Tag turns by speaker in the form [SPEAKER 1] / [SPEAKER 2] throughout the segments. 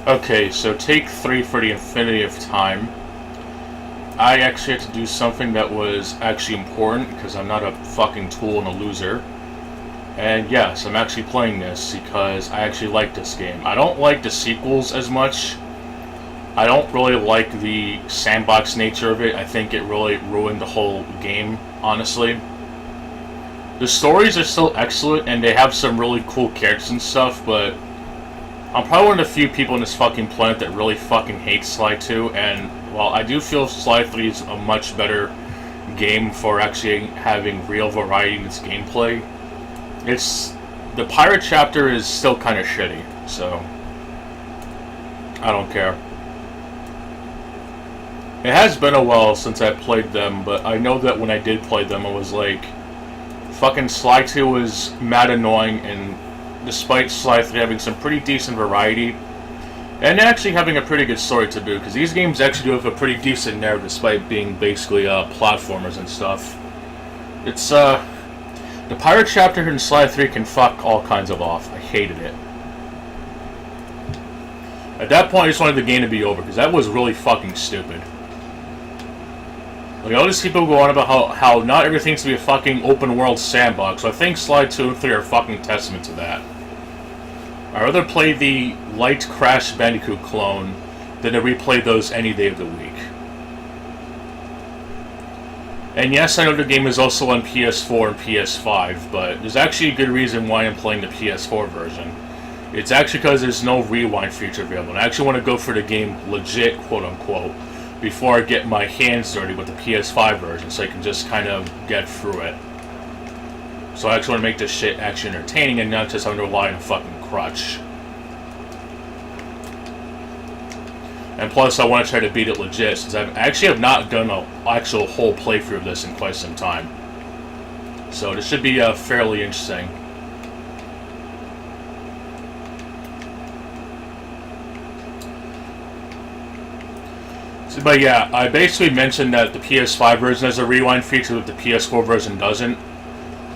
[SPEAKER 1] Okay, so take 3 for the infinity of time. I actually had to do something that was actually important because I'm not a fucking tool and a loser. And yes, I'm actually playing this because I actually like this game. I don't like the sequels as much. I don't really like the sandbox nature of it. I think it really ruined the whole game, honestly. The stories are still excellent and they have some really cool characters and stuff, but I'm probably one of the few people on this fucking planet that really fucking hates Sly 2, and while I do feel Sly 3 is a much better game for actually having real variety in its gameplay, the pirate chapter is still kind of shitty, so I don't care. It has been a while since I played them, but I know that when I did play them, I was like, fucking Sly 2 was mad annoying, and despite Sly 3 having some pretty decent variety, and actually having a pretty good story to boot, because these games actually do have a pretty decent narrative despite being basically platformers and stuff. It's, the pirate chapter in Sly 3 can fuck all kinds of off. I hated it. At that point, I just wanted the game to be over, because that was really fucking stupid. Like, all these people go on about how not everything needs to be a fucking open world sandbox, so I think Sly 2 and 3 are a fucking testament to that. I'd rather play the light Crash Bandicoot clone than to replay those any day of the week. And yes, I know the game is also on PS4 and PS5, but there's actually a good reason why I'm playing the PS4 version. It's actually because there's no rewind feature available, and I actually want to go for the game legit, quote-unquote, before I get my hands dirty with the PS5 version, so I can just kind of get through it. So I actually want to make this shit actually entertaining and not just having to rely on a fucking crutch. And plus, I want to try to beat it legit, since I actually have not done an actual whole playthrough of this in quite some time. So this should be fairly interesting. But yeah, I basically mentioned that the PS5 version has a rewind feature that the PS4 version doesn't.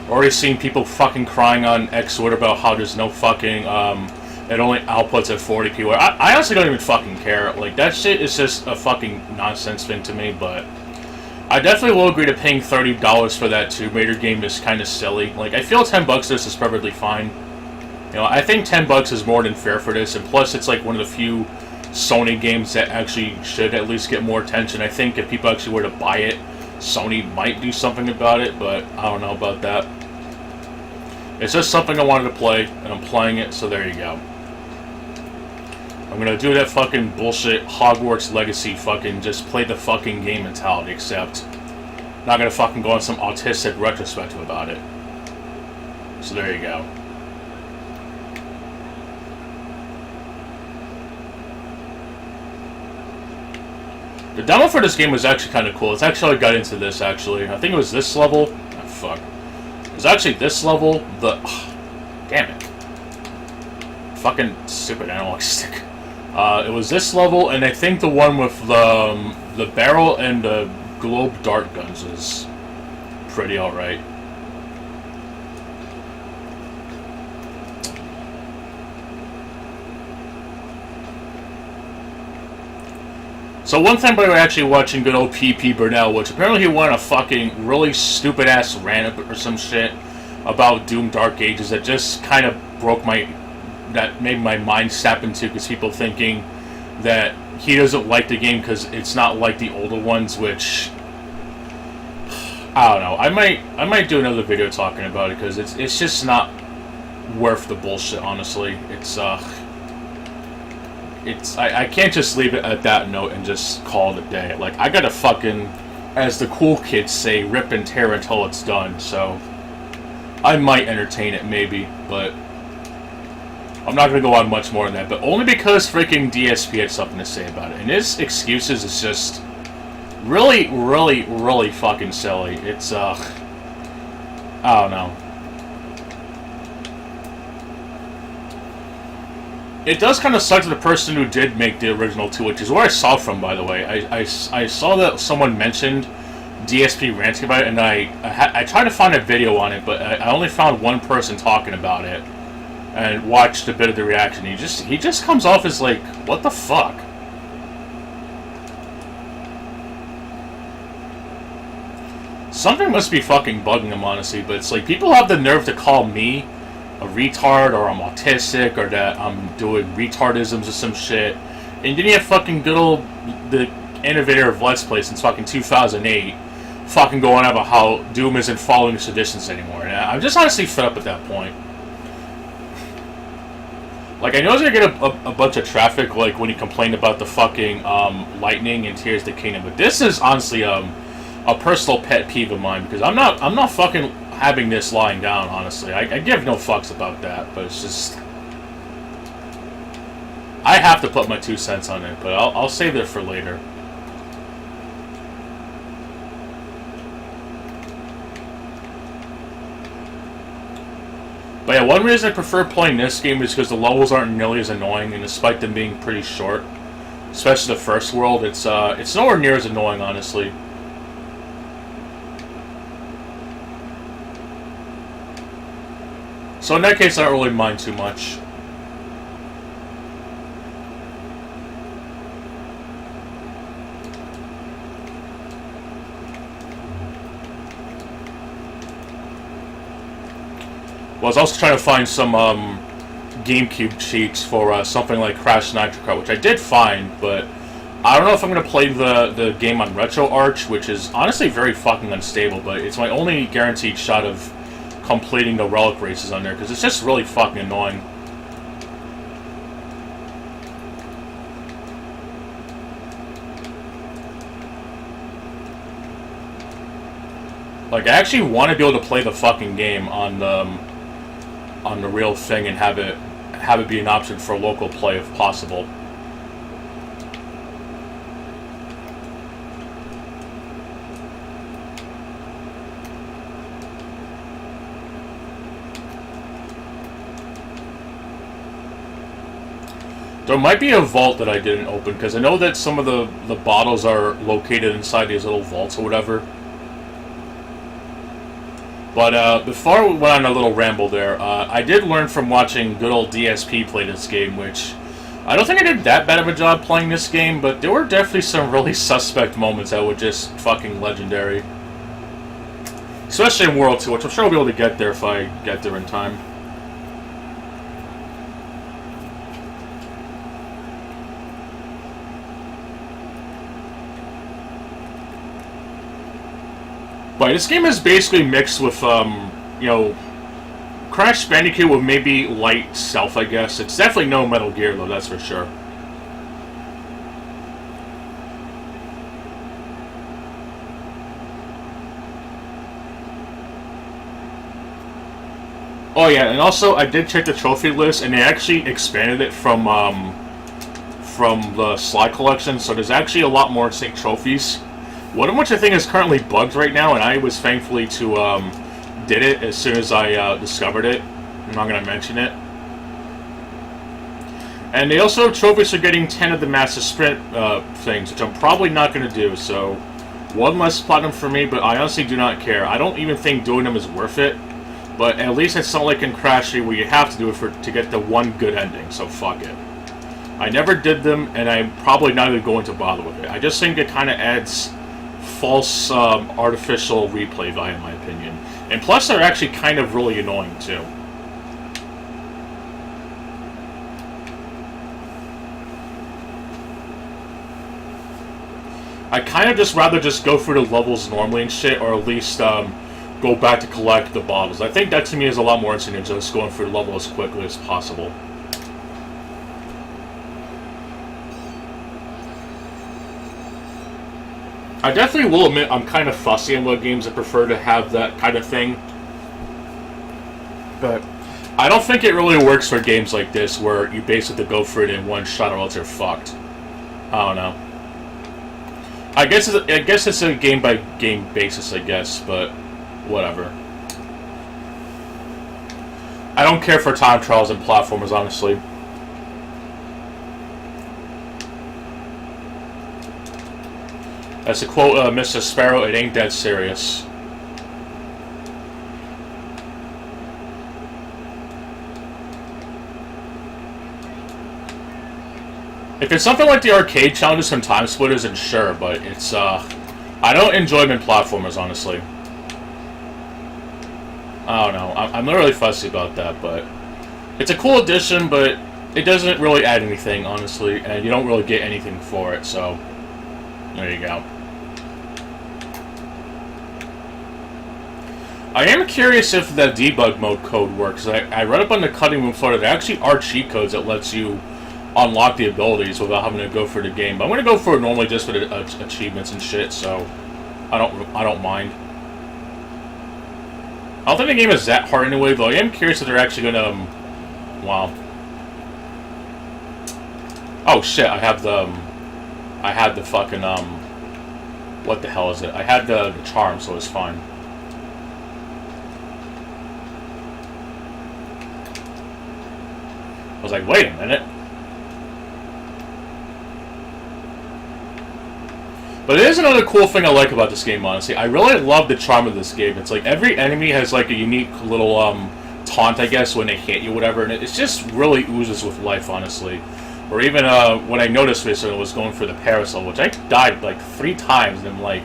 [SPEAKER 1] Already seen people fucking crying on X Twitter about how there's no fucking, it only outputs at 40p. I honestly don't even fucking care. Like, that shit is just a fucking nonsense thing to me, but I definitely will agree to paying $30 for that Tomb Raider game is kind of silly. Like, I feel $10 this is perfectly fine. You know, I think $10 is more than fair for this, and plus it's like one of the few Sony games that actually should at least get more attention. I think if people actually were to buy it, Sony might do something about it, but I don't know about that. It's just something I wanted to play, and I'm playing it, so there you go. I'm gonna do that fucking bullshit Hogwarts Legacy fucking just play the fucking game mentality, except not gonna fucking go on some autistic retrospective about it. So there you go. The demo for this game was actually kind of cool. It's actually how I got into this, actually. I think it was this level. Oh, fuck. It was actually this level. Damn it. Fucking stupid analog stick. It was this level, and I think the one with the barrel and the globe dart guns is pretty alright. So one time we were actually watching good old PP Burnell, which apparently he went on a fucking really stupid ass rant or some shit about Doom Dark Ages that just kind of that made my mind snap into, because people thinking that he doesn't like the game because it's not like the older ones, which I don't know. I might do another video talking about it, because it's just not worth the bullshit, honestly. I can't just leave it at that note and just call it a day. Like, I gotta fucking, as the cool kids say, rip and tear until it's done, so I might entertain it, maybe, but I'm not gonna go on much more than that, but only because freaking DSP had something to say about it, and his excuses is just really, really, really fucking silly. It's, I don't know. It does kind of suck to the person who did make the original 2, which is where I saw it from, by the way. I saw that someone mentioned DSP ranting about it, and I tried to find a video on it, but I only found one person talking about it. and watched a bit of the reaction. He just comes off as like, what the fuck? Something must be fucking bugging him, honestly, but it's like, people have the nerve to call me a retard, or I'm autistic, or that I'm doing retardisms or some shit. And then you have fucking good old, the innovator of Let's Play since fucking 2008, fucking going on about how Doom isn't following traditions anymore. And I'm just honestly fed up at that point. Like, I know he's gonna get a bunch of traffic, like, when he complained about the fucking, lightning in Tears of the Kingdom, but this is honestly, a personal pet peeve of mine, because I'm not fucking having this lying down, honestly. I give no fucks about that, but it's just... I have to put my 2 cents on it, but I'll save it for later. But yeah, one reason I prefer playing this game is because the levels aren't nearly as annoying, and despite them being pretty short, especially the first world, it's nowhere near as annoying, honestly. So in that case, I don't really mind too much. Well, I was also trying to find some GameCube cheats for something like Crash Nitro Kart, which I did find, but I don't know if I'm going to play the game on RetroArch, which is honestly very fucking unstable, but it's my only guaranteed shot of completing the relic races on there, because it's just really fucking annoying. Like, I actually want to be able to play the fucking game on the real thing and have it be an option for local play if possible. There might be a vault that I didn't open, because I know that some of the bottles are located inside these little vaults or whatever. But before we went on a little ramble there, I did learn from watching good old DSP play this game, which I don't think I did that bad of a job playing this game, but there were definitely some really suspect moments that were just fucking legendary. Especially in World 2, which I'm sure I'll be able to get there if I get there in time. But this game is basically mixed with, you know, Crash Bandicoot with maybe light stealth, I guess. It's definitely no Metal Gear, though, that's for sure. Oh yeah, and also I did check the trophy list, and they actually expanded it from the slide collection, so there's actually a lot more sync trophies. One of which I think is currently bugged right now, and I was thankfully to did it as soon as I discovered it. I'm not going to mention it. And they also have trophies for getting 10 of the Master Sprint things, which I'm probably not going to do, so one less platinum for me, but I honestly do not care. I don't even think doing them is worth it, but at least it's not like in Crash where you have to do it to get the one good ending, so fuck it. I never did them, and I'm probably not even going to bother with it. I just think it kind of adds false artificial replay value in my opinion, and plus they're actually kind of really annoying too. I kind of just rather just go through the levels normally and shit, or at least go back to collect the bottles. I think that to me is a lot more interesting than just going through the level as quickly as possible. I definitely will admit I'm kind of fussy on what games I prefer to have that kind of thing. But I don't think it really works for games like this where you basically go for it in one shot or else you're fucked. I don't know. I guess it's a game-by-game basis, I guess, but whatever. I don't care for time trials and platformers, honestly. As to quote Mr. Sparrow, it ain't that serious. If it's something like the arcade challenges from Time Splitters, then sure, but it's, I don't enjoy them in platformers, honestly. I don't know. I'm not really fussy about that, but it's a cool addition, but it doesn't really add anything, honestly, and you don't really get anything for it, so there you go. I am curious if the debug mode code works. I read up on the cutting room floor that there actually are cheat codes that lets you unlock the abilities without having to go through the game. But I'm gonna go for it normally just for the achievements and shit, so I don't mind. I don't think the game is that hard anyway, though I am curious if they're actually gonna wow. Oh shit, I had the fucking what the hell is it? I had the charm, so it's fine. I was like, wait a minute. But it is another cool thing I like about this game, honestly. I really love the charm of this game. It's like every enemy has like a unique little taunt, I guess, when they hit you, whatever, and it just really oozes with life, honestly. Or even what I noticed recently was going for the parasol, which I died like 3 times, and I'm like,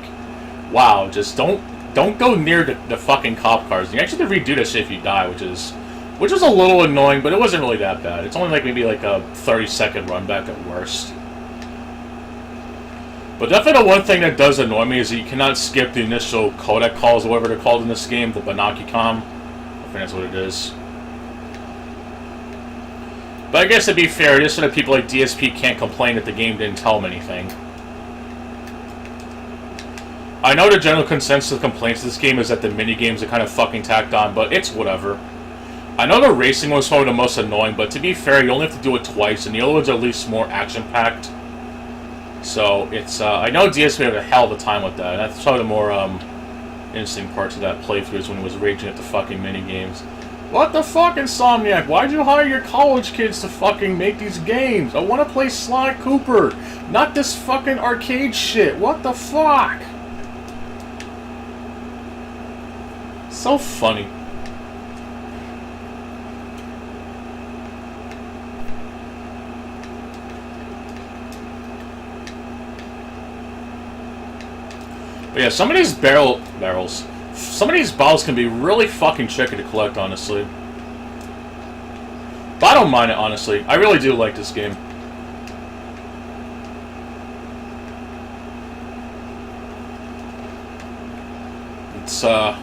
[SPEAKER 1] wow, just don't go near the fucking cop cars. You actually have to redo this shit if you die, which was a little annoying, but it wasn't really that bad. It's only like maybe like a 30-second run back at worst. But definitely the one thing that does annoy me is that you cannot skip the initial codec calls, or whatever they're called in this game, the Banaki-com. I think that's what it is. But I guess to be fair, just so that people like DSP can't complain that the game didn't tell them anything. I know the general consensus of complaints of this game is that the minigames are kind of fucking tacked on, but it's whatever. I know the racing was probably the most annoying, but to be fair, you only have to do it twice, and the other ones are at least more action-packed. So, it's, I know DSP had a hell of a time with that, and that's probably the more, interesting parts of that playthrough is when he was raging at the fucking minigames. What the fuck, Insomniac? Why'd you hire your college kids to fucking make these games? I want to play Sly Cooper, not this fucking arcade shit. What the fuck? So funny. But yeah, some of these barrels, some of these bottles can be really fucking tricky to collect, honestly. But I don't mind it, honestly. I really do like this game. It's, I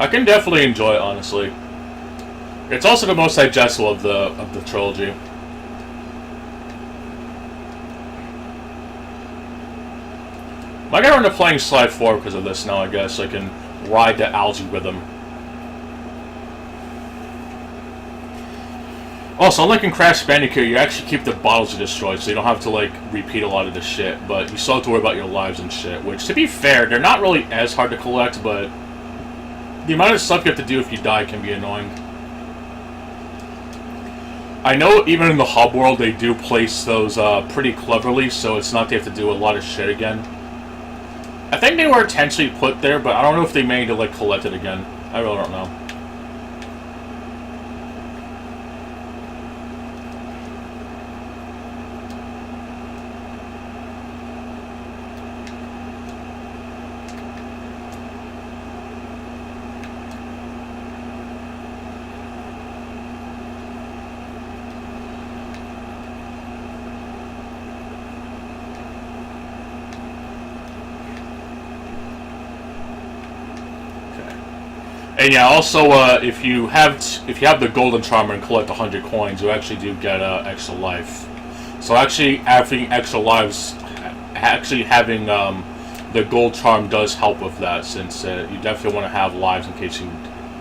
[SPEAKER 1] can definitely enjoy it, honestly. It's also the most digestible of the trilogy. I got around to playing Slide 4 because of this now, I guess. I can ride the algae rhythm. Also, unlike in Crash Bandicoot, you actually keep the bottles you destroy, so you don't have to, like, repeat a lot of this shit. But you still have to worry about your lives and shit, which, to be fair, they're not really as hard to collect, but the amount of stuff you have to do if you die can be annoying. I know even in the hub world, they do place those pretty cleverly, so it's not they have to do a lot of shit again. I think they were intentionally put there, but I don't know if they managed to, like, collect it again. I really don't know. And yeah, also if you have the golden charmer and collect 100 coins, you actually do get extra life. So actually having extra lives, actually having the gold charm does help with that, since you definitely want to have lives in case you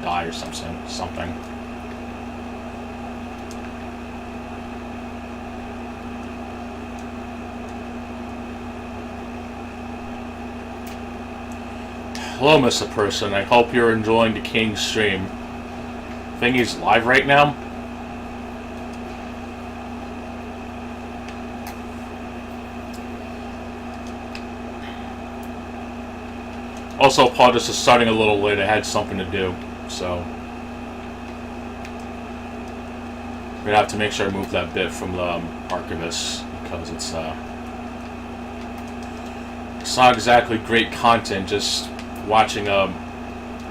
[SPEAKER 1] die or something. Hello, Mr. Person. I hope you're enjoying the King's stream. I think he's live right now. Also, apologies for starting a little late. I had something to do, so. gonna have to make sure I move that bit from the archivist because it's not exactly great content. Just watching a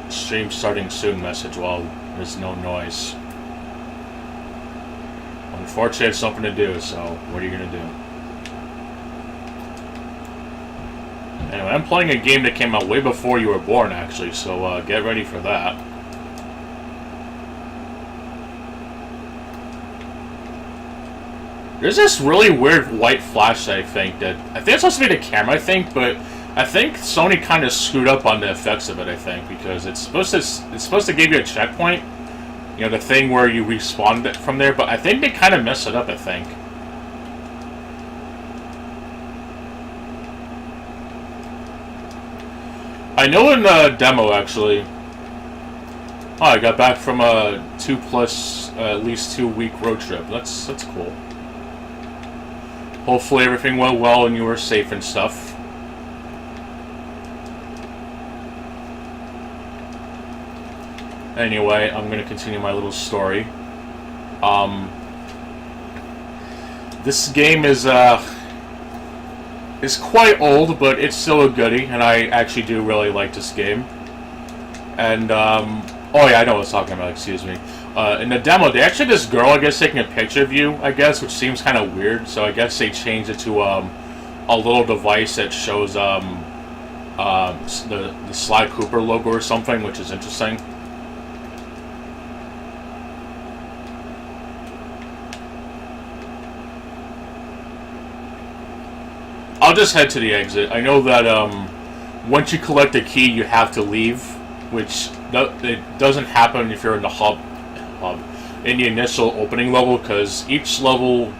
[SPEAKER 1] stream starting soon message while there's no noise. Unfortunately, it's something to do. So what are you gonna do? Anyway, I'm playing a game that came out way before you were born, actually. So get ready for that. There's this really weird white flash that I think it's supposed to be the camera, I think, but I think Sony kind of screwed up on the effects of it, I think, because it's supposed to give you a checkpoint, you know, the thing where you respawn from there, but I think they kind of messed it up, I think. I know in the demo, actually. Oh, I got back from a at least 2 week road trip. That's cool. Hopefully everything went well and you were safe and stuff. Anyway, I'm going to continue my little story. This game is quite old, but it's still a goodie, and I actually do really like this game. And, oh yeah, I know what I was talking about, excuse me. In the demo, they actually had this girl, I guess, taking a picture of you, I guess, which seems kind of weird. So I guess they changed it to a little device that shows the Sly Cooper logo or something, which is interesting. I'll just head to the exit. I know that once you collect a key, you have to leave, which it doesn't happen if you're in the hub in the initial opening level, because each level,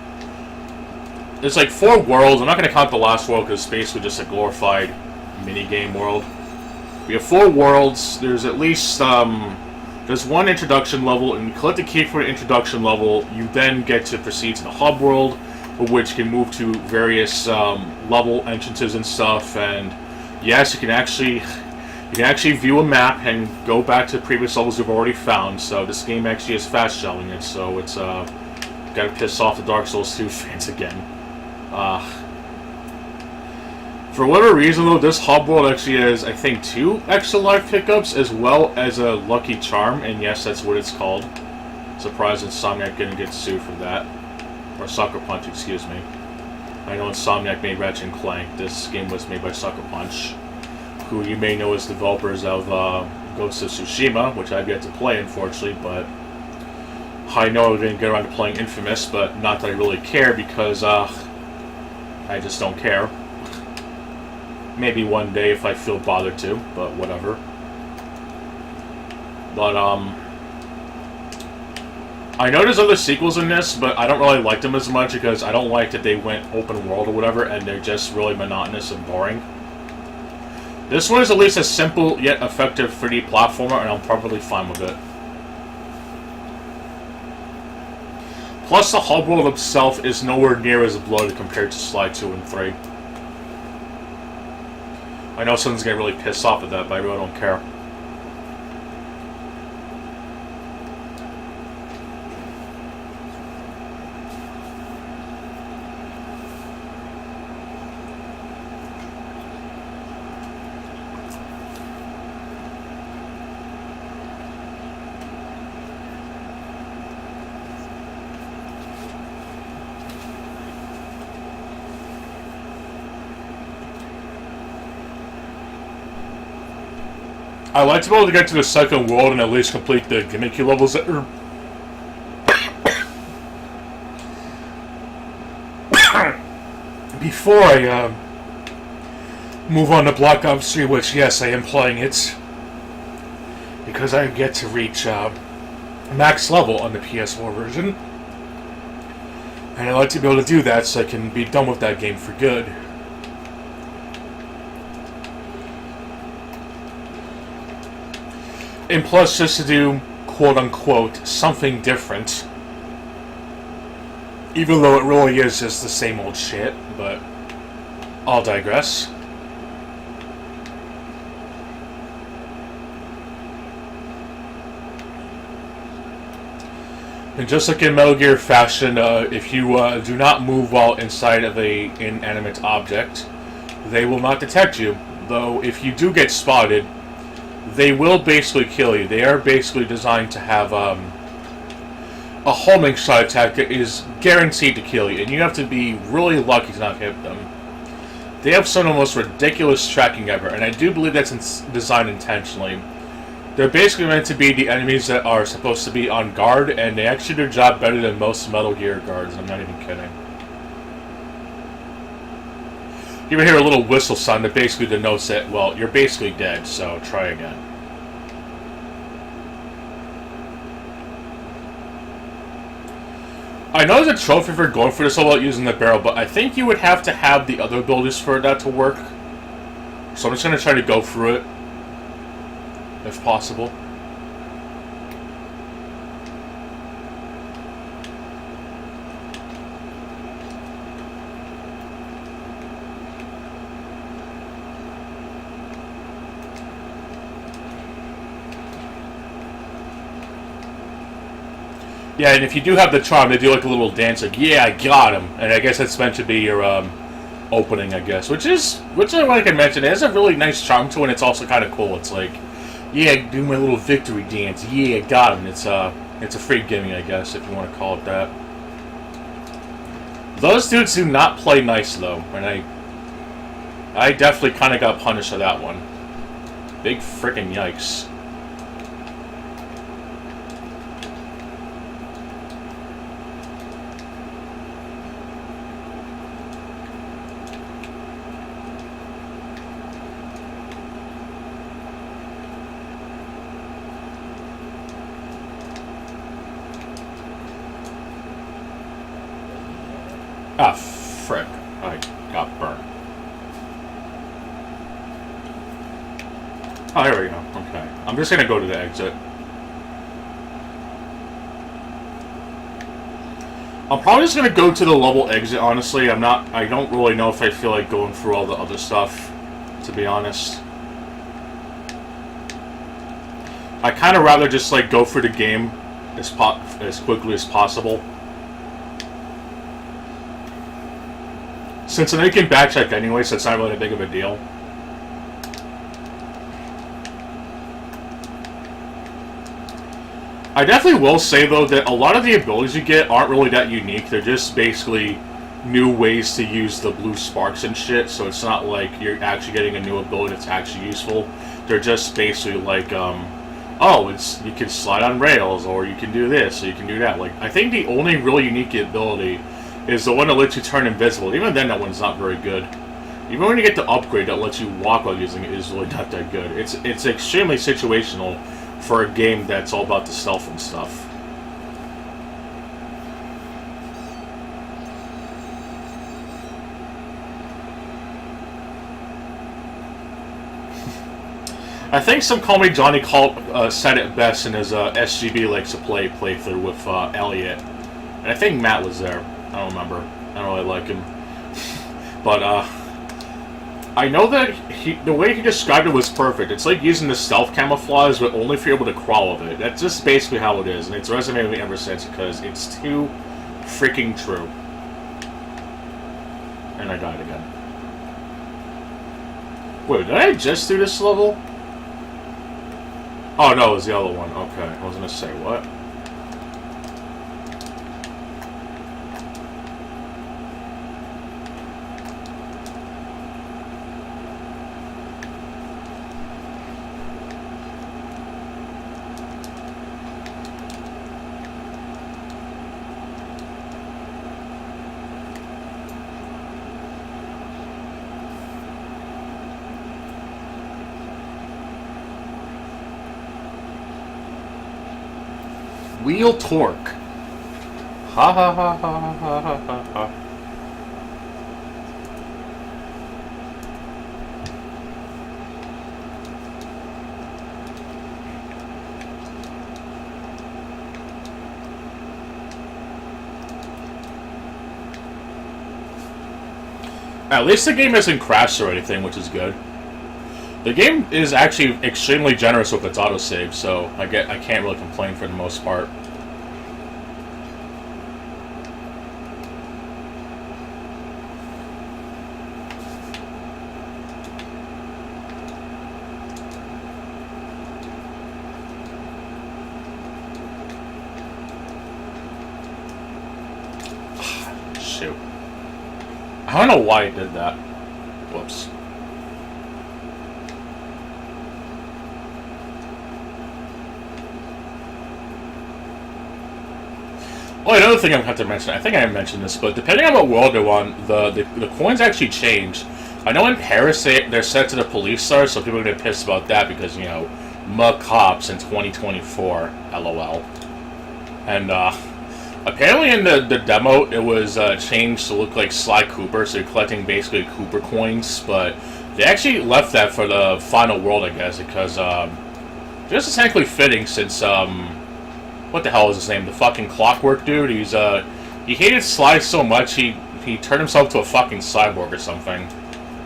[SPEAKER 1] there's like 4 worlds. I'm not going to count the last world because it's basically just a glorified mini-game world. We have 4 worlds. There's at least there's 1 introduction level, and you collect the key for the introduction level. You then get to proceed to the hub world, which can move to various level entrances and stuff. And yes, you can actually view a map and go back to previous levels you've already found. So this game actually is fast traveling it, so it's gotta piss off the Dark Souls 2 fans again. For whatever reason though, this hub world actually has, I think, 2 extra life pickups as well as a lucky charm, and yes, that's what it's called. Surprised Insomniac didn't get sued for that. Or Sucker Punch, excuse me. I know Insomniac made Ratchet & Clank. This game was made by Sucker Punch, who you may know as developers of Ghost of Tsushima, which I've yet to play, unfortunately, but I know I didn't get around to playing Infamous, but not that I really care, because I just don't care. Maybe one day if I feel bothered to, but whatever. But, I know there's other sequels in this, but I don't really like them as much because I don't like that they went open world or whatever, and they're just really monotonous and boring. This one is at least a simple yet effective 3D platformer, and I'm perfectly fine with it. Plus, the hub world itself is nowhere near as bloated compared to Sly 2 and 3. I know someone's getting really pissed off at that, but I really don't care. I like to be able to get to the second world and at least complete the gimmicky levels that are... Before I move on to Black Ops 3, which, yes, I am playing it, because I have yet to reach max level on the PS4 version. And I like to be able to do that so I can be done with that game for good. And plus, just to do, quote-unquote, something different. Even though it really is just the same old shit, but I'll digress. And just like in Metal Gear fashion, if you do not move while inside of a inanimate object, they will not detect you. Though, if you do get spotted, they will basically kill you. They are basically designed to have a homing shot attack that is guaranteed to kill you, and you have to be really lucky to not hit them. They have some of the most ridiculous tracking ever, and I do believe that's designed intentionally. They're basically meant to be the enemies that are supposed to be on guard, and they actually do their job better than most Metal Gear guards, I'm not even kidding. You even hear a little whistle sound that basically denotes that, well, you're basically dead, so try again. I know there's a trophy for going for this without using the barrel, but I think you would have to have the other abilities for that to work. So I'm just going to try to go through it, if possible. Yeah, and if you do have the charm, they do like a little dance, like, yeah, I got him. And I guess that's meant to be your opening, I guess. Which like I mentioned, it has a really nice charm to it, and it's also kind of cool. It's like, yeah, do my little victory dance. Yeah, I got him. It's a free gimme, I guess, if you want to call it that. Those dudes do not play nice, though, and I definitely kind of got punished for that one. Big freaking yikes. Ah, frick. I got burned. Oh, there we go. Okay. I'm just gonna go to the exit. I'm probably just gonna go to the level exit, honestly. I don't really know if I feel like going through all the other stuff, to be honest. I kind of rather just, like, go through the game as quickly as possible. Since I can backcheck anyway, so it's not really that big of a deal. I definitely will say, though, that a lot of the abilities you get aren't really that unique. They're just basically new ways to use the blue sparks and shit, so it's not like you're actually getting a new ability that's actually useful. They're just basically like, oh, you can slide on rails, or you can do this, or you can do that. Like, I think the only really unique ability is the one that lets you turn invisible. Even then, that one's not very good. Even when you get the upgrade that lets you walk while using it, is really not that good. It's extremely situational for a game that's all about the stealth and stuff. I think some Call Me Johnny said it best in his SGB Likes to Play playthrough with Elliot. And I think Matt was there. I don't remember. I don't really like him. But, I know that the way he described it was perfect. It's like using the stealth camouflage, but only if you're able to crawl with it. That's just basically how it is, and it's resonated with me ever since, because it's too freaking true. And I died again. Wait, did I just do this level? Oh, no, it was the other one. Okay, I was gonna say, what? Wheel torque. Ha ha ha ha ha ha ha ha. At least the game hasn't crashed or anything, which is good. The game is actually extremely generous with its autosave, so I can't really complain for the most part. shoot. I don't know why it did that. Whoops. Oh, another thing I have to mention, I think I mentioned this, but depending on what world they're on, the coins actually change. I know in Paris they're set to the police stars, so people are going to get pissed about that because, you know, mug cops in 2024, LOL. And apparently in the demo it was changed to look like Sly Cooper, so you're collecting basically Cooper coins, but they actually left that for the final world, I guess, because just essentially fitting since what the hell is his name? The fucking Clockwork dude. He hated Sly so much he turned himself to a fucking cyborg or something,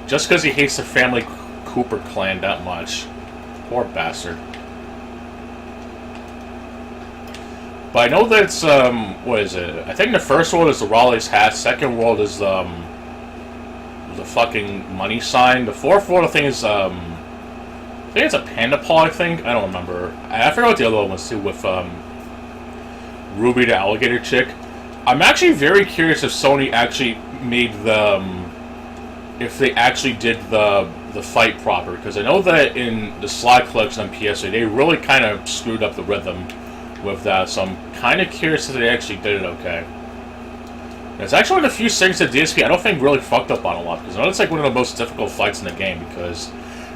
[SPEAKER 1] just because he hates the family Cooper clan that much. Poor bastard. But I know that it's what is it? I think the first world is the Raleigh's hat. Second world is the fucking money sign. The fourth world I think is I think it's a panda paw. I think I don't remember. I forgot what the other one was too with Ruby the alligator chick. I'm actually very curious if Sony actually made the if they actually did the fight proper, because I know that in the Sly collection on PS3 they really kind of screwed up the rhythm with that, so I'm kind of curious if they actually did it okay. It's actually one of the few things that DSP I don't think really fucked up on a lot, because I know it's like one of the most difficult fights in the game, because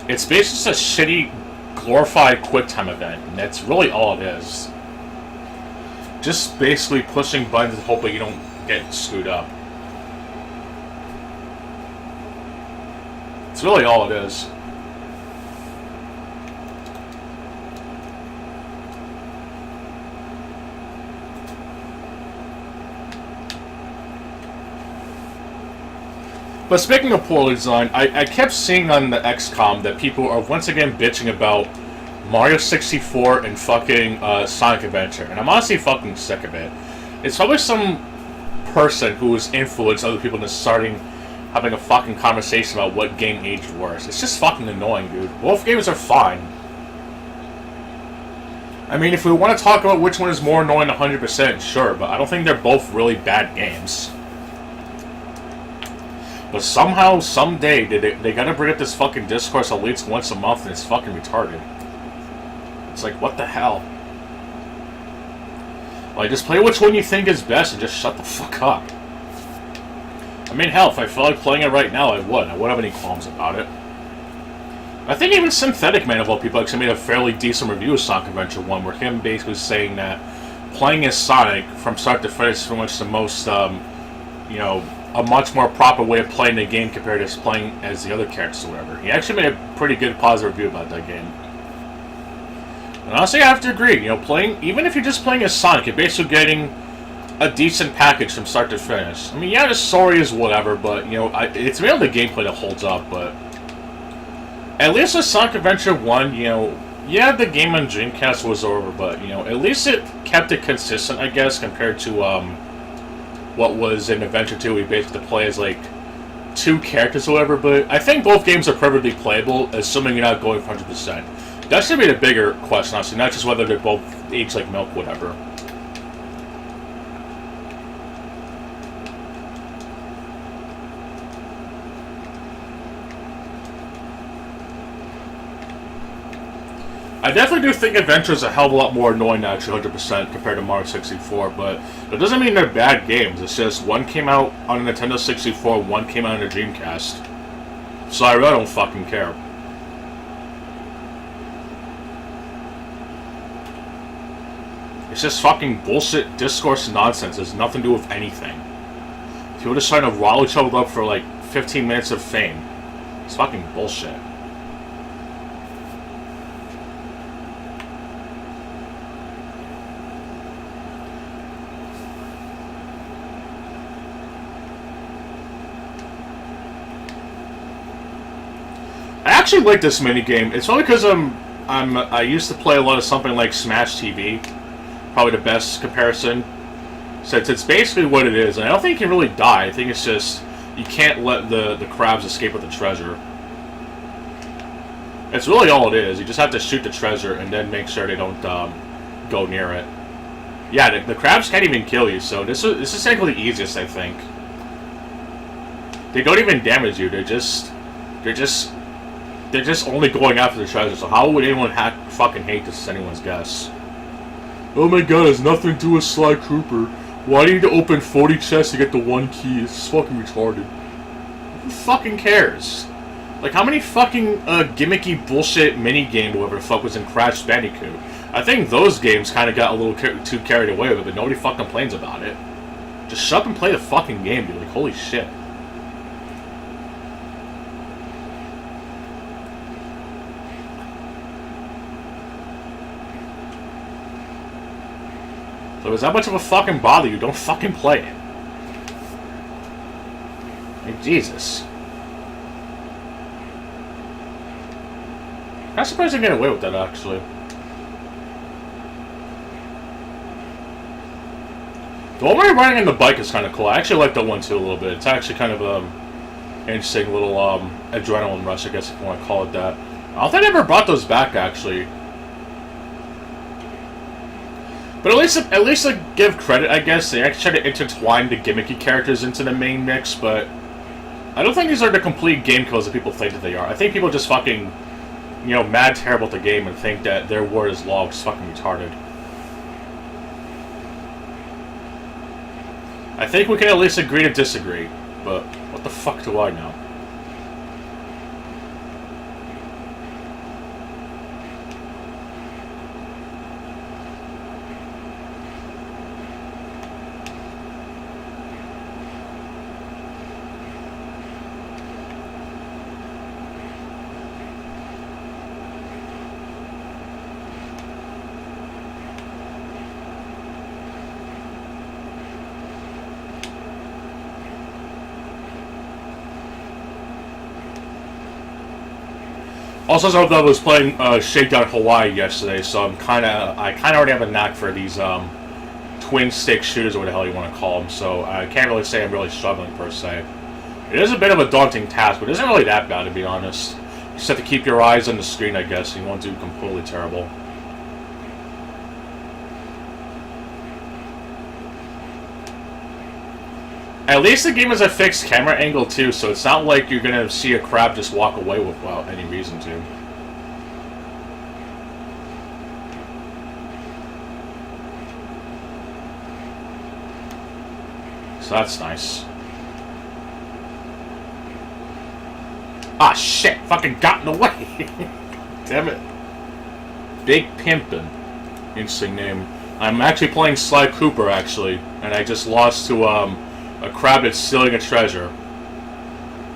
[SPEAKER 1] it's basically just a shitty glorified quick time event, and that's really all it is. Just basically pushing buttons hoping you don't get screwed up. It's really all it is. But speaking of poorly design, I kept seeing on the XCOM that people are once again bitching about Mario 64 and fucking Sonic Adventure, and I'm honestly fucking sick of it. It's probably some person who has influenced other people into having a fucking conversation about what game aged worse. It's just fucking annoying, dude. Both games are fine. I mean, if we want to talk about which one is more annoying 100%, sure, but I don't think they're both really bad games. But somehow, someday, they gotta bring up this fucking discourse at least once a month, and it's fucking retarded. It's like, what the hell? Like, just play which one you think is best and just shut the fuck up. I mean, hell, if I felt like playing it right now, I would. I wouldn't have any qualms about it. I think even Synthetic Man, of all people, actually made a fairly decent review of Sonic Adventure 1, where him basically saying that playing as Sonic from start to finish is pretty much the most, you know, a much more proper way of playing the game compared to playing as the other characters or whatever. He actually made a pretty good positive review about that game. And honestly, I have to agree, you know, even if you're just playing as Sonic, you're basically getting a decent package from start to finish. I mean, yeah, the story is whatever, but, you know, it's mainly the gameplay that holds up, but at least with Sonic Adventure 1, you know, yeah, the game on Dreamcast was over, but, you know, at least it kept it consistent, I guess, compared to, what was in Adventure 2, we basically play as, like, 2 characters or whatever, but I think both games are perfectly playable, assuming you're not going 100%. That should be the bigger question, honestly, not just whether they're both aged like milk, whatever. I definitely do think Adventure is a hell of a lot more annoying now, actually, 100% compared to Mario 64, but it doesn't mean they're bad games. It's just one came out on a Nintendo 64, one came out on a Dreamcast. So I really don't fucking care. It's just fucking bullshit discourse and nonsense. It has nothing to do with anything. People are just trying to rile each other up for like 15 minutes of fame. It's fucking bullshit. I actually like this minigame. It's only because I used to play a lot of something like Smash TV. Probably the best comparison, since it's basically what it is. And I don't think you can really die. I think it's just you can't let the crabs escape with the treasure. It's really all it is. You just have to shoot the treasure and then make sure they don't go near it. Yeah, the crabs can't even kill you, so this is technically the easiest, I think. They don't even damage you. They're just only going after the treasure. So how would anyone fucking hate this? Is anyone's guess. Oh my god, it's nothing to do with Sly Cooper. Why do you need to open 40 chests to get the one key? It's fucking retarded. Who fucking cares? Like, how many fucking gimmicky bullshit minigame whatever the fuck was in Crash Bandicoot? I think those games kind of got a little too carried away with it, but nobody fucking complains about it. Just shut up and play the fucking game, dude. Like, holy shit. So if it's that much of a fucking bother you, don't fucking play it. Like, Jesus. I'm surprised I get away with that, actually. The one where you're riding on the bike is kind of cool. I actually like that one, too, a little bit. It's actually kind of interesting little adrenaline rush, I guess, if you want to call it that. I don't think I ever brought those back, actually. But at least like, give credit, I guess. They actually try to intertwine the gimmicky characters into the main mix, but I don't think these are the complete game kills that people think that they are. I think people just fucking, you know, mad terrible at the game and think that their word is law, which is fucking retarded. I think we can at least agree to disagree, but what the fuck do I know? Also, I was playing Shakedown Hawaii yesterday, so I kind of already have a knack for these twin stick shooters, or what the hell you want to call them. So I can't really say I'm really struggling per se. It is a bit of a daunting task, but it isn't really that bad, to be honest. You just have to keep your eyes on the screen, I guess. You won't do completely terrible. At least the game has a fixed camera angle too, so it's not like you're gonna see a crab just walk away without any reason to. So that's nice. Ah shit! Fucking got in the way! Damn it. Big Pimpin'. Interesting name. I'm actually playing Sly Cooper, actually, and I just lost to a crab that's stealing a treasure.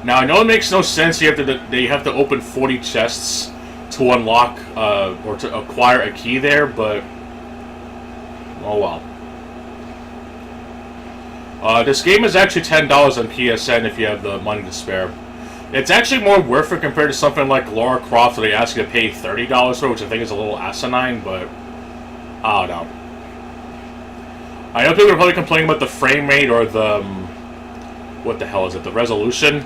[SPEAKER 1] Now I know it makes no sense. You have to open 40 chests to unlock or to acquire a key there, but oh well. This game is actually $10 on PSN if you have the money to spare. It's actually more worth it compared to something like Lara Croft, where they ask you to pay $30 for, which I think is a little asinine, but I don't know. I know people are probably complaining about the frame rate or the what the hell is it? The resolution.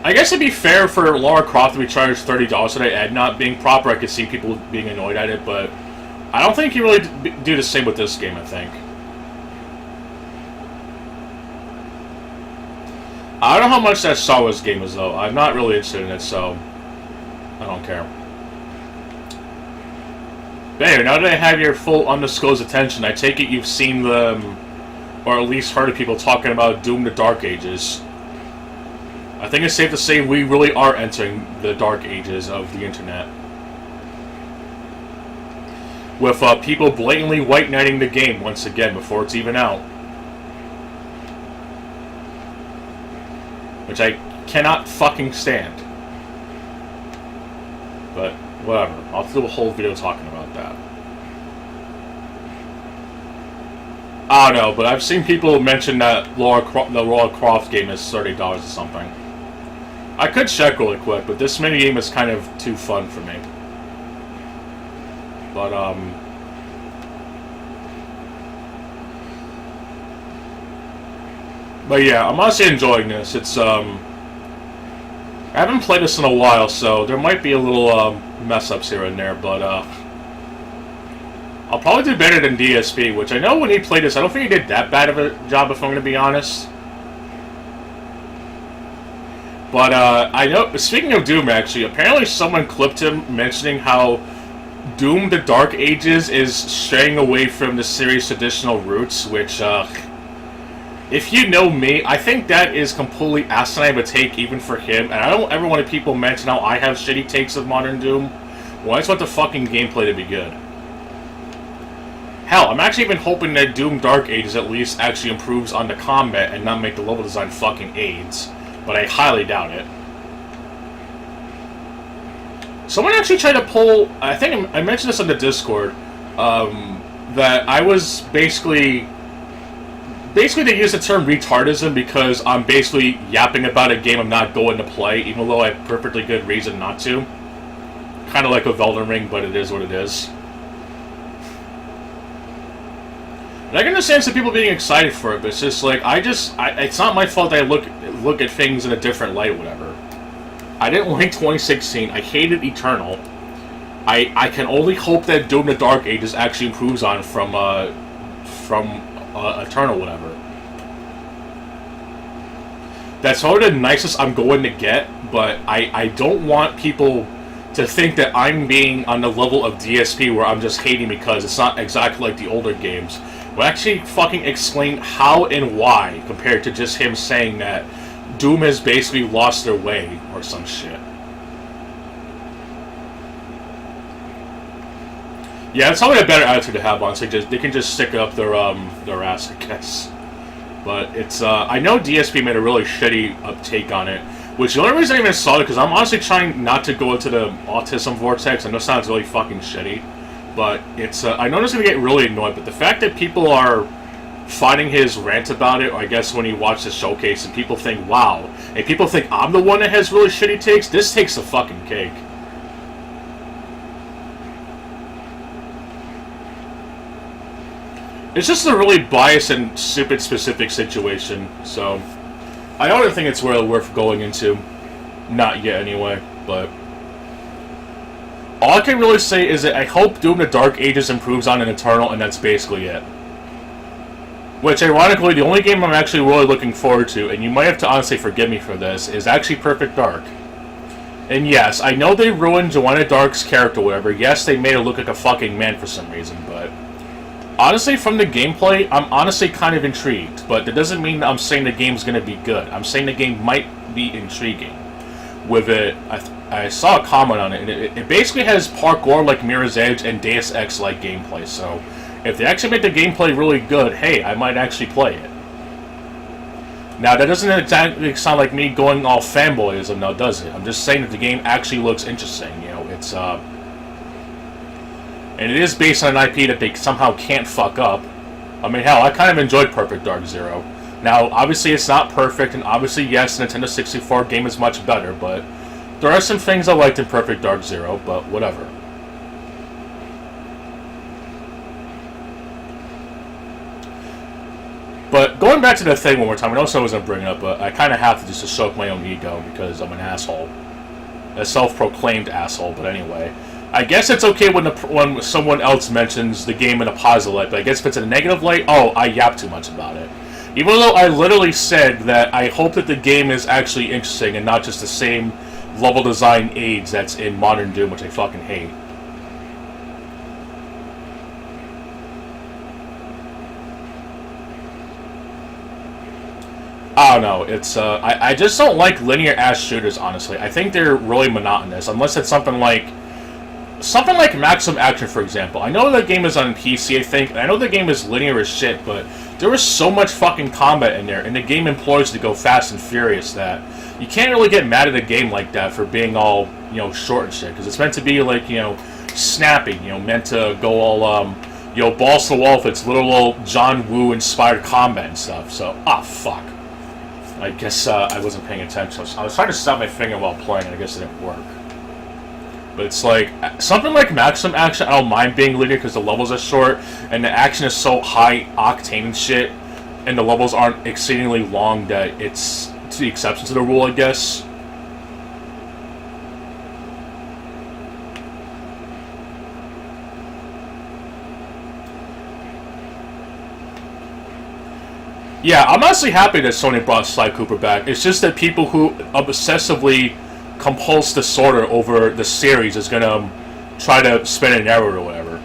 [SPEAKER 1] I guess it'd be fair for Lara Croft to be charged $30 today and not being proper. I could see people being annoyed at it, but I don't think you really do the same with this game. I think. I don't know how much that Star Wars game is though. I'm not really interested in it, so I don't care. There, now that I have your full undisclosed attention, I take it you've seen them, or at least heard of people talking about Doom the Dark Ages. I think it's safe to say we really are entering the Dark Ages of the internet. With people blatantly white knighting the game once again before it's even out. Which I cannot fucking stand. But whatever. I'll do a whole video talking about that. I don't know, but I've seen people mention that the Lara Croft game is $30 or something. I could check really quick, but this minigame is kind of too fun for me. But, But yeah, I'm honestly enjoying this. It's, I haven't played this in a while, so there might be a little, mess-ups here and there, but, I'll probably do better than DSP, which I know when he played this, I don't think he did that bad of a job, if I'm going to be honest. But I know, speaking of Doom, actually, apparently someone clipped him mentioning how Doom the Dark Ages is straying away from the series' traditional roots, which, if you know me, I think that is completely asinine of a take even for him, and I don't ever want people mention how I have shitty takes of modern Doom. Well, I just want the fucking gameplay to be good. Hell, I'm actually even hoping that Doom Dark Ages at least actually improves on the combat and not make the level design fucking AIDS. But I highly doubt it. Someone actually tried to pull... I think I mentioned this on the Discord. That I was basically... Basically, they use the term retardism because I'm basically yapping about a game I'm not going to play, even though I have perfectly good reason not to. Kind of like with Elden Ring, but it is what it is. And I can understand some people being excited for it, but it's just like, it's not my fault that I look at things in a different light or whatever. I didn't like 2016, I hated Eternal. I can only hope that Doom the Dark Ages actually improves on from Eternal, whatever. That's probably the nicest I'm going to get, but I don't want people to think that I'm being on the level of DSP where I'm just hating because it's not exactly like the older games. We'll actually fucking explain how and why compared to just him saying that Doom has basically lost their way or some shit. Yeah, it's probably a better attitude to have on, so they can just stick up their ass, I guess. But it's I know DSP made a really shitty uptake on it, which the only reason I even saw it because I'm honestly trying not to go into the autism vortex. I know it sounds really fucking shitty. But it's, I know it's going to get really annoyed, but the fact that people are finding his rant about it, or I guess when you watch the showcase, and people think, wow, and people think I'm the one that has really shitty takes, this takes the fucking cake. It's just a really biased and stupid specific situation, so I don't think it's really worth going into. Not yet, anyway, but... all I can really say is that I hope Doom the Dark Ages improves on an Eternal, and that's basically it. Which, ironically, the only game I'm actually really looking forward to, and you might have to honestly forgive me for this, is actually Perfect Dark. And yes, I know they ruined Joanna Dark's character, whatever. Yes, they made her look like a fucking man for some reason, but... honestly, from the gameplay, I'm honestly kind of intrigued, but that doesn't mean I'm saying the game's going to be good. I'm saying the game might be intriguing. With it, I saw a comment on it, and it basically has parkour like Mirror's Edge and Deus Ex-like gameplay, so if they actually make the gameplay really good, hey, I might actually play it. Now, that doesn't exactly sound like me going all fanboyism, now does it? I'm just saying that the game actually looks interesting, you know, it's, and it is based on an IP that they somehow can't fuck up. I mean, hell, I kind of enjoyed Perfect Dark Zero. Now, obviously it's not perfect, and obviously, yes, the Nintendo 64 game is much better, but there are some things I liked in Perfect Dark Zero, but whatever. But going back to the thing one more time, I know someone was going to bring it up, but I kind of have to just to soak my own ego because I'm an asshole. A self-proclaimed asshole, but anyway. I guess it's okay when someone else mentions the game in a positive light, but I guess if it's in a negative light, oh, I yap too much about it. Even though I literally said that I hope that the game is actually interesting and not just the same level design aids that's in Modern Doom, which I fucking hate. I don't know, it's, I just don't like linear-ass shooters, honestly. I think they're really monotonous, unless it's something like Maximum Action, for example. I know the game is on PC, I think, and I know the game is linear as shit, but there is so much fucking combat in there, and the game implores you to go fast and furious that you can't really get mad at a game like that for being all, you know, short and shit, because it's meant to be, like, you know, snappy, you know, meant to go all, you know, balls to the wall with its little old John Woo-inspired combat and stuff, so, fuck. I guess, I wasn't paying attention. I was trying to stop my finger while playing, and I guess it didn't work. But it's like, something like Maximum Action, I don't mind being linear because the levels are short, and the action is so high octane and shit, and the levels aren't exceedingly long that it's to the exception to the rule, I guess. Yeah, I'm honestly happy that Sony brought Sly Cooper back. It's just that people who obsessively compulse disorder over the series is gonna try to spin an error or whatever.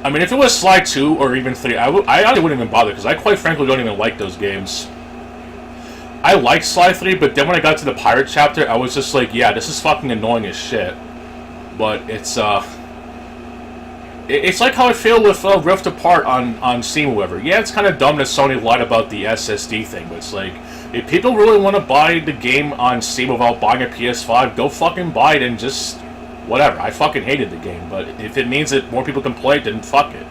[SPEAKER 1] I mean, if it was Sly 2 or even 3, I honestly wouldn't even bother, because I quite frankly don't even like those games. I liked Sly 3, but then when I got to the pirate chapter, I was just like, yeah, this is fucking annoying as shit. But it's like how I feel with Rift Apart on Steam or whatever. Yeah, it's kind of dumb that Sony lied about the SSD thing, but it's like, if people really want to buy the game on Steam without buying a PS5, go fucking buy it and just whatever. I fucking hated the game, but if it means that more people can play it, then fuck it.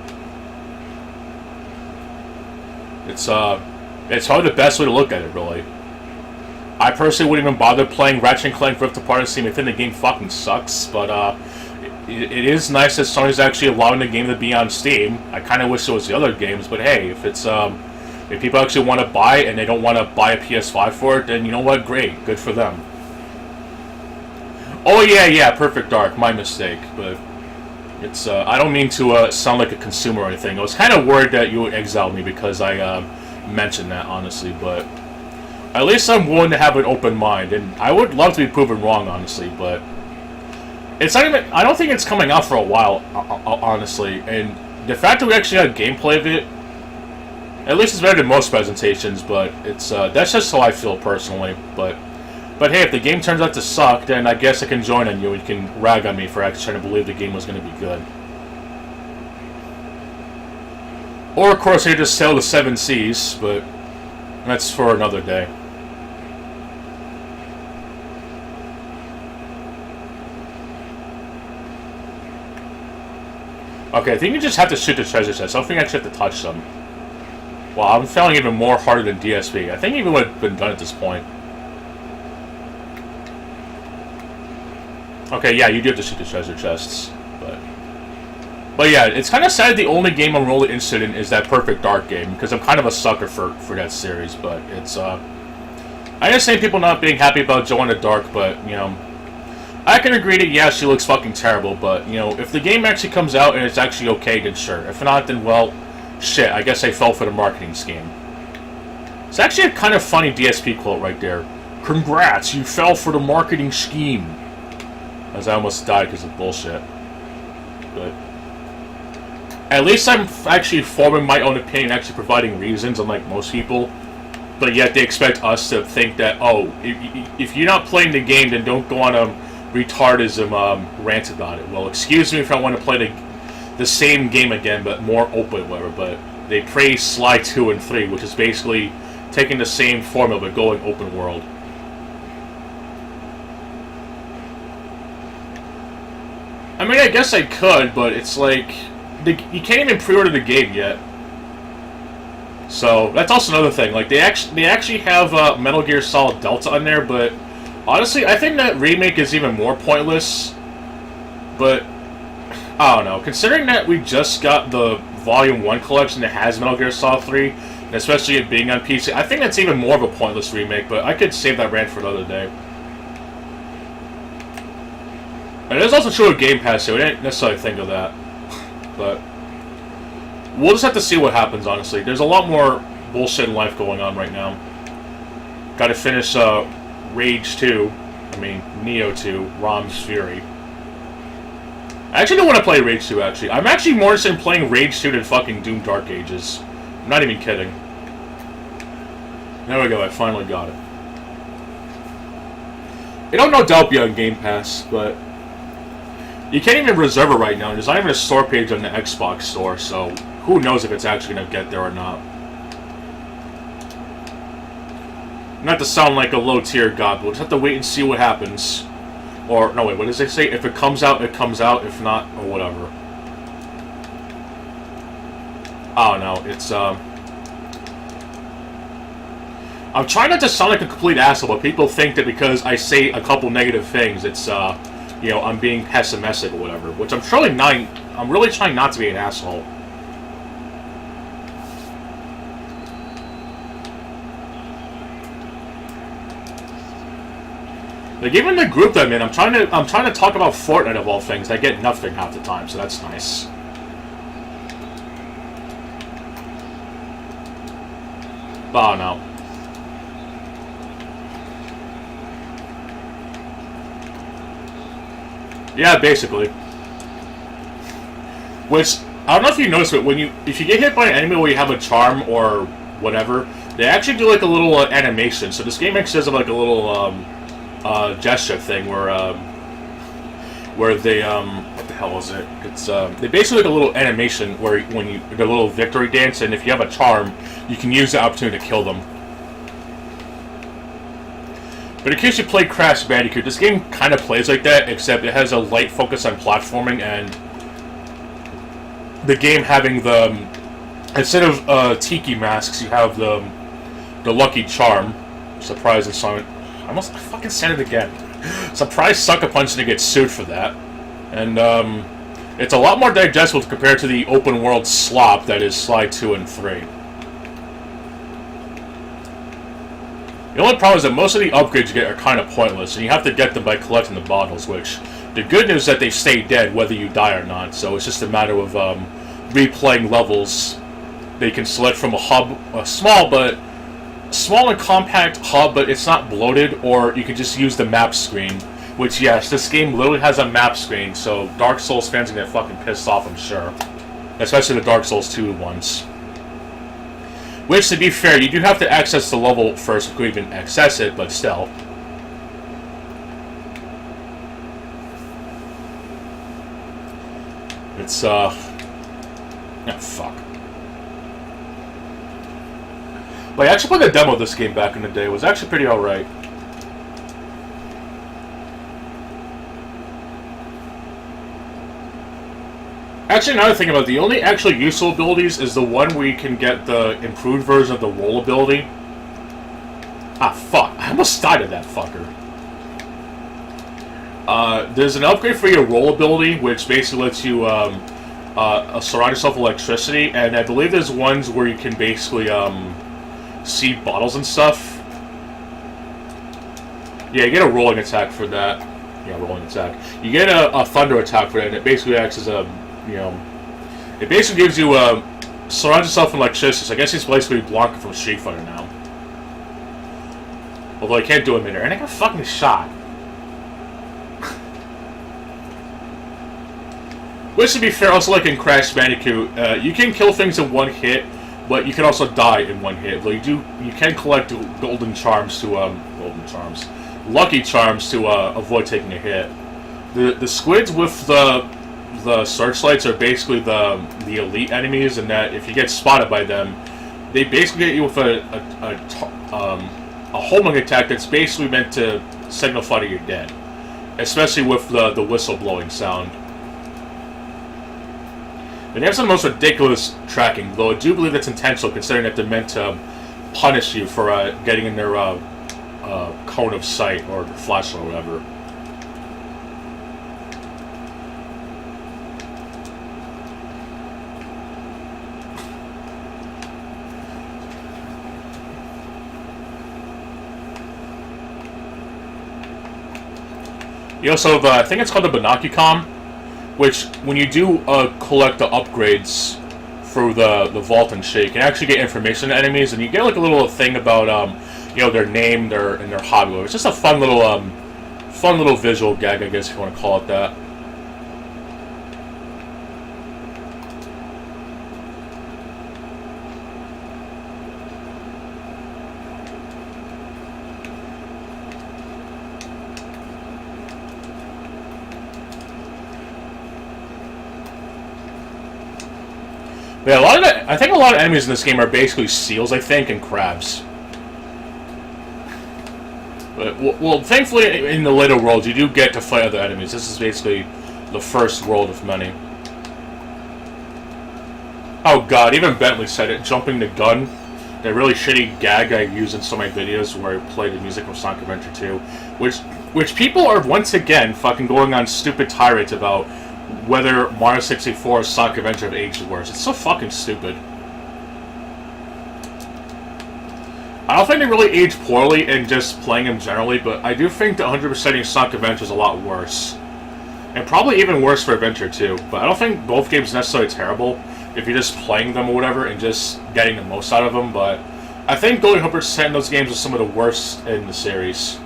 [SPEAKER 1] It's probably the best way to look at it, really. I personally wouldn't even bother playing Ratchet & Clank Rift Apart on Steam. I think the game fucking sucks, but it is nice that Sony's actually allowing the game to be on Steam. I kind of wish it was the other games, but hey, if it's if people actually want to buy it and they don't want to buy a PS5 for it, then you know what? Great, good for them. Oh yeah, Perfect Dark, my mistake. But it's I don't mean to sound like a consumer or anything. I was kind of worried that you would exile me because I mentioned that, honestly, but at least I'm willing to have an open mind, and I would love to be proven wrong, honestly, but it's not even, I don't think it's coming out for a while, honestly, and the fact that we actually had gameplay of it, at least it's better than most presentations, but it's that's just how I feel personally. But hey, if the game turns out to suck, then I guess I can join on you and you can rag on me for actually trying to believe the game was going to be good. Or of course, you just sail the 7 seas, but that's for another day. Okay, I think you just have to shoot the treasure chest. I don't think I actually have to touch them. Wow, I'm feeling even more harder than DSP. I think even would have been done at this point. Okay, yeah, you do have to shoot the treasure chests. But yeah, it's kind of sad the only game I'm really interested in is that Perfect Dark game, because I'm kind of a sucker for that series, but it's, I understand people not being happy about Joanna Dark, but, you know, I can agree that, yeah, she looks fucking terrible, but, you know, if the game actually comes out and it's actually okay, then sure. If not, then, well, shit, I guess I fell for the marketing scheme. It's actually a kind of funny DSP quote right there. Congrats, you fell for the marketing scheme. As I almost died because of bullshit. But at least I'm actually forming my own opinion, actually providing reasons, unlike most people. But yet they expect us to think that, oh, if you're not playing the game, then don't go on a retardism rant about it. Well, excuse me if I want to play the same game again, but more open, whatever. But they praise Sly 2 and 3, which is basically taking the same formula but going open world. I mean, I guess I could, but it's like, you can't even pre-order the game yet. So that's also another thing. Like they actually have Metal Gear Solid Delta on there, but honestly, I think that remake is even more pointless. But I don't know. Considering that we just got the Volume 1 collection that has Metal Gear Solid 3, and especially it being on PC, I think that's even more of a pointless remake. But I could save that rant for another day. And it is also true of Game Pass, so we didn't necessarily think of that. But we'll just have to see what happens, honestly. There's a lot more bullshit in life going on right now. Gotta finish Rage 2. I mean, Nioh 2, Rom's Fury. I actually don't want to play Rage 2, actually. I'm actually more interested in playing Rage 2 than fucking Doom Dark Ages. I'm not even kidding. There we go, I finally got it. It'll no doubt be on Game Pass, but you can't even reserve it right now. There's not even a store page on the Xbox store, so who knows if it's actually going to get there or not. Not to sound like a low-tier god, we'll just have to wait and see what happens. Or, no, wait, what does they say? If it comes out, it comes out. If not, or whatever. I don't know. It's, I'm trying not to sound like a complete asshole, but people think that because I say a couple negative things, it's, you know, I'm being pessimistic or whatever, which I'm truly not. I'm really trying not to be an asshole. Like even the group that I'm in, I'm trying to talk about Fortnite of all things. I get nothing half the time, so that's nice. But I don't know. Yeah, basically. Which, I don't know if you noticed, but if you get hit by an enemy where you have a charm or whatever, they actually do like a little animation. So this game actually does like a little gesture thing where they what the hell is it? It's they basically like a little animation where the little victory dance, and if you have a charm, you can use the opportunity to kill them. But in case you play Crash Bandicoot, this game kind of plays like that, except it has a light focus on platforming, and the game having instead of tiki masks, you have the lucky charm. Surprise and summon. I fucking said it again. Surprise sucker punch to get sued for that. And it's a lot more digestible compared to the open world slop that is Slide 2 and 3. The only problem is that most of the upgrades you get are kind of pointless, and you have to get them by collecting the bottles, which, the good news is that they stay dead whether you die or not, so it's just a matter of replaying levels. They can select from a small and compact hub, but it's not bloated, or you can just use the map screen, which, yes, this game literally has a map screen, so Dark Souls fans are gonna get fucking pissed off, I'm sure. Especially the Dark Souls 2 ones. Which, to be fair, you do have to access the level first before you even access it, but still. It's, oh, fuck. But I actually played the demo of this game back in the day. It was actually pretty alright. Actually, another thing about it, the only actually useful abilities is the one where you can get the improved version of the roll ability. Ah, fuck. I almost died of that fucker. There's an upgrade for your roll ability, which basically lets you surround yourself with electricity, and I believe there's ones where you can basically see bottles and stuff. Yeah, you get a rolling attack for that. Yeah, rolling attack. You get a thunder attack for that, and it basically acts as a, it basically gives you surround yourself in electricity. So I guess it's basically Blanca from Street Fighter now. Although I can't do it midair, and I got fucking shot. Which, to be fair, also like in Crash Bandicoot, you can kill things in one hit, but you can also die in one hit. Though you can collect lucky charms to avoid taking a hit. The squids with the searchlights are basically the elite enemies, and that if you get spotted by them, they basically get you with a homing attack that's basically meant to signify that you're dead, especially with the whistle blowing sound. And they have some of the most ridiculous tracking, though I do believe that's intentional, considering that they're meant to punish you for getting in their cone of sight or flashlight or whatever. You also have, I think it's called the Binocucom, which, when you do collect the upgrades through the vault and shit, you can actually get information on enemies, and you get like a little thing about their name, and their hobby. It's just a fun little visual gag, I guess if you want to call it that. Yeah, I think a lot of enemies in this game are basically seals, I think, and crabs. But, well, thankfully, in the later worlds, you do get to fight other enemies. This is basically the first world of many. Oh god, even Bentley said it, jumping the gun. That really shitty gag I use in so many videos where I play the music from Sonic Adventure 2. Which people are, once again, fucking going on stupid tirades about whether Mario 64 or Sonic Adventure have aged worse. It's so fucking stupid. I don't think they really age poorly in just playing them generally, but I do think that 100%ing Sonic Adventure is a lot worse. And probably even worse for Adventure 2. But I don't think both games are necessarily terrible if you're just playing them or whatever and just getting the most out of them, but I think going 100% in those games is some of the worst in the series.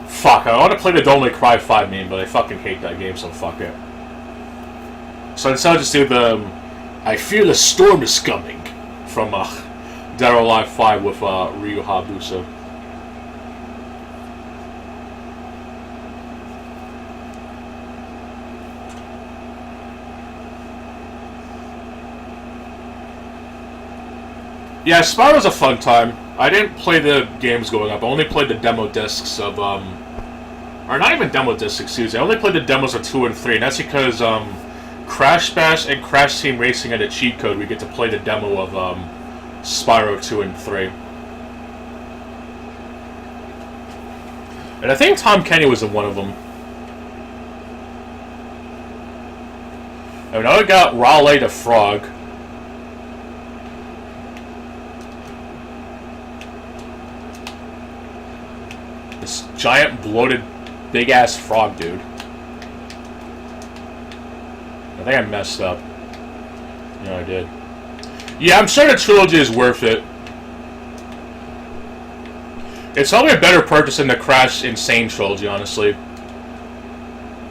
[SPEAKER 1] Fuck, I want to play the Don't Let Cry 5 meme, but I fucking hate that game, so fuck it. So instead I'll just do the I Feel a Storm is Coming from Dead or Alive 5 with Ryu Hayabusa. Yeah, Spyro's a fun time. I didn't play the games going up. I only played the demo discs of, or not even demo discs, excuse me. I only played the demos of 2 and 3, and that's because, Crash Bash and Crash Team Racing had a cheat code. We get to play the demo of, Spyro 2 and 3. And I think Tom Kenny was in one of them. And now I got Raleigh the Frog. This giant, bloated, big-ass frog dude. I think I messed up. No, I did. Yeah, I'm sure the trilogy is worth it. It's probably a better purchase than the Crash Insane trilogy, honestly.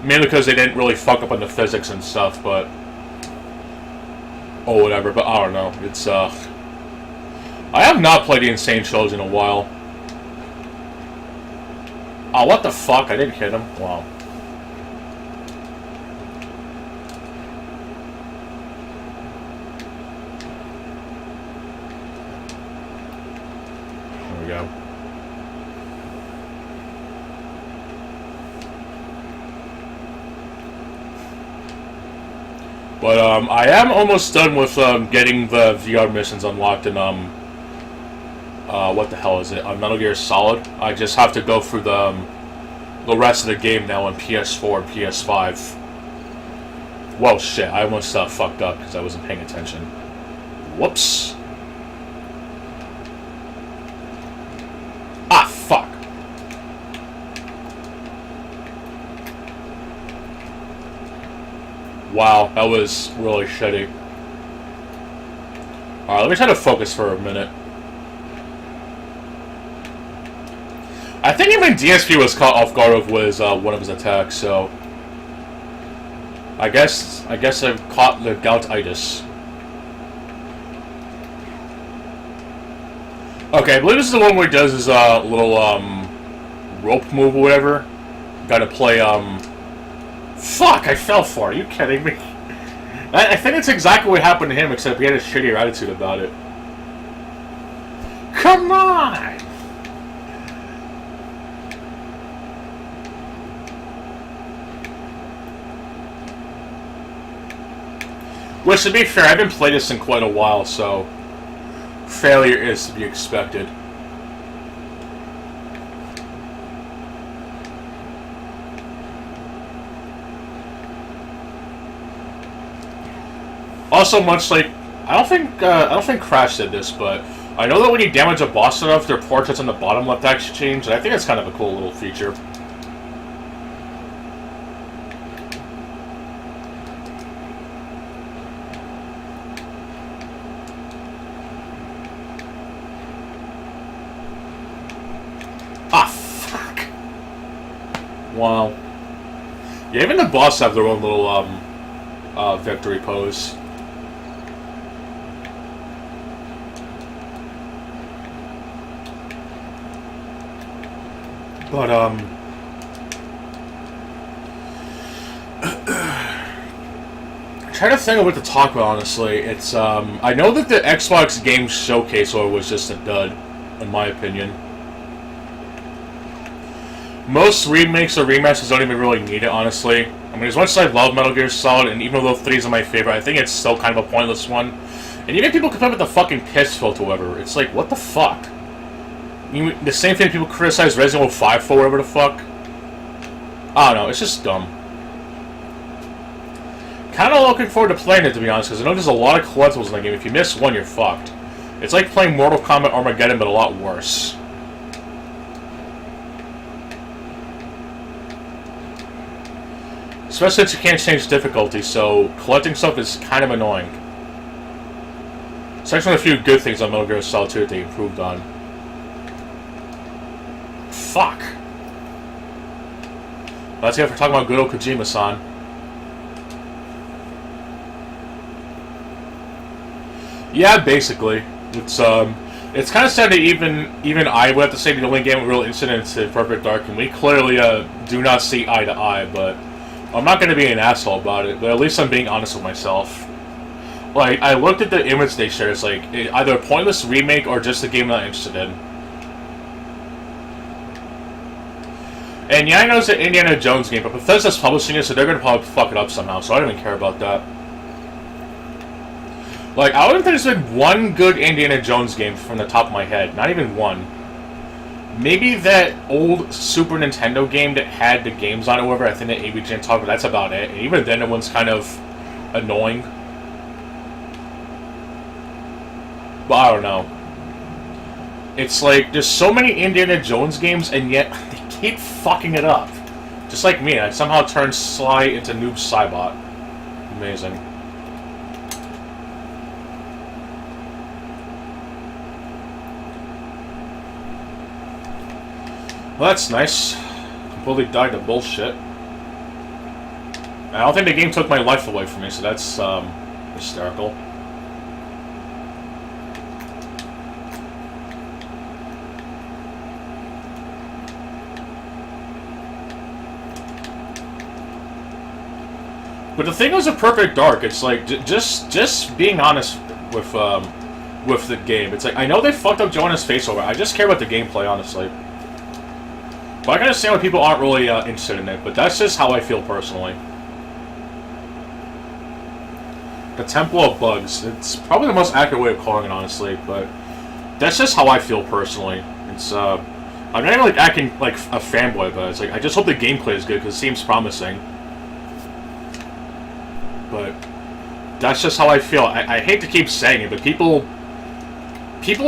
[SPEAKER 1] Mainly because they didn't really fuck up on the physics and stuff, but... oh, whatever, but I don't know. It's, I have not played the Insane trilogy in a while. Oh, what the fuck? I didn't hit him. Wow. There we go. But, I am almost done with, getting the VR missions unlocked in, what the hell is it? Metal Gear Solid. I just have to go through the rest of the game now on PS4 and PS5. Well, shit, I almost fucked up because I wasn't paying attention. Whoops. Ah, fuck. Wow, that was really shitty. Alright, let me try to focus for a minute. I think even DSP was caught off guard with one of his attacks, so... I guess I've caught the goutitis. Okay, I believe this is the one where he does his little rope move or whatever. Gotta play fuck, I fell for it. Are you kidding me? I think it's exactly what happened to him, except he had a shittier attitude about it. Come on! Which, to be fair, I haven't played this in quite a while, so failure is to be expected. Also, much like I don't think Crash did this, but I know that when you damage a boss enough, their portraits on the bottom left actually change, and I think it's kind of a cool little feature. Wow. Yeah, even the boss have their own little victory pose. But trying to think of what to talk about, honestly. It's I know that the Xbox Game Showcase was just a dud, in my opinion. Most remakes or remasters don't even really need it, honestly. I mean, as much as I love Metal Gear Solid, and even though 3 is my favorite, I think it's still kind of a pointless one. And even people complain about the fucking piss filter, whatever. It's like, what the fuck? The same thing people criticize Resident Evil 5 for, whatever the fuck. I don't know, it's just dumb. Kind of looking forward to playing it, to be honest, because I know there's a lot of collectibles in that game. If you miss one, you're fucked. It's like playing Mortal Kombat Armageddon, but a lot worse. Especially since you can't change difficulty, so collecting stuff is kind of annoying. It's actually one of the few good things on Metal Gear Solid 2 that they improved on. Fuck! That's it for talking about good old Kojima-san. Yeah, basically. It's kind of sad that even I would have to say the only game with real incidents in Perfect Dark, and we clearly do not see eye to eye, but I'm not going to be an asshole about it, but at least I'm being honest with myself. Like, I looked at the image they shared, it's like, either a pointless remake or just a game I'm not interested in. And yeah, I know it's an Indiana Jones game, but Bethesda's publishing it, so they're going to probably fuck it up somehow, so I don't even care about that. Like, I wouldn't think there's been one good Indiana Jones game from the top of my head. Not even one. Maybe that old Super Nintendo game that had the games on it, whatever, I think that ABJ talked about, that's about it. And even then, it was kind of annoying. But I don't know. It's like, there's so many Indiana Jones games, and yet they keep fucking it up. Just like me, I somehow turned Sly into Noob Saibot. Amazing. Well, that's nice. Completely died to bullshit. I don't think the game took my life away from me, so that's, hysterical. But the thing is with Perfect Dark, it's like, just being honest with the game. It's like, I know they fucked up Jonah's face over. I just care about the gameplay, honestly. But I can understand why people aren't really interested in it, but that's just how I feel personally. The Temple of Bugs. It's probably the most accurate way of calling it, honestly, but that's just how I feel personally. It's, I'm not even, like, acting like a fanboy, but it's like, I just hope the gameplay is good, because it seems promising. But that's just how I feel. I hate to keep saying it, but people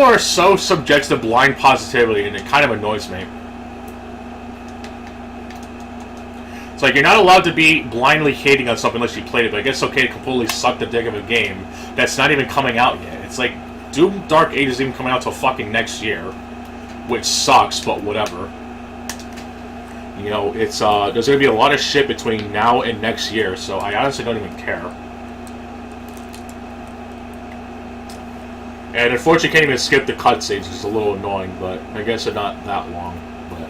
[SPEAKER 1] are so subject to blind positivity, and it kind of annoys me. It's like, you're not allowed to be blindly hating on something unless you played it, but I guess it's okay to completely suck the dick of a game that's not even coming out yet. It's like, Doom Dark Age isn't even coming out till fucking next year, which sucks, but whatever. You know, it's, there's gonna be a lot of shit between now and next year, so I honestly don't even care. And unfortunately, you can't even skip the cutscenes, which is a little annoying, but I guess they're not that long. But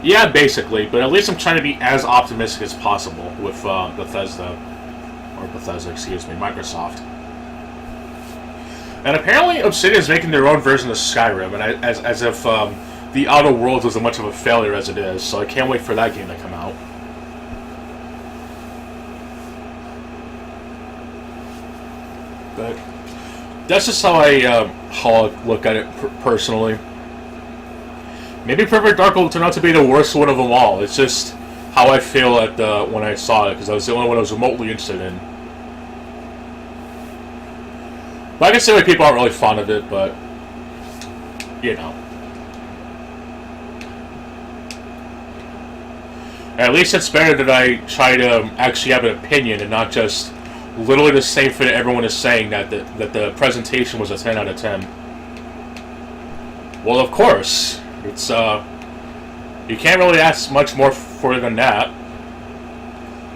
[SPEAKER 1] yeah, basically, but at least I'm trying to be as optimistic as possible with Microsoft. And apparently Obsidian is making their own version of Skyrim, and as if the Outer Worlds was as much of a failure as it is, so I can't wait for that game to come out. But that's just how I look at it personally. Maybe Perfect Dark will turn out to be the worst one of them all. It's just how I feel at when I saw it, because I was the only one I was remotely interested in. But I can see why people aren't really fond of it, but you know. At least it's better that I try to actually have an opinion and not just literally the same thing that everyone is saying, that the presentation was a 10 out of 10. Well, of course. It's, you can't really ask much more for it than that.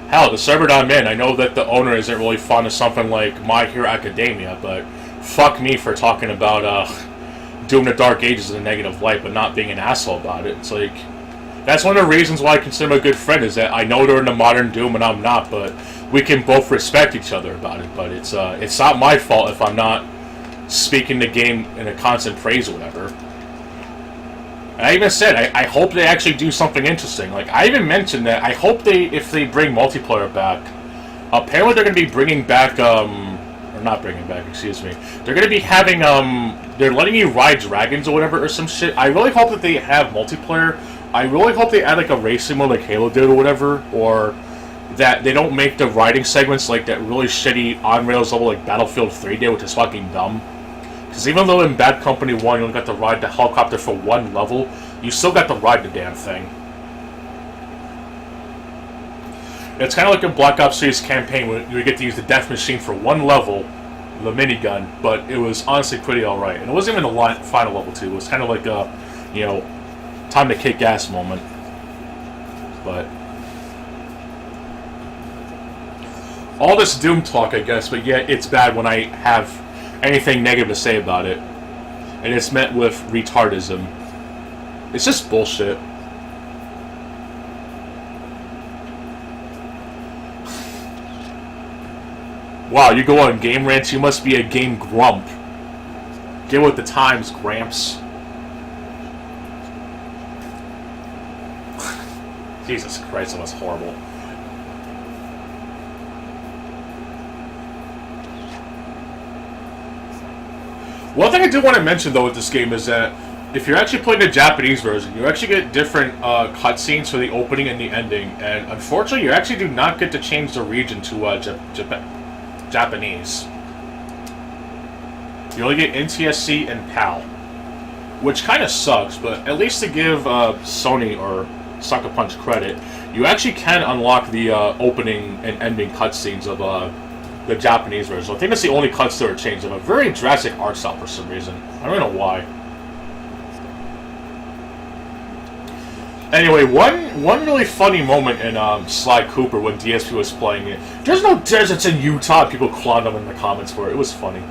[SPEAKER 1] Hell, the server that I'm in, I know that the owner isn't really fond of something like My Hero Academia, but fuck me for talking about, Doom the Dark Ages in a negative light, but not being an asshole about it. It's like, that's one of the reasons why I consider him a good friend, is that I know they're in the modern Doom and I'm not, but we can both respect each other about it. But it's not my fault if I'm not speaking the game in a constant praise or whatever. And I even said, I hope they actually do something interesting. Like, I even mentioned that I hope if they bring multiplayer back, apparently they're going to be bringing back, or not bringing back, excuse me. They're going to be having, they're letting you ride dragons or whatever, or some shit. I really hope that they have multiplayer. I really hope they add, like, a racing mode like Halo did or whatever, or that they don't make the riding segments like that really shitty on-rails level like Battlefield 3 did, which is fucking dumb. Because even though in Bad Company 1 you only got to ride the helicopter for one level, you still got to ride the damn thing. It's kind of like in Black Ops 3's campaign when you get to use the death machine for one level, the minigun, but it was honestly pretty alright. And it wasn't even the final level, too. It was kind of like a, you know, time to kick ass moment. But all this Doom talk, I guess, but yet it's bad when I have anything negative to say about it. And it's met with retardism. It's just bullshit. Wow, you go on game rants, you must be a game grump. Get with the times, Gramps. Jesus Christ, that was horrible. One thing I do want to mention, though, with this game is that if you're actually playing the Japanese version, you actually get different cutscenes for the opening and the ending. And unfortunately, you actually do not get to change the region to Japanese. You only get NTSC and PAL, which kind of sucks, but at least to give Sony or Sucker Punch credit, you actually can unlock the opening and ending cutscenes of the Japanese version. So I think that's the only cuts that are changed. They have a very drastic art style for some reason. I don't know why. Anyway, one really funny moment in Sly Cooper when DSP was playing it. There's no deserts in Utah. People clowned him in the comments for it. It was funny.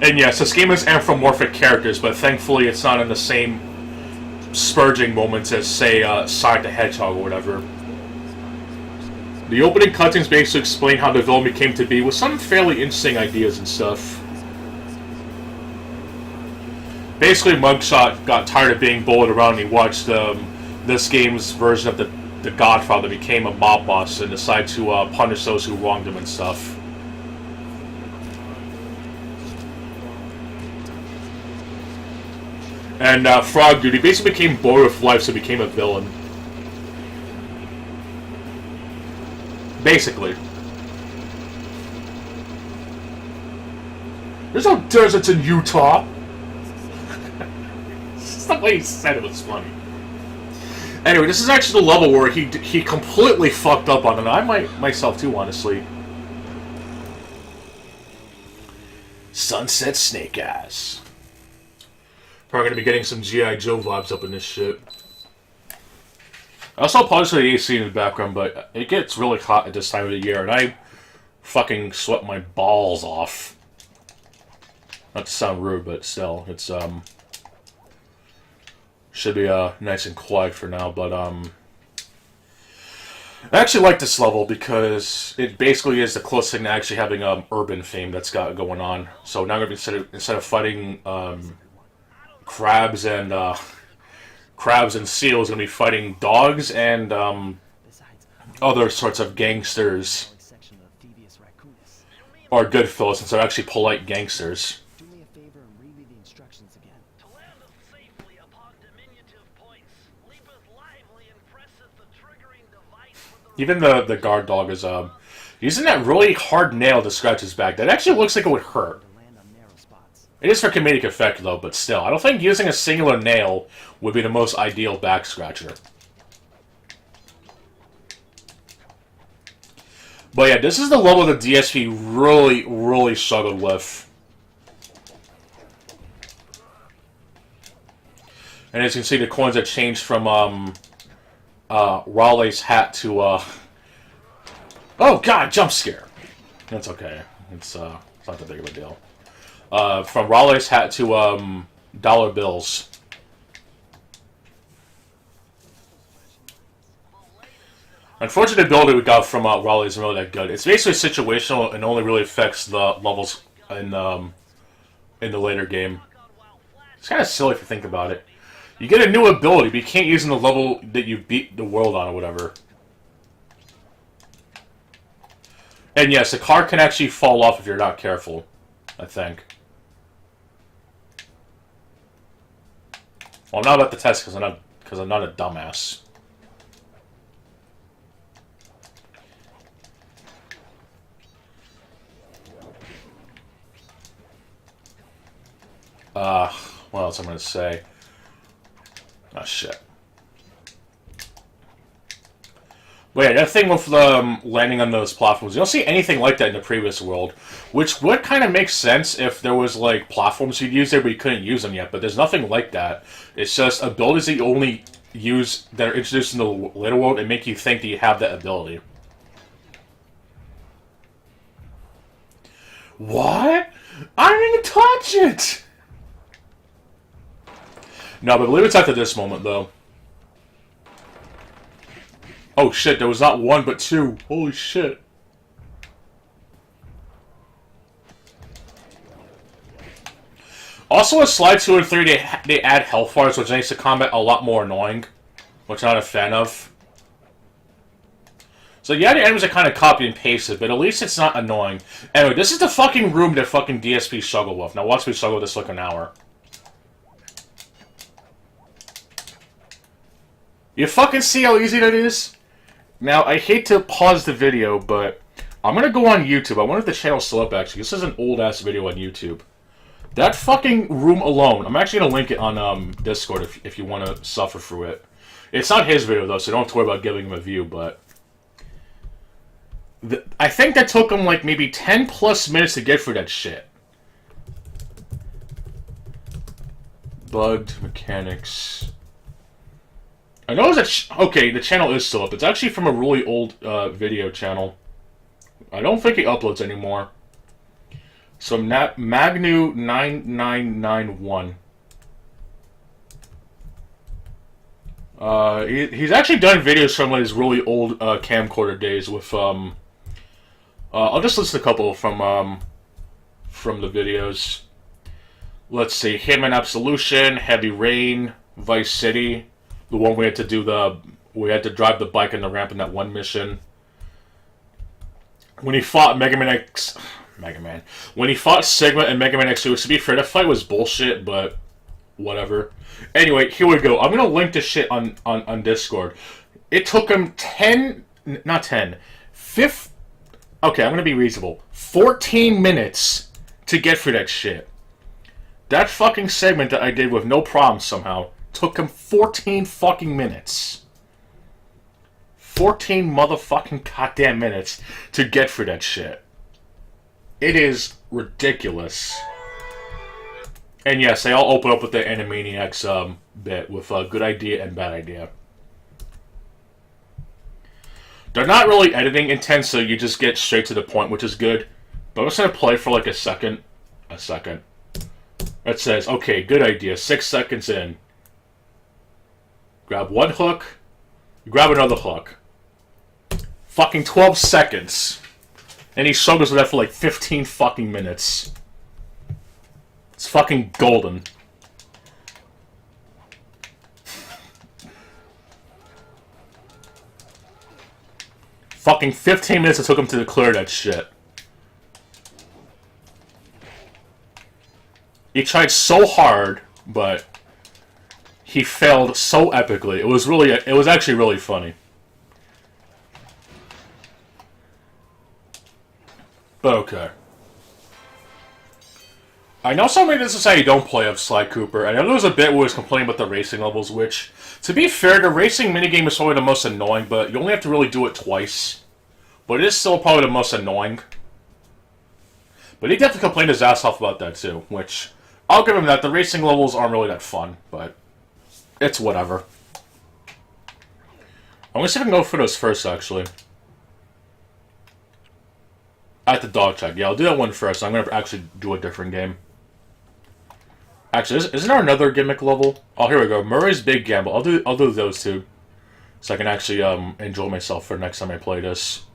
[SPEAKER 1] And yes, this game has anthropomorphic characters, but thankfully it's not in the same spurging moments as, say, Sonic the Hedgehog or whatever. The opening cutscenes basically explain how the villain came to be, with some fairly interesting ideas and stuff. Basically, Mugshot got tired of being bullied around and he watched this game's version of the Godfather, became a mob boss, and decided to punish those who wronged him and stuff. And Frog Dude, he basically became bored with life, so he became a villain. Basically. There's no deserts in Utah. Just the way he said it was funny. Anyway, this is actually the level where he completely fucked up on it. I might myself too, honestly. Sunset Snake Eyes. Probably gonna be getting some G.I. Joe vibes up in this shit. I also apologize for the AC in the background, but it gets really hot at this time of the year, and I fucking sweat my balls off. Not to sound rude, but still, it's should be nice and quiet for now. But I actually like this level because it basically is the closest thing to actually having urban theme that's got going on. So now instead of fighting crabs and seals, gonna be fighting dogs and other sorts of gangsters, or good fellows, since they're actually polite gangsters. Even the guard dog is using that really hard nail to scratch his back. That actually looks like it would hurt. It is for comedic effect, though, but still. I don't think using a singular nail would be the most ideal back scratcher. But yeah, this is the level that DSP really, really struggled with. And as you can see, the coins have changed from Raleigh's hat to oh god, jump scare. That's okay. It's not that big of a deal. From Raleigh's hat to dollar bills. Unfortunately, the ability we got from Raleigh isn't really that good. It's basically situational and only really affects the levels in the later game. It's kind of silly if you think about it. You get a new ability, but you can't use it in the level that you beat the world on or whatever. And yes, the car can actually fall off if you're not careful, I think. Well, I'm not about to test because I'm not a dumbass. What else I'm gonna say? Oh shit. But yeah, that thing with landing on those platforms, you don't see anything like that in the previous world, which would kind of make sense if there was like platforms you'd use there but you couldn't use them yet, but there's nothing like that. It's just abilities that you only use that are introduced in the later world and make you think that you have that ability. What? I didn't even touch it! No, but I believe it's after this moment, though. Oh shit, there was not one, but two. Holy shit. Also, in Slide 2 and 3, they add health bars, which makes the combat a lot more annoying. Which I'm not a fan of. So yeah, the enemies are kind of copy and pasted, but at least it's not annoying. Anyway, this is the fucking room that fucking DSP struggle with. Now watch me struggle with this like an hour. You fucking see how easy that is? Now, I hate to pause the video, but I'm gonna go on YouTube. I wonder if the channel's still up, actually. This is an old-ass video on YouTube. That fucking room alone, I'm actually gonna link it on Discord if you want to suffer through it. It's not his video, though, so don't have to worry about giving him a view, but... I think that took him, like, maybe 10 plus minutes to get through that shit. Bugged mechanics... I know that... Okay, the channel is still up. It's actually from a really old video channel. I don't think he uploads anymore. So, Magnu9991. He's actually done videos from his really old camcorder days with... I'll just list a couple from the videos. Let's see. Hitman Absolution, Heavy Rain, Vice City... The one we had to do we had to drive the bike in the ramp in that one mission. When he fought when he fought Sigma and Mega Man X2, which to be fair, that fight was bullshit, but whatever. Anyway, here we go. I'm gonna link this shit on Discord. It took him 5... Okay, I'm gonna be reasonable. 14 minutes to get through that shit. That fucking segment that I did with no problems somehow took him 14 fucking minutes. 14 motherfucking goddamn minutes to get through that shit. It is ridiculous. And yes, they all open up with the Animaniacs bit with a good idea and bad idea. They're not really editing intense, so you just get straight to the point, which is good. But I'm just gonna play for like a second. It says, okay, good idea. 6 seconds in. Grab one hook, you grab another hook. Fucking 12 seconds. And he struggles with that for like 15 fucking minutes. It's fucking golden. Fucking 15 minutes it took him to clear that shit. He tried so hard, but... he failed so epically. It was actually really funny. But okay. I know somebody in society don't play of Sly Cooper, and I know there was a bit where he was complaining about the racing levels, which, to be fair, the racing minigame is probably the most annoying, but you only have to really do it twice. But it is still probably the most annoying. But he definitely complained his ass off about that too, which, I'll give him that. The racing levels aren't really that fun, but... it's whatever. I'm gonna see if I can go for those first, actually. At the dog check. Yeah, I'll do that one first. I'm gonna actually do a different game. Actually, isn't there another gimmick level? Oh, here we go. Murray's Big Gamble. I'll do those two. So I can actually enjoy myself for next time I play this.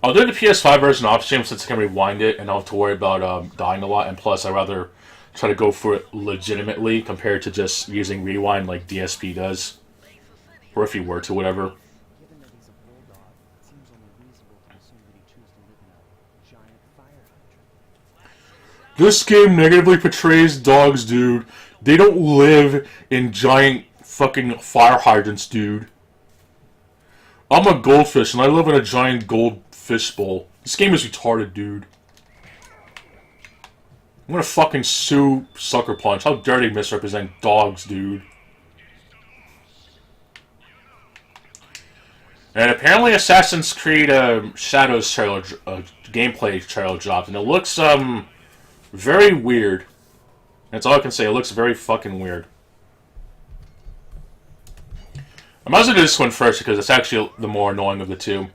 [SPEAKER 1] I'll do the PS5 version off stream since I can rewind it and I don't have to worry about dying a lot. And plus, I'd rather try to go for it legitimately compared to just using rewind like DSP does. Or if he were to, whatever. This game negatively portrays dogs, dude. They don't live in giant fucking fire hydrants, dude. I'm a goldfish and I live in a giant gold fish bowl. This game is retarded, dude. I'm gonna fucking sue Sucker Punch. How dare they misrepresent dogs, dude? And apparently Assassin's Creed Shadows trailer, gameplay trailer dropped, and it looks very weird. That's all I can say. It looks very fucking weird. I might as well do this one first because it's actually the more annoying of the two.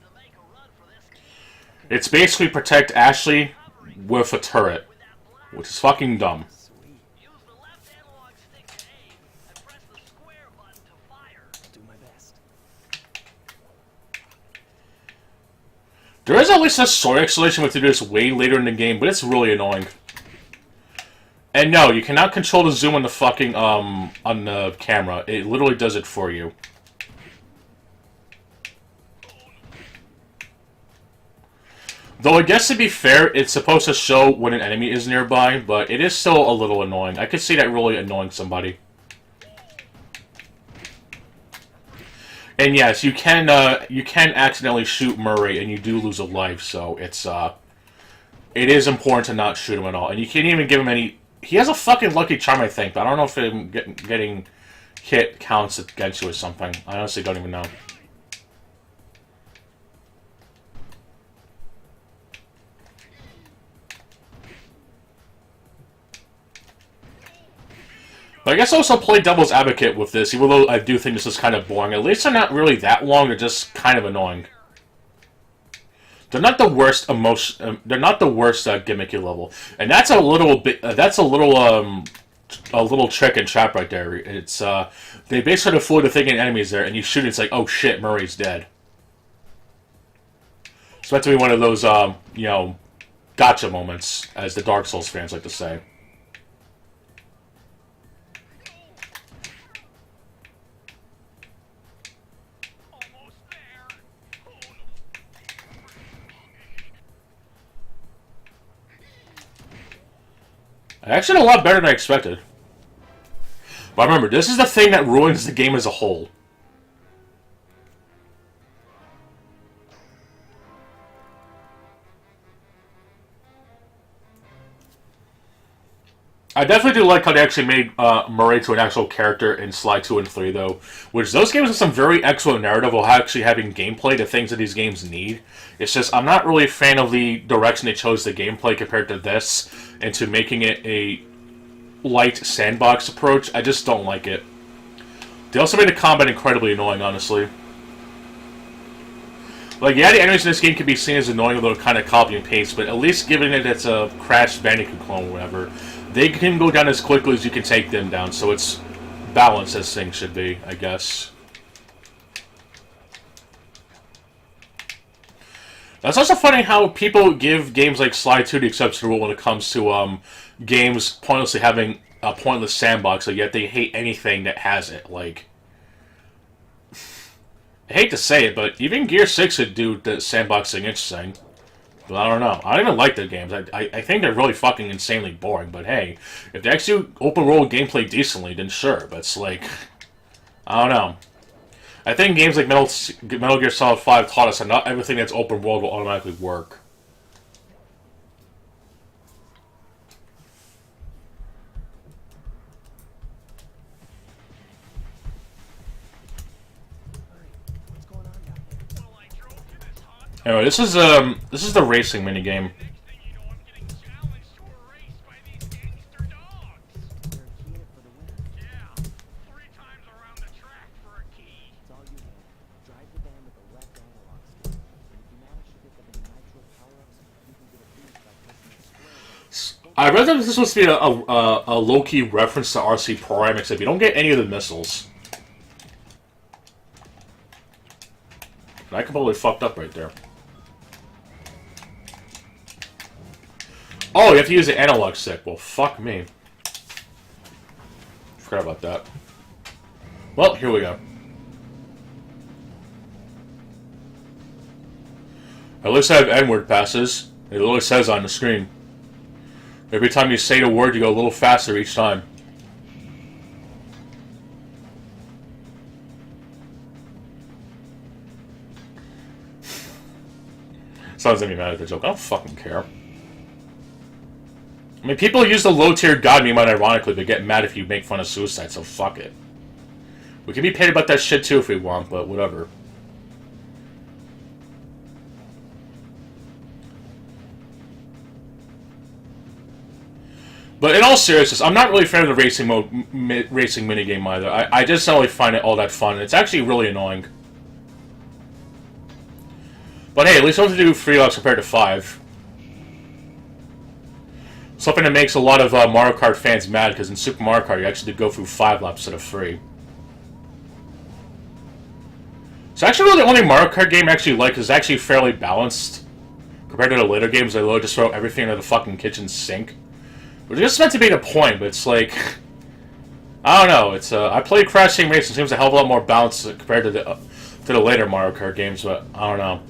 [SPEAKER 1] It's basically protect Ashley with a turret, which is fucking dumb. There is at least a sword acceleration with to do this way later in the game, but it's really annoying. And no, you cannot control the zoom on the fucking on the camera. It literally does it for you. Though I guess to be fair, it's supposed to show when an enemy is nearby, but it is still a little annoying. I could see that really annoying somebody. And yes, you can accidentally shoot Murray, and you do lose a life. So it is important to not shoot him at all. And you can't even give him any. He has a fucking lucky charm, I think, but I don't know if him getting hit counts against you or something. I honestly don't even know. But I guess also play devil's advocate with this, even though I do think this is kind of boring. At least they're not really that long; they're just kind of annoying. They're not the worst they're not the worst gimmicky level, and that's a little bit. That's a little trick and trap right there. It's they basically fool the thinking enemies there, and you shoot. It's like, oh shit, Murray's dead. So that's to be one of those you know, gotcha moments, as the Dark Souls fans like to say. Actually, a lot better than I expected. But remember, this is the thing that ruins the game as a whole. I definitely do like how they actually made Murray to an actual character in Sly 2 and 3, though. Which, those games have some very excellent narrative while actually having gameplay, the things that these games need. It's just, I'm not really a fan of the direction they chose the gameplay compared to this, into making it a light sandbox approach. I just don't like it. They also made the combat incredibly annoying, honestly. Like, yeah, the enemies in this game can be seen as annoying, although kind of copy and paste, but at least given it it's a Crash Bandicoot clone or whatever, they can go down as quickly as you can take them down, so it's balanced as things should be, I guess. That's also funny how people give games like Sly 2 the exception rule when it comes to games pointlessly having a pointless sandbox, yet they hate anything that has it. Like, I hate to say it, but even Gear 6 could do the sandboxing interesting. But I don't know. I don't even like the games. I think they're really fucking insanely boring. But hey, if they actually open world gameplay decently, then sure. But it's like, I don't know. I think games like Metal Gear Solid 5 taught us that not everything that's open world will automatically work. Anyway, this is the racing minigame. I read that this is supposed to be a low-key reference to RC Prime, except you don't get any of the missiles. I completely fucked up right there. Oh, you have to use the analog stick. Well, fuck me. Forgot about that. Well, here we go. At least I have N-word passes. It literally says on the screen. Every time you say the word, you go a little faster each time. Sounds like me mad at the joke. I don't fucking care. I mean, people use the low-tier god meme unironically, but get mad if you make fun of suicide, so fuck it. We can be paid about that shit too if we want, but whatever. But in all seriousness, I'm not really a fan of the racing minigame either. I just don't really find it all that fun. It's actually really annoying. But hey, at least I don't have to do 3 laps compared to 5. Something that makes a lot of Mario Kart fans mad, because in Super Mario Kart you actually go through 5 laps instead of 3. So actually really the only Mario Kart game I actually like is actually fairly balanced. Compared to the later games, they literally just throw everything into the fucking kitchen sink. Which is just meant to be the point, but it's like... I don't know, it's I played Crash Team Racing, seems a hell of a lot more balanced compared to the later Mario Kart games, but I don't know.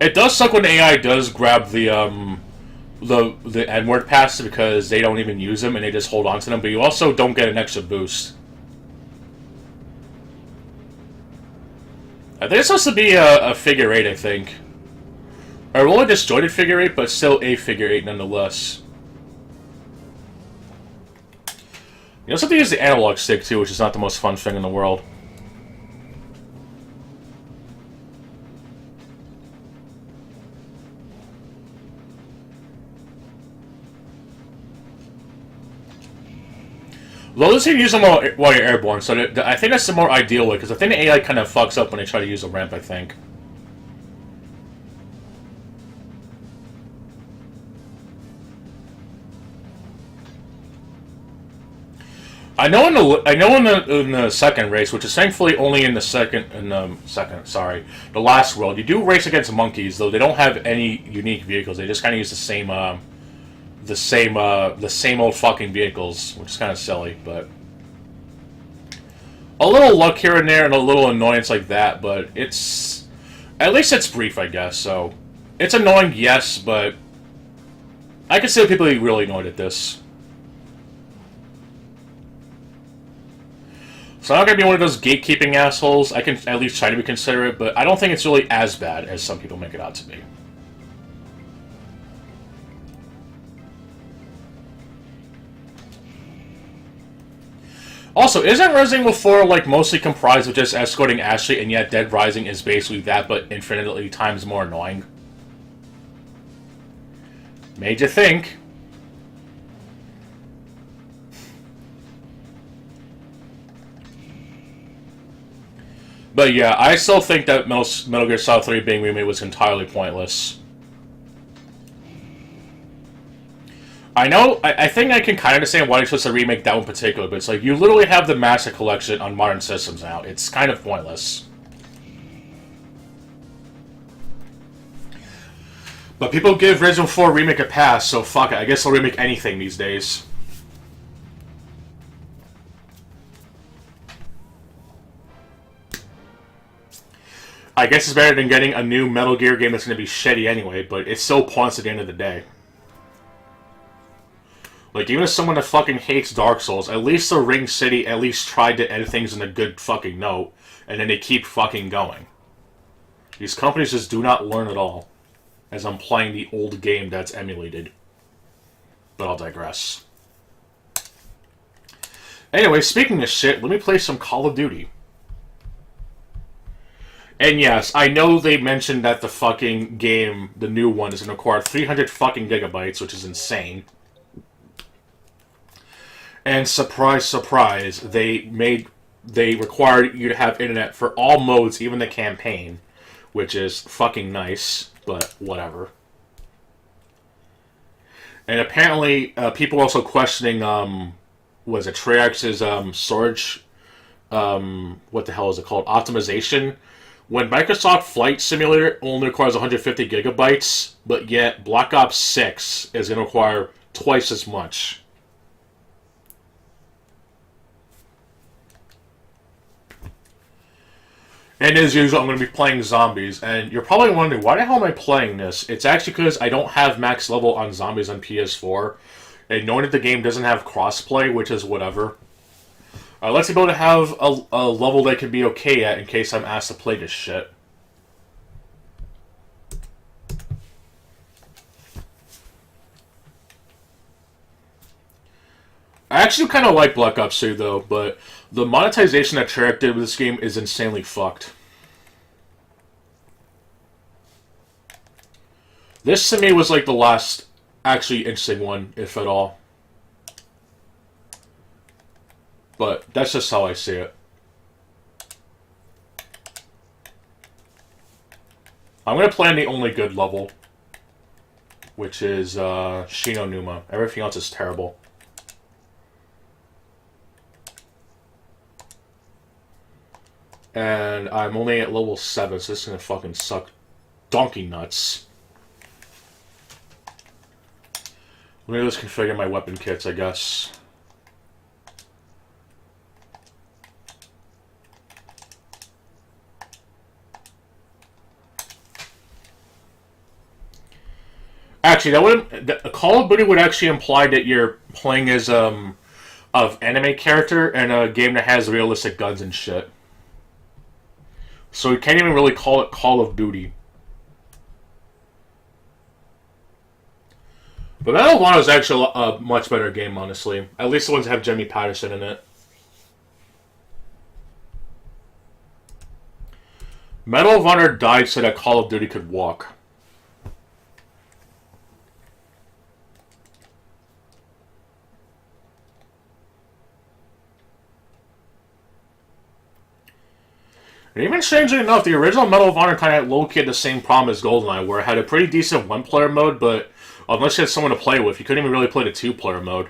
[SPEAKER 1] It does suck when AI does grab the N-word passes because they don't even use them and they just hold on to them, but you also don't get an extra boost. I think it's supposed to be a figure 8, I think. Or a really disjointed figure 8, but still a figure 8 nonetheless. You also have to use the analog stick too, which is not the most fun thing in the world. Well, let's use them while you're airborne, so I think that's the more ideal way, because I think the AI kind of fucks up when they try to use a ramp, I think. I know in the second race, which is thankfully only in the last world, you do race against monkeys, though they don't have any unique vehicles. They just kind of use the same old fucking vehicles, which is kind of silly, but a little luck here and there and a little annoyance like that, but at least it's brief, I guess. So it's annoying, yes, but I can see people be really annoyed at this. So I'm not gonna be one of those gatekeeping assholes. I can at least try to be considerate, but I don't think it's really as bad as some people make it out to be. Also, isn't Resident Evil 4 like mostly comprised of just escorting Ashley, and yet Dead Rising is basically that, but infinitely times more annoying? Made you think. But yeah, I still think that Metal Gear Solid 3 being remade was entirely pointless. I think I can kind of understand why they're supposed to remake that one in particular, but it's like, you literally have the Master Collection on modern systems now. It's kind of pointless. But people give Resident Evil 4 Remake a pass, so fuck it, I guess they'll remake anything these days. I guess it's better than getting a new Metal Gear game that's going to be shitty anyway, but it's still pointless at the end of the day. Like, even as someone that fucking hates Dark Souls, at least the Ring City at least tried to end things in a good fucking note, and then they keep fucking going. These companies just do not learn at all, as I'm playing the old game that's emulated. But I'll digress. Anyway, speaking of shit, let me play some Call of Duty. And yes, I know they mentioned that the fucking game, the new one, is going to require 300 fucking gigabytes, which is insane. And surprise, surprise, they required you to have internet for all modes, even the campaign, which is fucking nice, but whatever. And apparently, people are also questioning, was it Treyarch's storage, what the hell is it called, optimization? When Microsoft Flight Simulator only requires 150 gigabytes, but yet Black Ops 6 is going to require twice as much. And as usual, I'm going to be playing Zombies, and you're probably wondering, why the hell am I playing this? It's actually because I don't have max level on Zombies on PS4, and knowing that the game doesn't have crossplay, which is whatever, let's be able to have a level they can be okay at in case I'm asked to play this shit. I actually kind of like Black Ops 3 though, but the monetization that Treyarch did with this game is insanely fucked. This to me was like the last actually interesting one, if at all. But that's just how I see it. I'm going to play on the only good level, which is Shino Numa. Everything else is terrible. And I'm only at level 7, so this is going to fucking suck donkey nuts. Let me just configure my weapon kits, I guess. Actually, that would a Call of Duty would actually imply that you're playing as of anime character in a game that has realistic guns and shit. So you can't even really call it Call of Duty. But Medal of Honor is actually a much better game, honestly. At least the ones that have Jimmy Patterson in it. Medal of Honor died so that Call of Duty could walk. And even strangely enough, the original Medal of Honor kind of low-key had the same problem as GoldenEye, where it had a pretty decent one-player mode, but unless you had someone to play with, you couldn't even really play the two-player mode.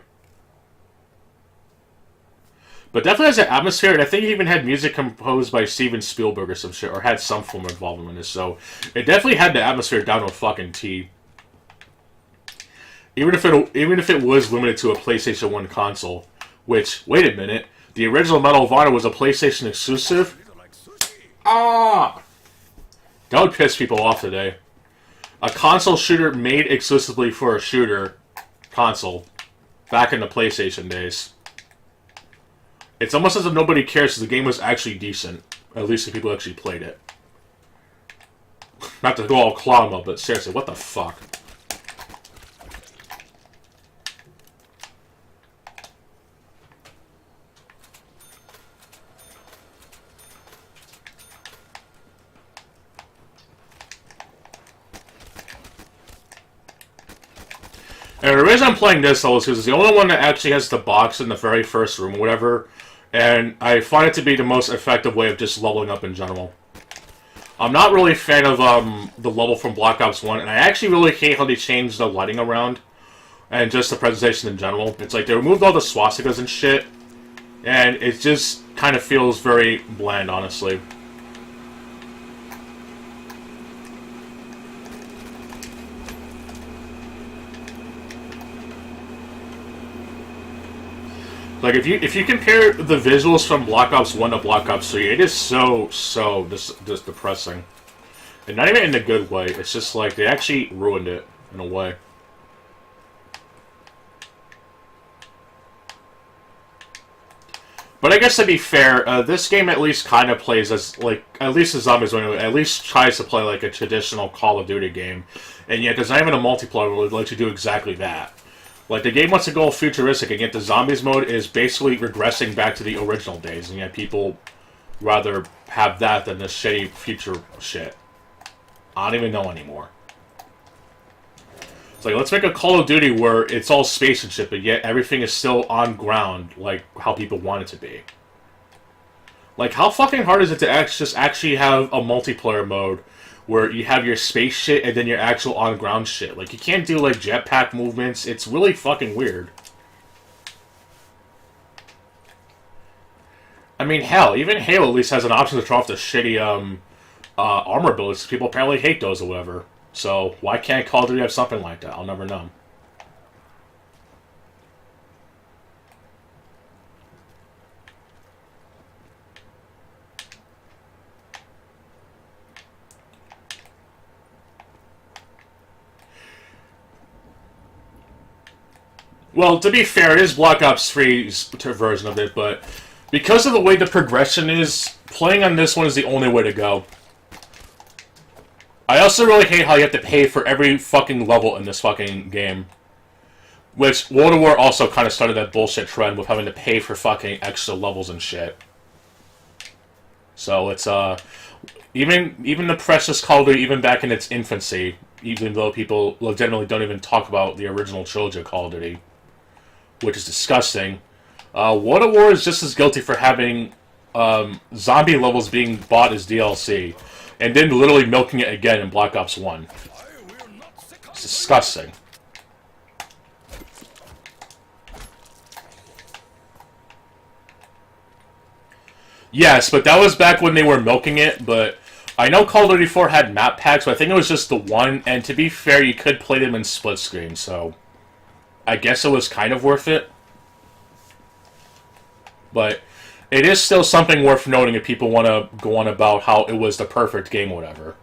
[SPEAKER 1] But definitely has an atmosphere, and I think it even had music composed by Steven Spielberg or some shit, or had some form of involvement in this, so it definitely had the atmosphere down to a fucking T. Even if it was limited to a PlayStation 1 console, which, wait a minute, the original Medal of Honor was a PlayStation exclusive? Ah! That would piss people off today. A console shooter made exclusively for a shooter console back in the PlayStation days. It's almost as if nobody cares because the game was actually decent. At least if people actually played it. Not to go all clown mode, but seriously, what the fuck? And the reason I'm playing this, though, is because it's the only one that actually has the box in the very first room, or whatever, and I find it to be the most effective way of just leveling up in general. I'm not really a fan of the level from Black Ops 1, and I actually really hate how they changed the lighting around, and just the presentation in general. It's like they removed all the swastikas and shit, and it just kind of feels very bland, honestly. Like, if you compare the visuals from Black Ops 1 to Black Ops 3, it is so just depressing. And not even in a good way. It's just like, they actually ruined it, in a way. But I guess to be fair, this game at least kind of plays as, like, at least the Zombies at least tries to play like a traditional Call of Duty game. And yet there's not even a multiplayer that would like to do exactly that. Like, the game wants to go futuristic, and yet the Zombies mode is basically regressing back to the original days, and yet people rather have that than this shitty future shit. I don't even know anymore. It's like, let's make a Call of Duty where it's all space and shit, but yet everything is still on ground, like how people want it to be. Like, how fucking hard is it to just actually have a multiplayer mode where you have your space shit and then your actual on-ground shit? Like, you can't do, like, jetpack movements. It's really fucking weird. I mean, hell, even Halo at least has an option to turn off the shitty, armor bullets. People apparently hate those or whatever. So, why can't Call of Duty have something like that? I'll never know. Well, to be fair, it is Black Ops 3's version of it, but because of the way the progression is, playing on this one is the only way to go. I also really hate how you have to pay for every fucking level in this fucking game. Which, World of War also kind of started that bullshit trend with having to pay for fucking extra levels and shit. So it's, even the precious Call of Duty, even back in its infancy, even though people legitimately don't even talk about the original trilogy of Call of Duty, which is disgusting, World of War is just as guilty for having zombie levels being bought as DLC, and then literally milking it again in Black Ops 1. It's disgusting. Yes, but that was back when they were milking it, but I know Call of Duty 4 had map packs, but I think it was just the one, and to be fair, you could play them in split screen, so I guess it was kind of worth it. But it is still something worth noting if people want to go on about how it was the perfect game or whatever.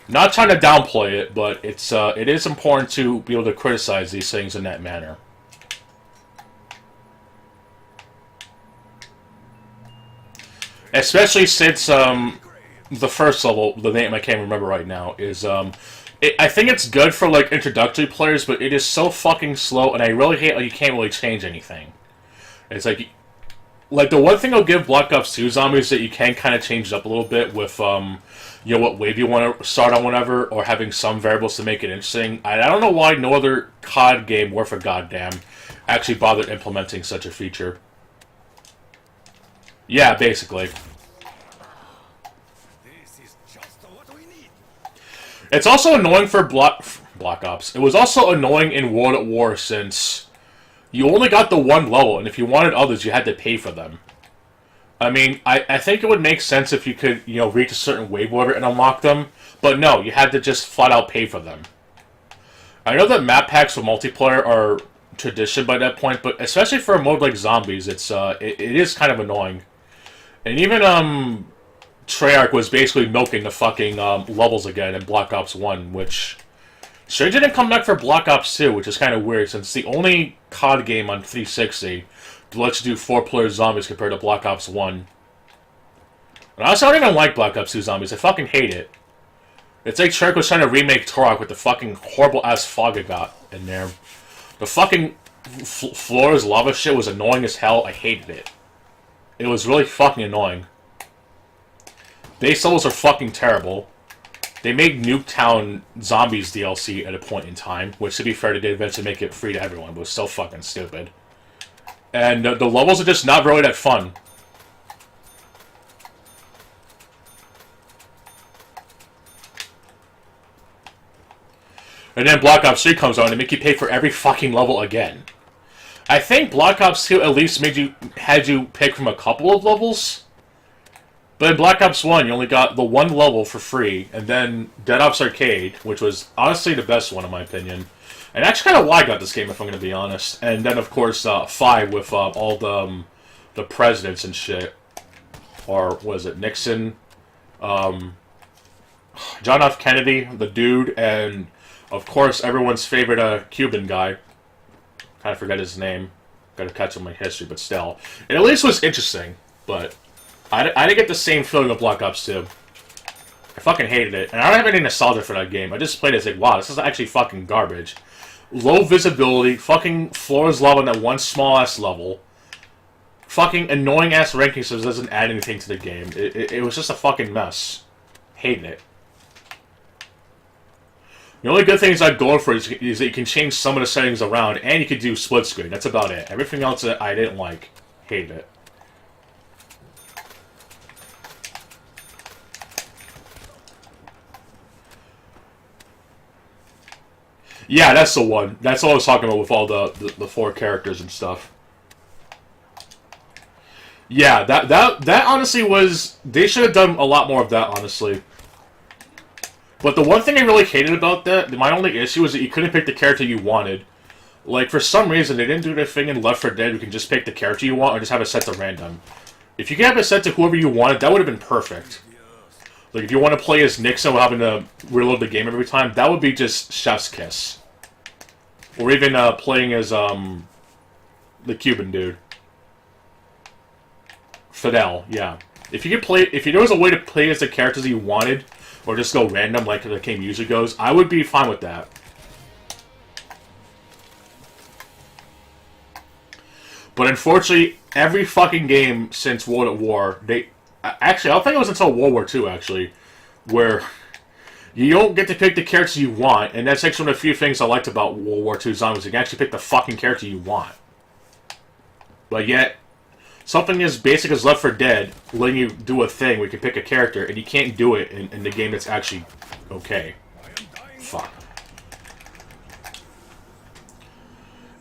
[SPEAKER 1] Not trying to downplay it, but it is important to be able to criticize these things in that manner. Especially since the first level, the name I can't remember right now, is I think it's good for like introductory players, but it is so fucking slow, and I really hate you can't really change anything. It's like the one thing I'll give Black Ops 2 Zombies is that you can kind of change it up a little bit with you know, what wave you want to start on, whatever, or having some variables to make it interesting. I don't know why no other COD game worth a goddamn actually bothered implementing such a feature. Yeah, basically. It's also annoying for Black Ops. It was also annoying in World at War since you only got the one level, and if you wanted others, you had to pay for them. I mean, I think it would make sense if you could, you know, reach a certain wave order and unlock them, but no, you had to just flat out pay for them. I know that map packs for multiplayer are tradition by that point, but especially for a mode like Zombies, it is kind of annoying. And even Treyarch was basically milking the fucking levels again in Black Ops 1, which sure didn't come back for Black Ops 2, which is kind of weird, since the only COD game on 360 that lets you do 4-player zombies compared to Black Ops 1. And honestly, I don't even like Black Ops 2 Zombies. I fucking hate it. It's like Treyarch was trying to remake Turok with the fucking horrible-ass fog it got in there. The fucking floor's lava shit was annoying as hell. I hated it. It was really fucking annoying. Base levels are fucking terrible. They made Nuketown Zombies DLC at a point in time, which, to be fair, they did eventually make it free to everyone, but it was still fucking stupid. And the levels are just not really that fun. And then Black Ops 3 comes on and make you pay for every fucking level again. I think Black Ops 2 at least had you pick from a couple of levels. But in Black Ops 1, you only got the one level for free, and then Dead Ops Arcade, which was honestly the best one in my opinion. And that's kind of why I got this game, if I'm going to be honest. And then, of course, 5 with all the presidents and shit. Or, what is it, Nixon, John F. Kennedy, the dude, and, of course, everyone's favorite Cuban guy. I forget his name. Gotta catch up my history, but still. It at least was interesting, but I didn't get the same feeling of Black Ops 2. I fucking hated it, and I don't have any nostalgia for that game. I just played it as like, wow, this is actually fucking garbage. Low visibility, fucking floors lava on that one small-ass level. Fucking annoying-ass ranking systems doesn't add anything to the game. It was just a fucking mess. Hated it. The only good things I'd go for is that you can change some of the settings around, and you can do split screen. That's about it. Everything else I didn't like. Hated it. Yeah, that's the one. That's all I was talking about with all the 4 characters and stuff. Yeah, that honestly was... They should have done a lot more of that, honestly. But the one thing I really hated about that, my only issue, is that you couldn't pick the character you wanted. Like, for some reason, they didn't do their thing in Left 4 Dead. You can just pick the character you want or just have it set to random. If you could have it set to whoever you wanted, that would have been perfect. Like, if you want to play as Nixon without having to reload the game every time, that would be just chef's kiss. Or even playing as the Cuban dude. Fidel, yeah. If there was a way to play as the characters you wanted, or just go random like the game usually goes, I would be fine with that. But unfortunately, every fucking game since World at War, they... Actually, I don't think it was until World War II, actually, where you don't get to pick the character you want, and that's actually one of the few things I liked about World War II Zombies. You can actually pick the fucking character you want. But yet, something as basic as Left 4 Dead, letting you do a thing where you can pick a character, and you can't do it in the game that's actually okay. Fuck.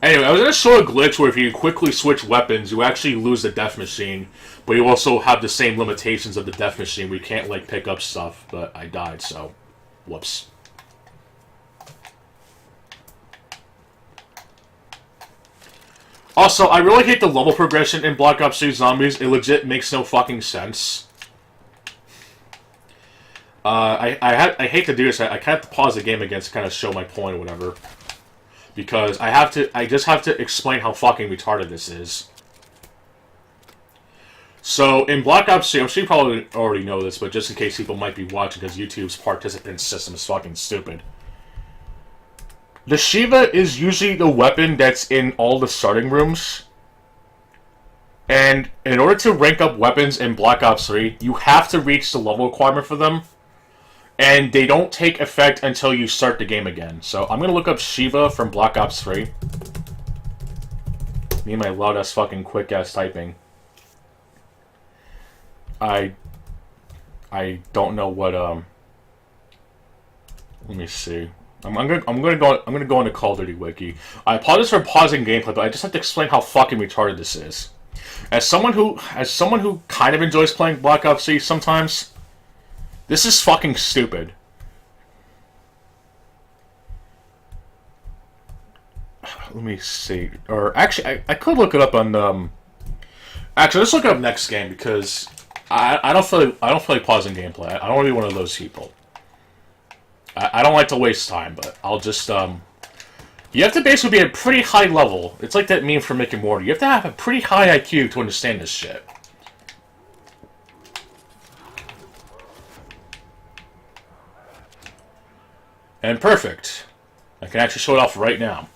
[SPEAKER 1] Anyway, I was going to show a glitch where if you quickly switch weapons, you actually lose the death machine, but you also have the same limitations of the death machine. We can't, like, pick up stuff, but I died, so... Whoops. Also, I really hate the level progression in Black Ops 3 Zombies. It legit makes no fucking sense. I hate to do this. I kind of have to pause the game again to kind of show my point or whatever. Because I just have to explain how fucking retarded this is. So, in Black Ops 3, I'm sure you probably already know this, but just in case people might be watching, because YouTube's participant system is fucking stupid. The Shiva is usually the weapon that's in all the starting rooms. And in order to rank up weapons in Black Ops 3, you have to reach the level requirement for them. And they don't take effect until you start the game again. So I'm going to look up Shiva from Black Ops 3. Me and my loud-ass fucking quick-ass typing. I don't know what, let me see. I'm gonna go into Call of Duty Wiki. I apologize for pausing gameplay, but I just have to explain how fucking retarded this is. As someone who kind of enjoys playing Black Ops 3 sometimes, this is fucking stupid. Let me see. Or actually, I could look it up on actually, let's look it up next game because I don't feel like pausing gameplay. I don't want to be one of those people. I don't like to waste time, but I'll just you have to basically be at a pretty high level. It's like that meme from Rick and Morty. You have to have a pretty high IQ to understand this shit. And perfect. I can actually show it off right now.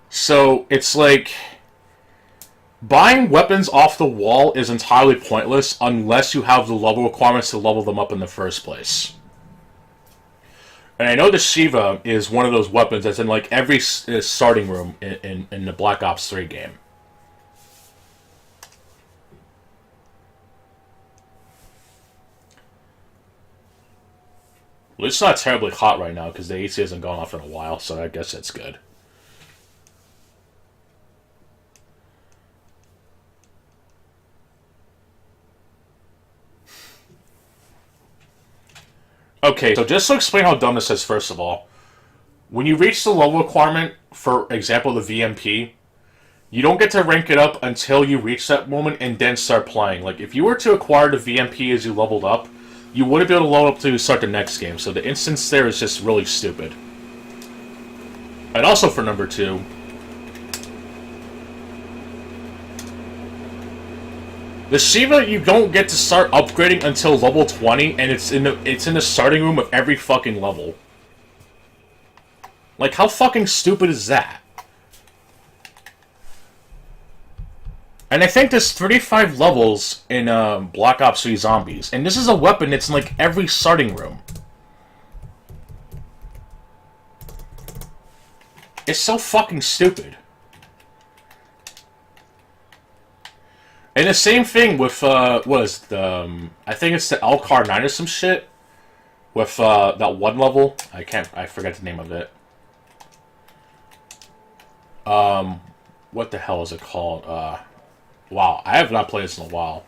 [SPEAKER 1] So, it's like... Buying weapons off the wall is entirely pointless unless you have the level requirements to level them up in the first place. And I know the Shiva is one of those weapons that's in like every starting room in the Black Ops 3 game. Well, it's not terribly hot right now because the AC hasn't gone off in a while, so I guess that's good. Okay, so just to explain how dumb this is, first of all, when you reach the level requirement, for example, the VMP, you don't get to rank it up until you reach that moment and then start playing. Like, if you were to acquire the VMP as you leveled up, you wouldn't be able to level up to start the next game, so the instance there is just really stupid. And also for number 2, the Shiva, you don't get to start upgrading until level 20, and it's in the starting room of every fucking level. Like, how fucking stupid is that? And I think there's 35 levels in Black Ops 3 Zombies, and this is a weapon that's in like every starting room. It's so fucking stupid. And the same thing with, what is the, I think it's the Alcar 9 or some shit. With, that one level. I forget the name of it. What the hell is it called? Wow, I have not played this in a while.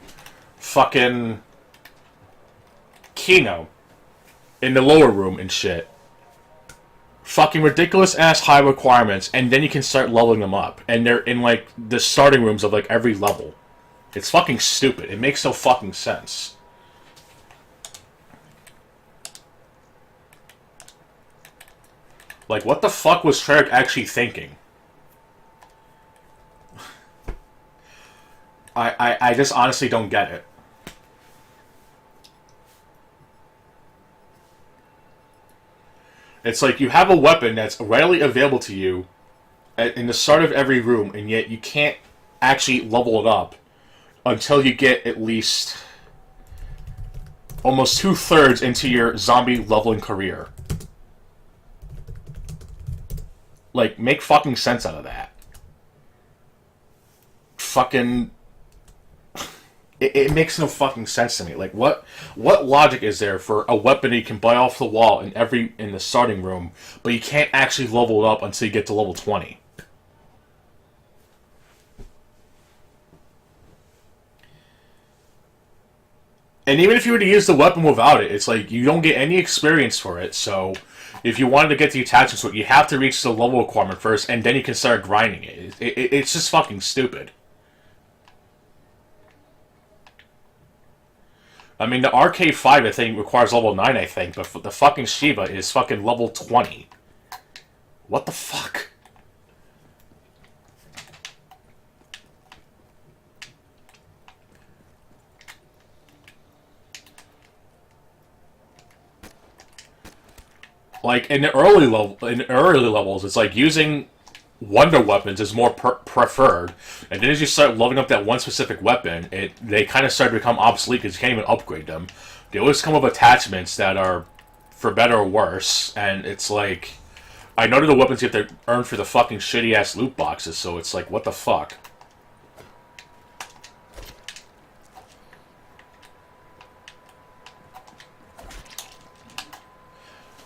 [SPEAKER 1] Fucking Kino. In the lower room and shit. Fucking ridiculous-ass high requirements, and then you can start leveling them up. And they're in, like, the starting rooms of, like, every level. It's fucking stupid. It makes no fucking sense. Like, what the fuck was Treyarch actually thinking? I just honestly don't get it. It's like you have a weapon that's readily available to you, in the start of every room, and yet you can't actually level it up until you get at least almost 2/3 into your zombie leveling career. Like, make fucking sense out of that. Fucking... It makes no fucking sense to me. Like, what logic is there for a weapon you can buy off the wall in the starting room, but you can't actually level it up until you get to level 20? And even if you were to use the weapon without it, it's like you don't get any experience for it. So, if you wanted to get the attachments to it, you have to reach the level requirement first, and then you can start grinding it. It's just fucking stupid. I mean, the RK5, I think, requires level 9, I think, but the fucking Shiva is fucking level 20. What the fuck? Like, in the early levels, it's like using wonder weapons is more preferred, and then as you start leveling up that one specific weapon, they kind of start to become obsolete because you can't even upgrade them. They always come with attachments that are for better or worse, and it's like, I know that the weapons you have to earn for the fucking shitty ass loot boxes, so it's like, what the fuck?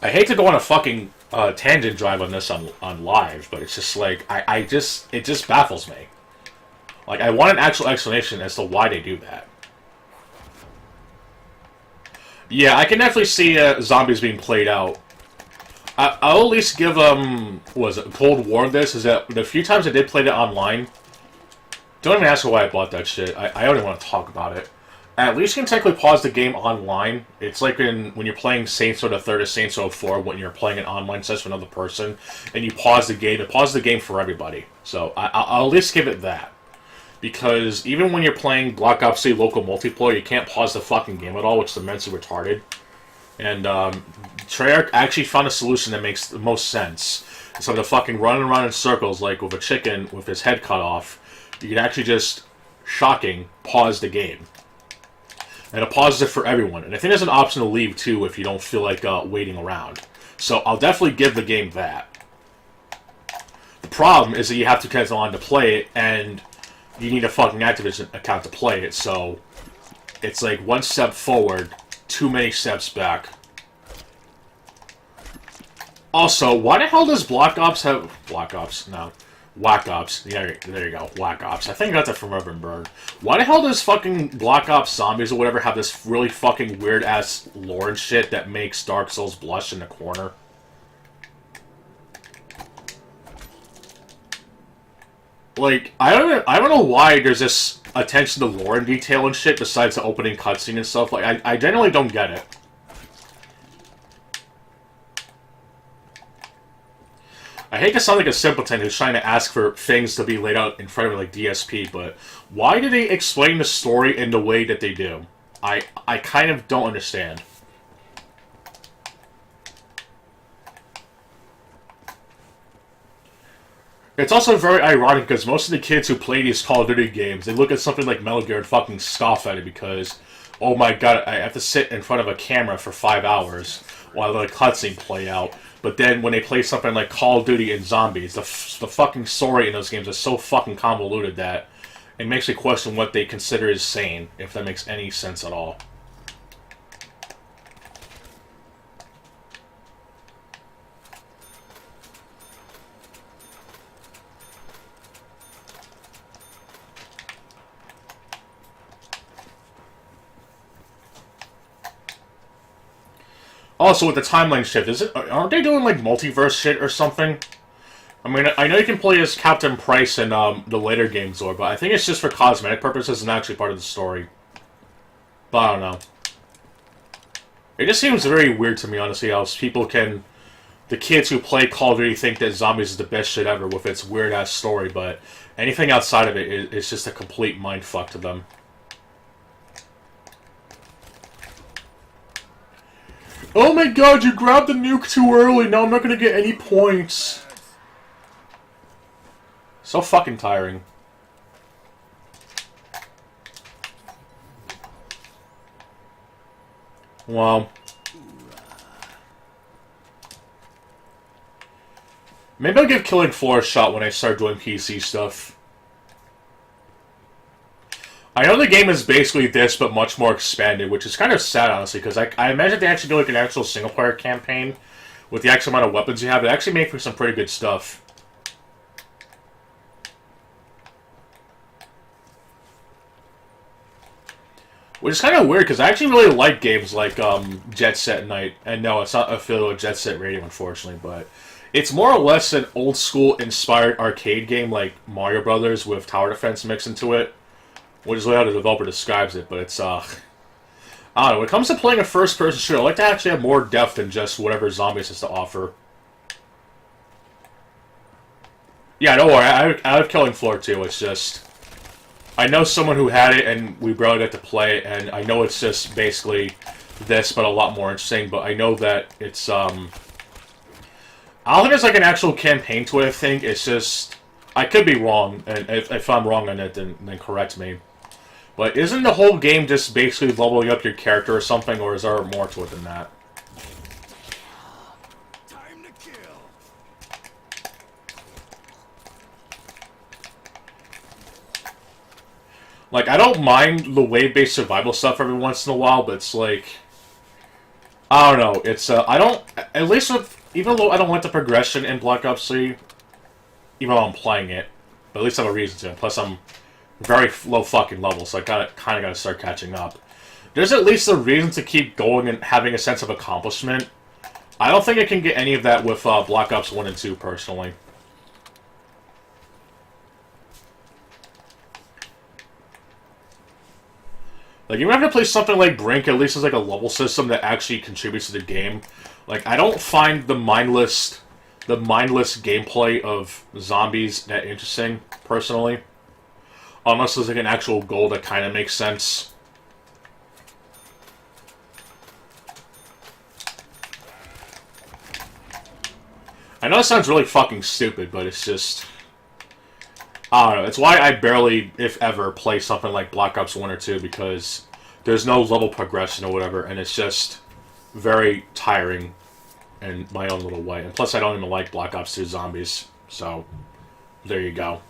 [SPEAKER 1] I hate to go on a fucking tangent drive on this on live, but it's just like, it just baffles me. Like, I want an actual explanation as to why they do that. Yeah, I can definitely see zombies being played out. I'll at least give was it Cold War this, is that the few times I did play it online, don't even ask me why I bought that shit. I don't even want to talk about it. At least you can technically pause the game online. It's like when you're playing Saints Row the Third or Saints Row 4, when you're playing an online session with another person, and you pause the game. It pauses the game for everybody. So I'll at least give it that. Because even when you're playing Black Ops 3 local multiplayer, you can't pause the fucking game at all, which is immensely retarded. And Treyarch actually found a solution that makes the most sense. Instead of fucking running around in circles like with a chicken with his head cut off, you can actually just, shocking, pause the game. And it pauses it for everyone. And I think there's an option to leave, too, if you don't feel like waiting around. So I'll definitely give the game that. The problem is that you have to connect on to play it, and you need a fucking Activision account to play it, so it's like one step forward, too many steps back. Also, why the hell does Black Ops have... Black Ops? No. Whack Ops. Yeah, there you go. Whack Ops. I think I got that from Reverend Bird. Why the hell does fucking Black Ops Zombies or whatever have this really fucking weird-ass lore and shit that makes Dark Souls blush in the corner? Like, I don't know why there's this attention to lore and detail and shit besides the opening cutscene and stuff. Like, I generally don't get it. I hate to sound like a simpleton who's trying to ask for things to be laid out in front of me like DSP, but why do they explain the story in the way that they do? I kind of don't understand. It's also very ironic because most of the kids who play these Call of Duty games, they look at something like Metal Gear and fucking scoff at it because, oh my god, I have to sit in front of a camera for 5 hours while the cutscene play out. But then when they play something like Call of Duty and Zombies, the fucking story in those games is so fucking convoluted that it makes me question what they consider as sane, if that makes any sense at all. Also, with the timeline shift, aren't they doing like multiverse shit or something? I mean, I know you can play as Captain Price in the later games, but I think it's just for cosmetic purposes and actually part of the story. But I don't know. It just seems very weird to me, honestly, how people can... The kids who play Call of Duty think that Zombies is the best shit ever with its weird-ass story, but anything outside of it is just a complete mindfuck to them. Oh my god, you grabbed the nuke too early, now I'm not gonna get any points. So fucking tiring. Well, maybe I'll give Killing Floor a shot when I start doing PC stuff. I know the game is basically this, but much more expanded, which is kind of sad, honestly, because I imagine they actually do like an actual single-player campaign with the actual amount of weapons you have. It actually make for some pretty good stuff. Which is kind of weird, because I actually really like games like Jet Set Night. And no, it's not affiliated with Jet Set Radio, unfortunately, but it's more or less an old-school inspired arcade game like Mario Brothers with tower defense mixed into it. Which is how the developer describes it, but it's, I don't know, when it comes to playing a first-person shooter, I like to actually have more depth than just whatever Zahmbees has to offer. Yeah, don't worry, I have Killing Floor too, it's just... I know someone who had it, and we barely got to play it, and I know it's just basically this, but a lot more interesting, but I know that it's, I don't think there's like an actual campaign to it, I think, it's just... I could be wrong, and if I'm wrong on it, then correct me. But isn't the whole game just basically leveling up your character or something, or is there more to it than that?
[SPEAKER 2] Time to kill.
[SPEAKER 1] Like, I don't mind the wave-based survival stuff every once in a while, but it's like... I don't know, it's, I don't... At least with... Even though I don't want the progression in Black Ops 3, even though I'm playing it, but at least I have a reason to. Plus, I'm very low fucking level, so I kind of gotta start catching up. There's at least a reason to keep going and having a sense of accomplishment. I don't think I can get any of that with Black Ops 1 and 2, personally. Like, even if I play something like Brink, at least there's like a level system that actually contributes to the game. Like, I don't find the mindless gameplay of Zombies that interesting, personally. Unless there's like an actual goal that kind of makes sense. I know it sounds really fucking stupid, but it's just... I don't know, it's why I barely, if ever, play something like Black Ops 1 or 2, because there's no level progression or whatever, and it's just very tiring in my own little way. And plus, I don't even like Black Ops 2 Zombies, so there you go.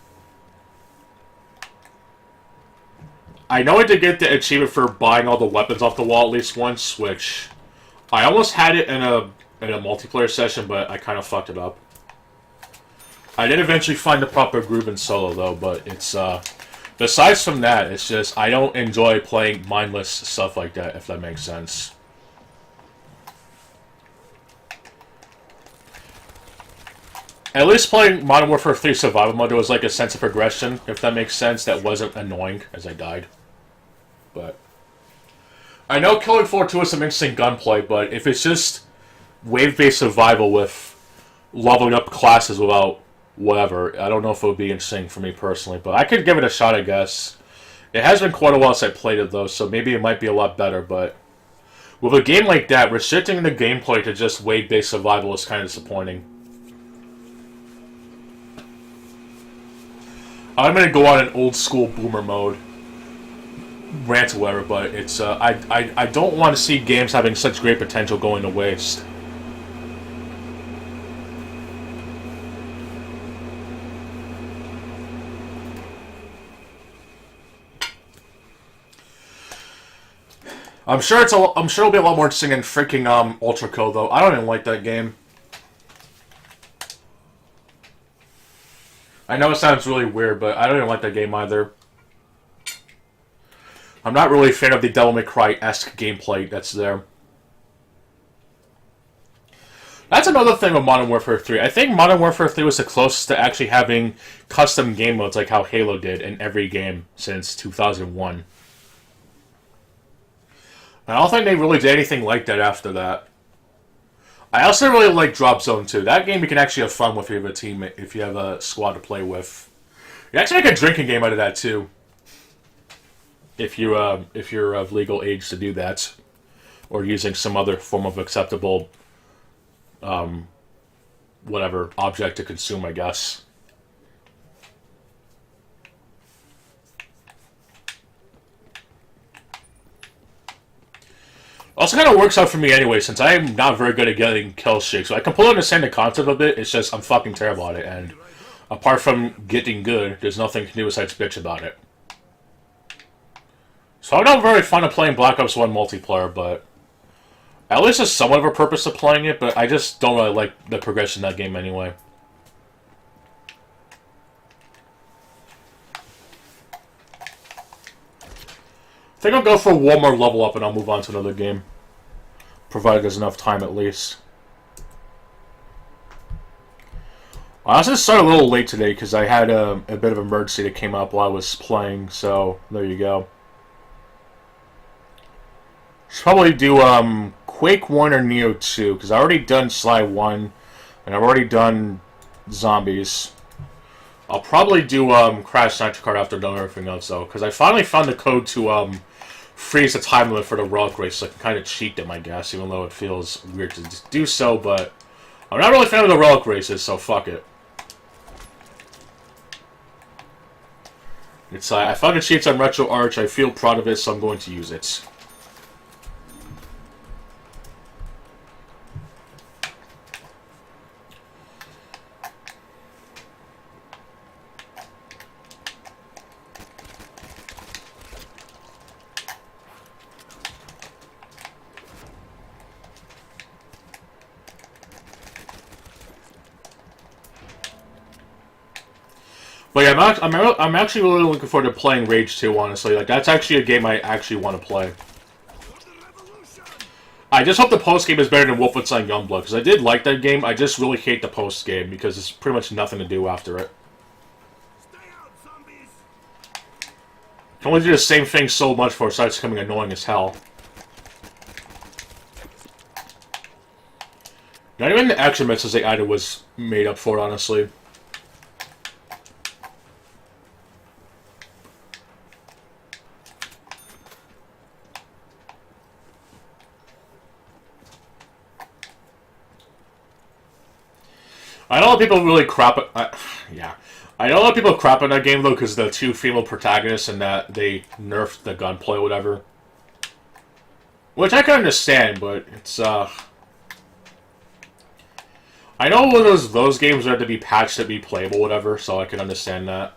[SPEAKER 1] I know I did get the achievement for buying all the weapons off the wall at least once, which I almost had it in a multiplayer session, but I kind of fucked it up. I did eventually find the proper groove in solo, though, but it's, besides from that, it's just, I don't enjoy playing mindless stuff like that, if that makes sense. At least playing Modern Warfare 3 Survival Mode, there was like a sense of progression, if that makes sense, that wasn't annoying as I died. But I know Killing Floor 2 has some interesting gunplay, but if it's just wave-based survival with leveling up classes without whatever, I don't know if it would be interesting for me personally, but I could give it a shot, I guess. It has been quite a while since I played it, though, so maybe it might be a lot better, but with a game like that, restricting the gameplay to just wave-based survival is kind of disappointing. I'm gonna go on an old-school boomer mode, rant or whatever, but it's, I don't want to see games having such great potential going to waste. I'm sure it'll be a lot more interesting than freaking Ultra Co, though. I don't even like that game. I know it sounds really weird, but I don't even like that game either. I'm not really a fan of the Devil May Cry-esque gameplay that's there. That's another thing with Modern Warfare 3. I think Modern Warfare 3 was the closest to actually having custom game modes like how Halo did in every game since 2001. I don't think they really did anything like that after that. I also really like Drop Zone 2. That game you can actually have fun with if you have a team, if you have a squad to play with. You actually make a drinking game out of that too. If you're of legal age to do that, or using some other form of acceptable, whatever object to consume, I guess. Also kind of works out for me anyway, since I am not very good at getting kill streaks. So I completely understand the concept of it, it's just I'm fucking terrible at it, and apart from getting good, there's nothing to do besides bitch about it. So I'm not very fond of playing Black Ops 1 multiplayer, but at least there's somewhat of a purpose of playing it, but I just don't really like the progression in that game anyway. I think I'll go for one more level up and I'll move on to another game. Provided there's enough time at least. I also started a little late today because I had a bit of emergency that came up while I was playing, so there you go. Should probably do Quake 1 or Nioh 2, because I already done Sly 1, and I've already done Zahmbees. I'll probably do Crash Nitro Kart after doing everything else, though, because I finally found the code to freeze the time limit for the relic race, so I can kind of cheat them, I guess, even though it feels weird to do so, but I'm not really a fan of the relic races, so fuck it. It's I found the cheats on Retro Arch, I feel proud of it, so I'm going to use it. But yeah, I'm actually really looking forward to playing Rage 2, honestly. Like, that's actually a game I actually want to play. I just hope the post-game is better than Wolfenstein Youngblood, because I did like that game, I just really hate the post-game, because there's pretty much nothing to do after it. Can only do the same thing so much before it starts becoming annoying as hell. Not even the action missions they added was made up for it, honestly. I know a lot of people really crap. Yeah, I know a lot of people crap on that game though because the two female protagonists and that they nerfed the gunplay or whatever. Which I can understand, but it's I know those games have to be patched to be playable, whatever. So I can understand that.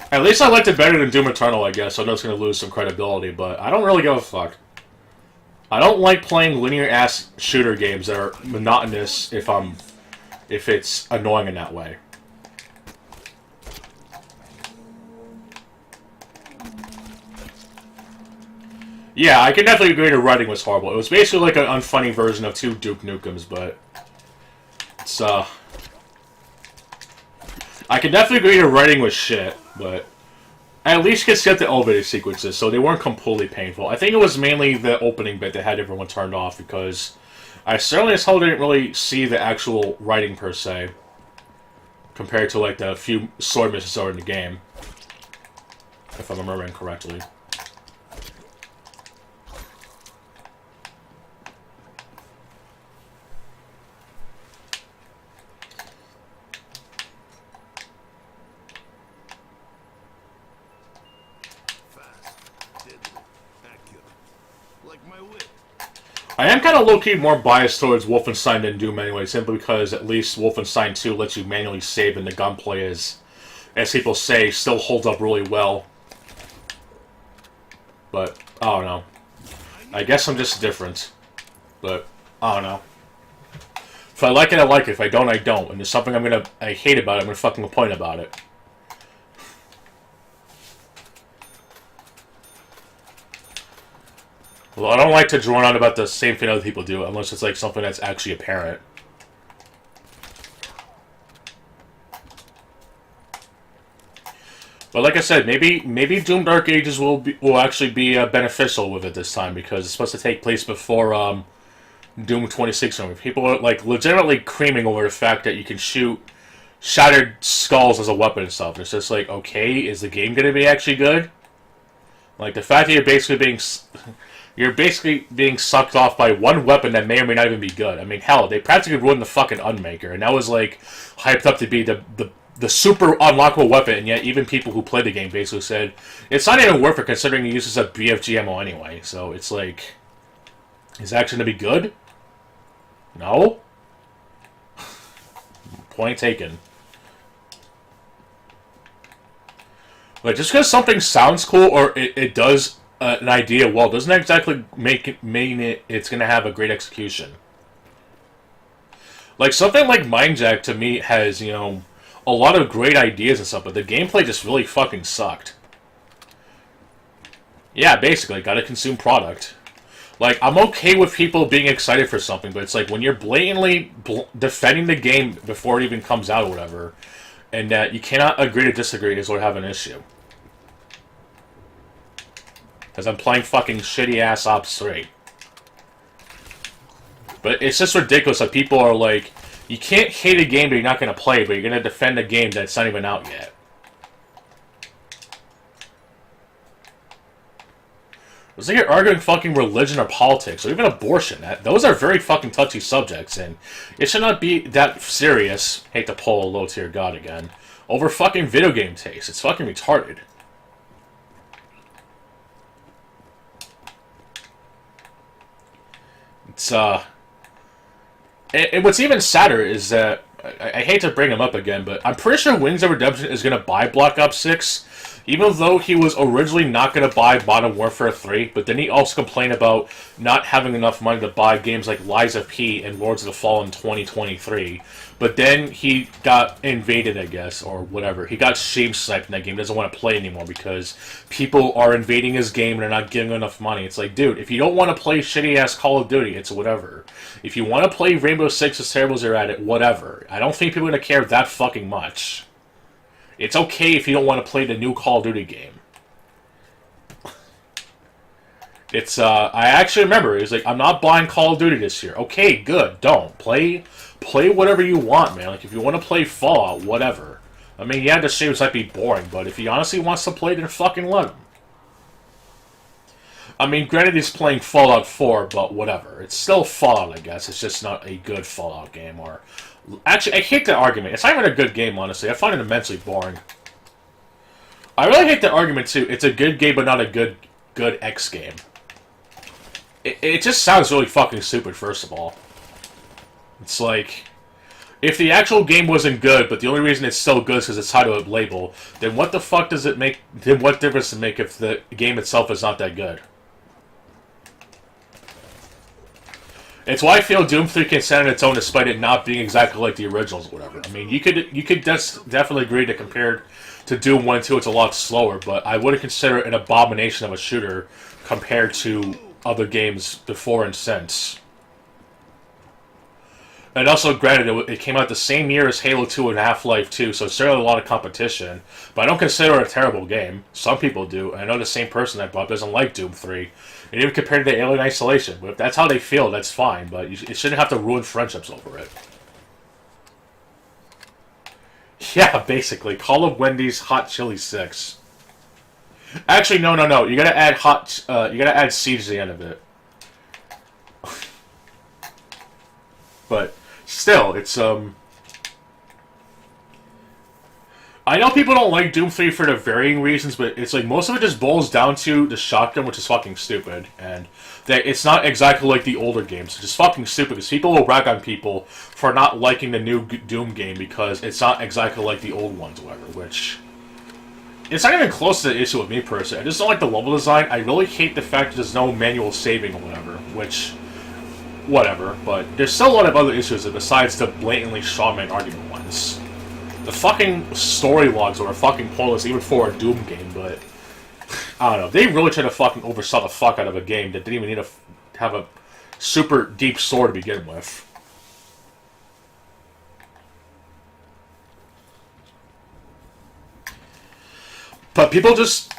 [SPEAKER 1] At least I liked it better than Doom Eternal, I guess. I know it's going to lose some credibility, but I don't really give a fuck. I don't like playing linear-ass shooter games that are monotonous if it's annoying in that way. Yeah, I can definitely agree the writing was horrible. It was basically like an unfunny version of 2 Duke Nukems, but it's, I can definitely agree the writing was shit, but I at least could skip the elevator sequences, so they weren't completely painful. I think it was mainly the opening bit that had everyone turned off, because I certainly as hell didn't really see the actual writing per se, compared to like the few sword missions that are in the game, if I'm remembering correctly. I am kind of low-key more biased towards Wolfenstein than Doom anyway, simply because at least Wolfenstein 2 lets you manually save, and the gunplay is, as people say, still holds up really well. But, I don't know. I guess I'm just different. But, I don't know. If I like it, I like it. If I don't, I don't. And there's something I hate about it, I'm gonna fucking complain about it. Well, I don't like to drone on about the same thing other people do, unless it's like something that's actually apparent. But like I said, maybe Doom Dark Ages will actually be beneficial with it this time, because it's supposed to take place before Doom 2016. People are like legitimately creaming over the fact that you can shoot shattered skulls as a weapon and stuff. It's just like, okay, is the game gonna be actually good? Like the fact that you're basically being sucked off by one weapon that may or may not even be good. I mean, hell, they practically ruined the fucking Unmaker, and that was like hyped up to be the the super unlockable weapon, and yet even people who played the game basically said it's not even worth it considering it uses a BFG ammo anyway. So it's like, is that going to be good? No? Point taken. But just because something sounds cool or it does an idea well doesn't exactly mean it's going to have a great execution. Like, something like Mindjack, to me, has, you know, a lot of great ideas and stuff, but the gameplay just really fucking sucked. Yeah, basically, gotta consume product. Like, I'm okay with people being excited for something, but it's like, when you're blatantly defending the game before it even comes out or whatever, and that you cannot agree to disagree is where I have an issue. Because I'm playing fucking shitty-ass Ops 3. But it's just ridiculous that people are like, you can't hate a game that you're not going to play, but you're going to defend a game that's not even out yet. It's like you're arguing fucking religion or politics, or even abortion. Those are very fucking touchy subjects, and it should not be that serious, hate to pull a low-tier god again, over fucking video game taste. It's fucking retarded. It's, And what's even sadder is that, I hate to bring him up again, but I'm pretty sure Wings of Redemption is going to buy Black Ops 6, even though he was originally not going to buy Modern Warfare 3, but then he also complained about not having enough money to buy games like Lies of P and Lords of the Fallen 2023. But then he got invaded, I guess, or whatever. He got shame-sniped in that game. He doesn't want to play anymore because people are invading his game and they're not giving enough money. It's like, dude, if you don't want to play shitty-ass Call of Duty, it's whatever. If you want to play Rainbow Six as terrible as you're at it, whatever. I don't think people are going to care that fucking much. It's okay if you don't want to play the new Call of Duty game. It's, I actually remember, it was like, I'm not buying Call of Duty this year. Okay, good, don't. Play whatever you want, man. Like, if you want to play Fallout, whatever. I mean, yeah, the shames might be boring, but if he honestly wants to play, then fucking let him. I mean, granted he's playing Fallout 4, but whatever. It's still Fallout, I guess. It's just not a good Fallout game, or... Actually, I hate that argument. It's not even a good game, honestly. I find it immensely boring. I really hate that argument, too. It's a good game, but not a good X game. It just sounds really fucking stupid, first of all. It's like, if the actual game wasn't good, but the only reason it's so good is because it's tied to a label, then what the fuck does it make, then what difference does it make if the game itself is not that good? It's why I feel Doom 3 can stand on its own despite it not being exactly like the originals or whatever. I mean, you could definitely agree to compare to Doom 1 and 2, it's a lot slower, but I wouldn't consider it an abomination of a shooter compared to other games before and since. And also, granted, it came out the same year as Halo 2 and Half-Life 2, so it's certainly a lot of competition. But I don't consider it a terrible game. Some people do. I know the same person I bought doesn't like Doom 3. And even compared to Alien Isolation. But if that's how they feel, that's fine. But it shouldn't have to ruin friendships over it. Yeah, basically. Call of Wendy's Hot Chili 6. Actually, no. You gotta add Siege to the end of it. But still, it's I know people don't like Doom 3 for the varying reasons, but it's like most of it just boils down to the shotgun, which is fucking stupid, and that it's not exactly like the older games. It's just fucking stupid because people will rag on people for not liking the new Doom game because it's not exactly like the old ones, or whatever. Which it's not even close to the issue with me personally. I just don't like the level design. I really hate the fact that there's no manual saving or whatever, which. Whatever, but there's still a lot of other issues besides the blatantly strawman argument ones. The fucking story logs were fucking pointless even for a Doom game, but I don't know. They really tried to fucking oversell the fuck out of a game that didn't even need to have a super deep story to begin with. But people just,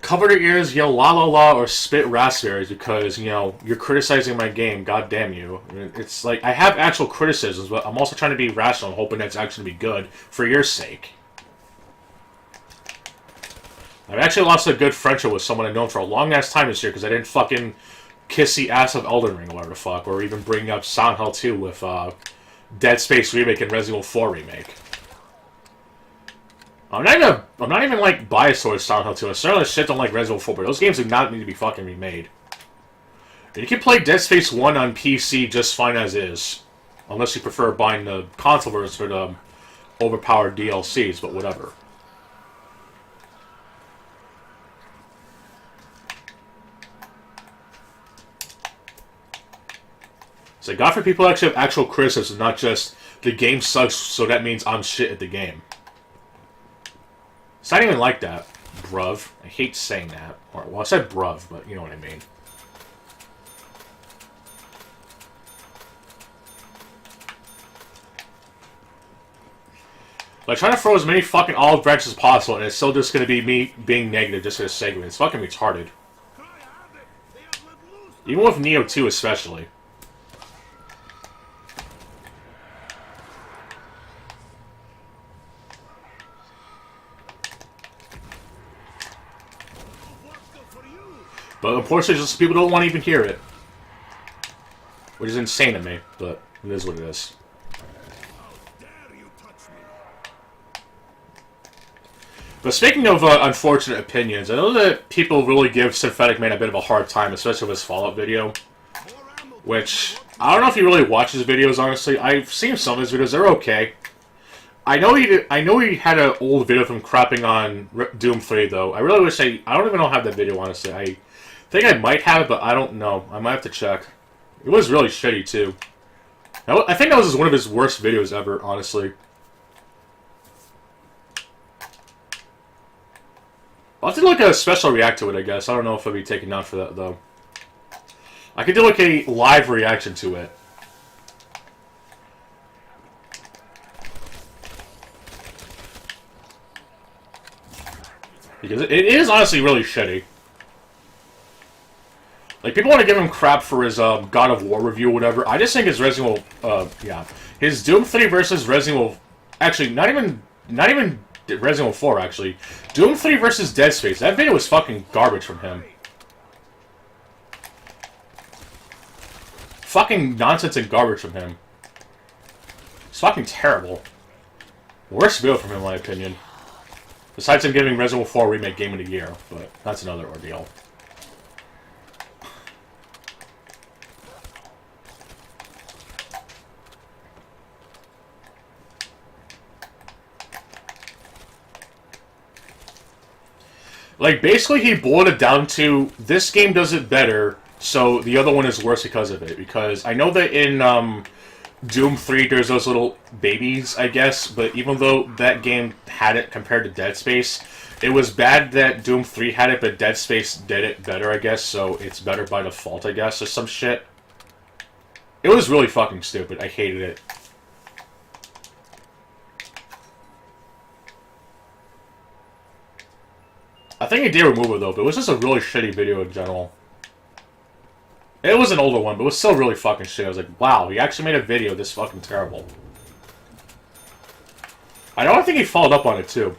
[SPEAKER 1] cover their ears, yell la la la, or spit raspberries because, you're criticizing my game, god damn you. I mean, it's like, I have actual criticisms, but I'm also trying to be rational and hoping that's actually going to be good for your sake. I've actually lost a good friendship with someone I've known for a long-ass time this year because I didn't fucking kiss the ass of Elden Ring or whatever the fuck, or even bring up Silent Hill 2 with Dead Space Remake and Resident Evil 4 Remake. I'm not even like biased towards Silent Hill 2. I certainly shit don't like Resident Evil 4, but those games do not need to be fucking remade. You can play Dead Space 1 on PC just fine as is. Unless you prefer buying the console version for the overpowered DLCs, but whatever. So God for people actually have actual criticism, not just the game sucks, so that means I'm shit at the game. It's not even like that, bruv. I hate saying that. Or, well, I said bruv, but you know what I mean. Like, trying to throw as many fucking olive branches as possible, and it's still just gonna be me being negative just for the sake of it. It's fucking retarded. Even with Nioh 2 especially. But unfortunately, just people don't want to even hear it. Which is insane to me, but it is what it is. But speaking of unfortunate opinions, I know that people really give Synthetic Man a bit of a hard time, especially with his Fallout video. Which, I don't know if he really watches videos, honestly. I've seen some of his videos, they're okay. I know he had an old video of him crapping on Doom 3, though. I really wish I don't even know how I have that video, honestly. I think I might have it, but I don't know. I might have to check. It was really shitty, too. I think that was one of his worst videos ever, honestly. I'll have to do like a special react to it, I guess. I don't know if I'll be taken down for that, though. I could do like a live reaction to it. Because it is honestly really shitty. Like, people want to give him crap for his God of War review or whatever. I just think his Resident Evil, yeah. His Doom 3 versus Resident Evil... Actually, not even Resident Evil 4, actually. Doom 3 versus Dead Space. That video was fucking garbage from him. Fucking nonsense and garbage from him. It's fucking terrible. Worst video from him, in my opinion. Besides him giving Resident Evil 4 Remake Game of the Year, but that's another ordeal. Like, basically he boiled it down to, this game does it better, so the other one is worse because of it. Because I know that in Doom 3 there's those little babies, I guess, but even though that game had it compared to Dead Space, it was bad that Doom 3 had it, but Dead Space did it better, I guess, so it's better by default, I guess, or some shit. It was really fucking stupid. I hated it. I think he did remove it, though, but it was just a really shitty video in general. It was an older one, but it was still really fucking shit. I was like, wow, he actually made a video this fucking terrible. I don't think he followed up on it, too.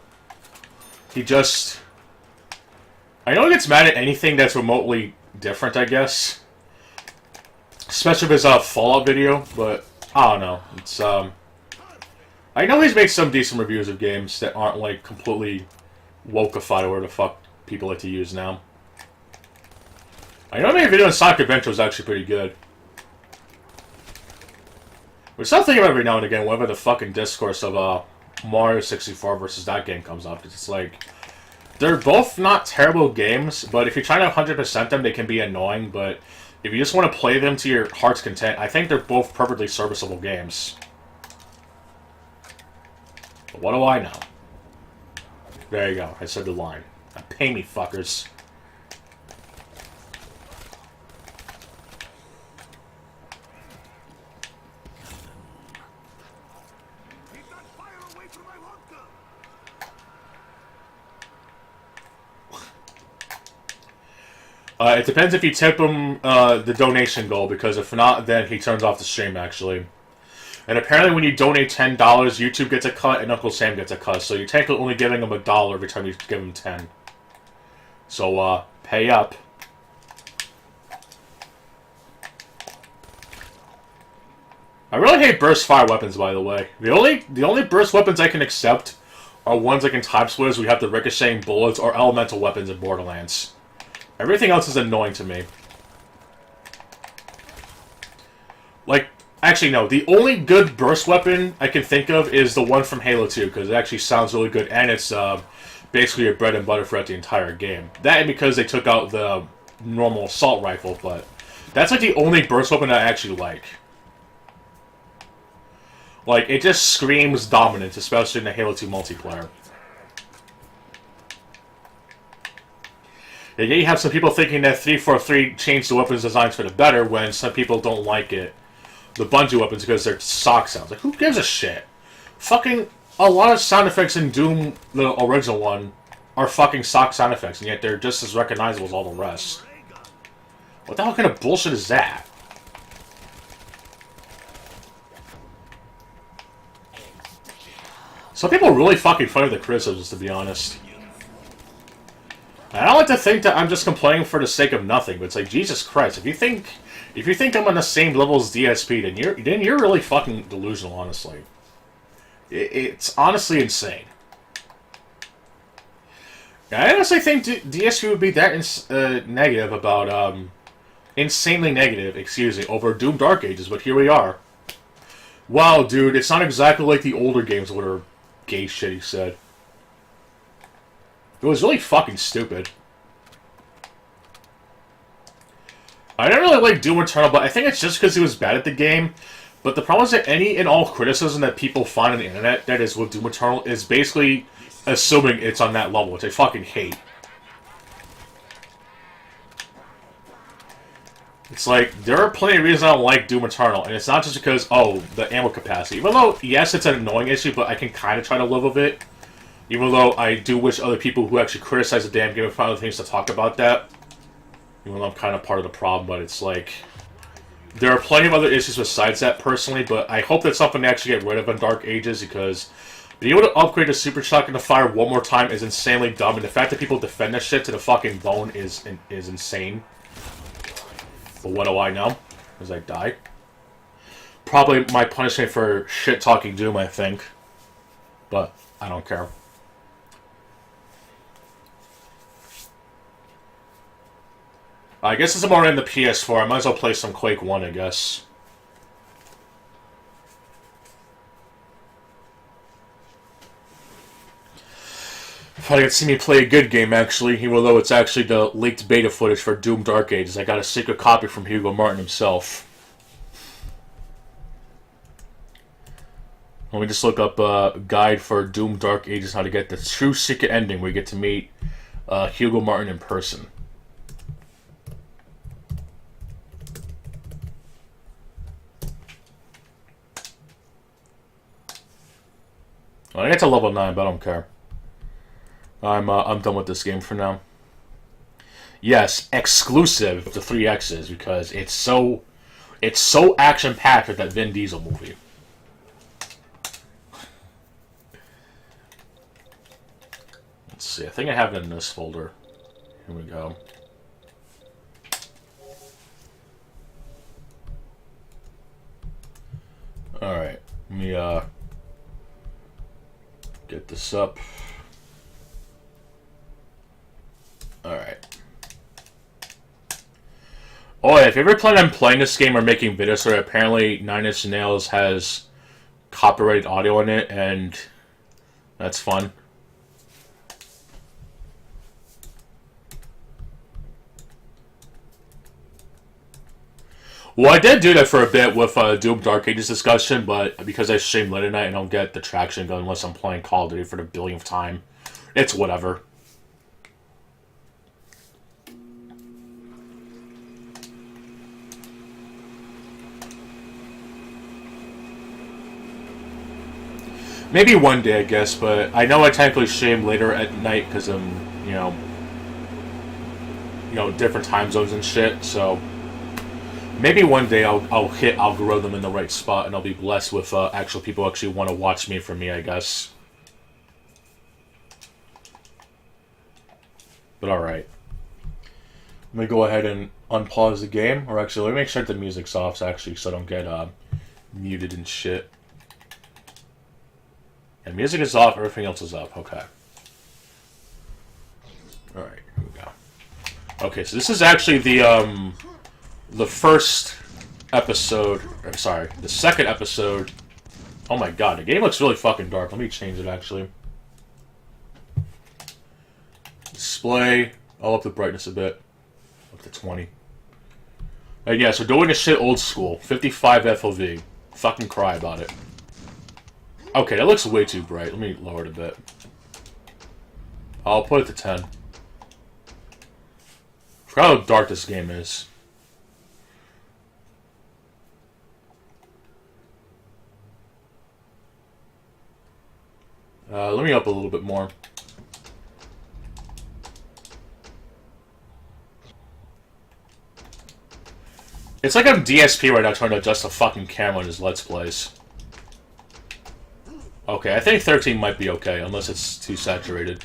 [SPEAKER 1] He just... I know he gets mad at anything that's remotely different, I guess. Especially if it's a Fallout video, but I don't know. It's, I know he's made some decent reviews of games that aren't, like, completely wokeify or whatever the fuck people like to use now. I know I made a video on Sonic Adventure was actually pretty good. We're still thinking about it every now and again whenever the fucking discourse of Mario 64 versus that game comes up. It's like, they're both not terrible games, but if you're trying to 100% them, they can be annoying, but if you just want to play them to your heart's content, I think they're both perfectly serviceable games. But what do I know? There you go. I said the line. Now pay me, fuckers. It depends if you tip him the donation goal, because if not, then he turns off the stream, actually. And apparently when you donate $10, YouTube gets a cut and Uncle Sam gets a cut. So you're technically only giving him $1 every time you give him 10. So, pay up. I really hate burst fire weapons, by the way. The only burst weapons I can accept are ones like in Time Splitters we have the ricocheting bullets or elemental weapons in Borderlands. Everything else is annoying to me. Like, actually no, the only good burst weapon I can think of is the one from Halo 2, because it actually sounds really good, and it's basically a bread and butter throughout the entire game. That and because they took out the normal assault rifle, but that's like the only burst weapon I actually like. Like, it just screams dominance, especially in the Halo 2 multiplayer. And yet you have some people thinking that 343 changed the weapons designs for the better, when some people don't like it. The Bungie weapons, because they're sock sounds. Like, who gives a shit? Fucking, a lot of sound effects in Doom, the original one, are fucking sock sound effects, and yet they're just as recognizable as all the rest. What the hell kind of bullshit is that? Some people really fucking funny with the criticisms, to be honest. And I don't like to think that I'm just complaining for the sake of nothing, but it's like, Jesus Christ, if you think I'm on the same level as DSP, then you're really fucking delusional, honestly. It's honestly insane. I honestly think DSP would be that negative about, insanely negative, excuse me, over Doom Dark Ages, but here we are. Wow, dude, it's not exactly like the older games that were gay shit, he said. It was really fucking stupid. I don't really like Doom Eternal, but I think it's just because he was bad at the game. But the problem is that any and all criticism that people find on the internet that is with Doom Eternal is basically assuming it's on that level, which I fucking hate. It's like, there are plenty of reasons I don't like Doom Eternal, and it's not just because, oh, the ammo capacity. Even though, yes, it's an annoying issue, but I can kind of try to live with it. Even though I do wish other people who actually criticize the damn game would find other things to talk about that. Even though I'm kind of part of the problem, but it's like, there are plenty of other issues besides that, personally, but I hope that's something they actually get rid of in Dark Ages, because being able to upgrade a Super Shotgun to fire one more time is insanely dumb, and the fact that people defend this shit to the fucking bone is insane. But what do I know? As I die. Probably my punishment for shit-talking Doom, I think. But I don't care. I guess since I'm already in the PS4, I might as well play some Quake 1, I guess. If I could see me play a good game, actually, even though it's actually the leaked beta footage for Doom Dark Ages. I got a secret copy from Hugo Martin himself. Let me just look up a guide for Doom Dark Ages, how to get the true secret ending where you get to meet Hugo Martin in person. I get to level 9, but I don't care. I'm done with this game for now. Yes, exclusive to 3X's, because it's so action packed with that Vin Diesel movie. Let's see. I think I have it in this folder. Here we go. All right. Let me get this up. Alright. Oh yeah, if you ever plan on playing this game or making videos, or apparently Nine Inch Nails has copyrighted audio in it, and that's fun. Well, I did do that for a bit with Doom Dark Ages discussion, but because I stream late at night, I don't get the traction going unless I'm playing Call of Duty for the billionth time. It's whatever. Maybe one day, I guess, but I know I technically stream later at night because I'm, you know, different time zones and shit, so maybe one day I'll hit algorithm in the right spot and I'll be blessed with actual people who actually want to watch me for me, I guess. But alright. Let me go ahead and unpause the game, or actually, let me make sure the music's off, actually, so I don't get muted and shit. And music is off, everything else is up. Okay. Alright, here we go. Okay, so this is actually the first episode, or sorry, the second episode. Oh my god, the game looks really fucking dark. Let me change it, actually. Display, I'll up the brightness a bit. Up to 20. And yeah, so doing this shit old school. 55 FOV. Fucking cry about it. Okay, that looks way too bright. Let me lower it a bit. I'll put it to 10. Forgot how dark this game is. Let me up a little bit more. It's like I'm DSP right now trying to adjust the fucking camera in his Let's Plays. Okay, I think 13 might be okay, unless it's too saturated.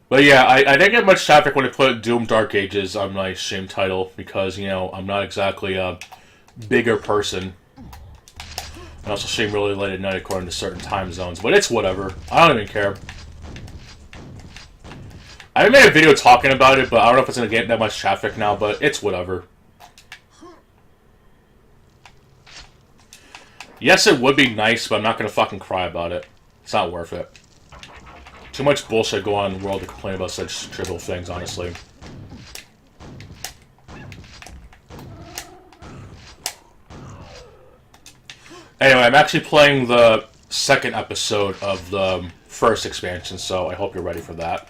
[SPEAKER 1] But yeah, I didn't get much traffic when I put Doom Dark Ages on my stream title, because, you know, I'm not exactly a bigger person. I also stream really late at night according to certain time zones, but it's whatever. I don't even care. I made a video talking about it, but I don't know if it's going to get that much traffic now, but it's whatever. Yes, it would be nice, but I'm not going to fucking cry about it. It's not worth it. Too much bullshit going on in the world to complain about such trivial things, honestly. Anyway, I'm actually playing the second episode of the first expansion, so I hope you're ready for that.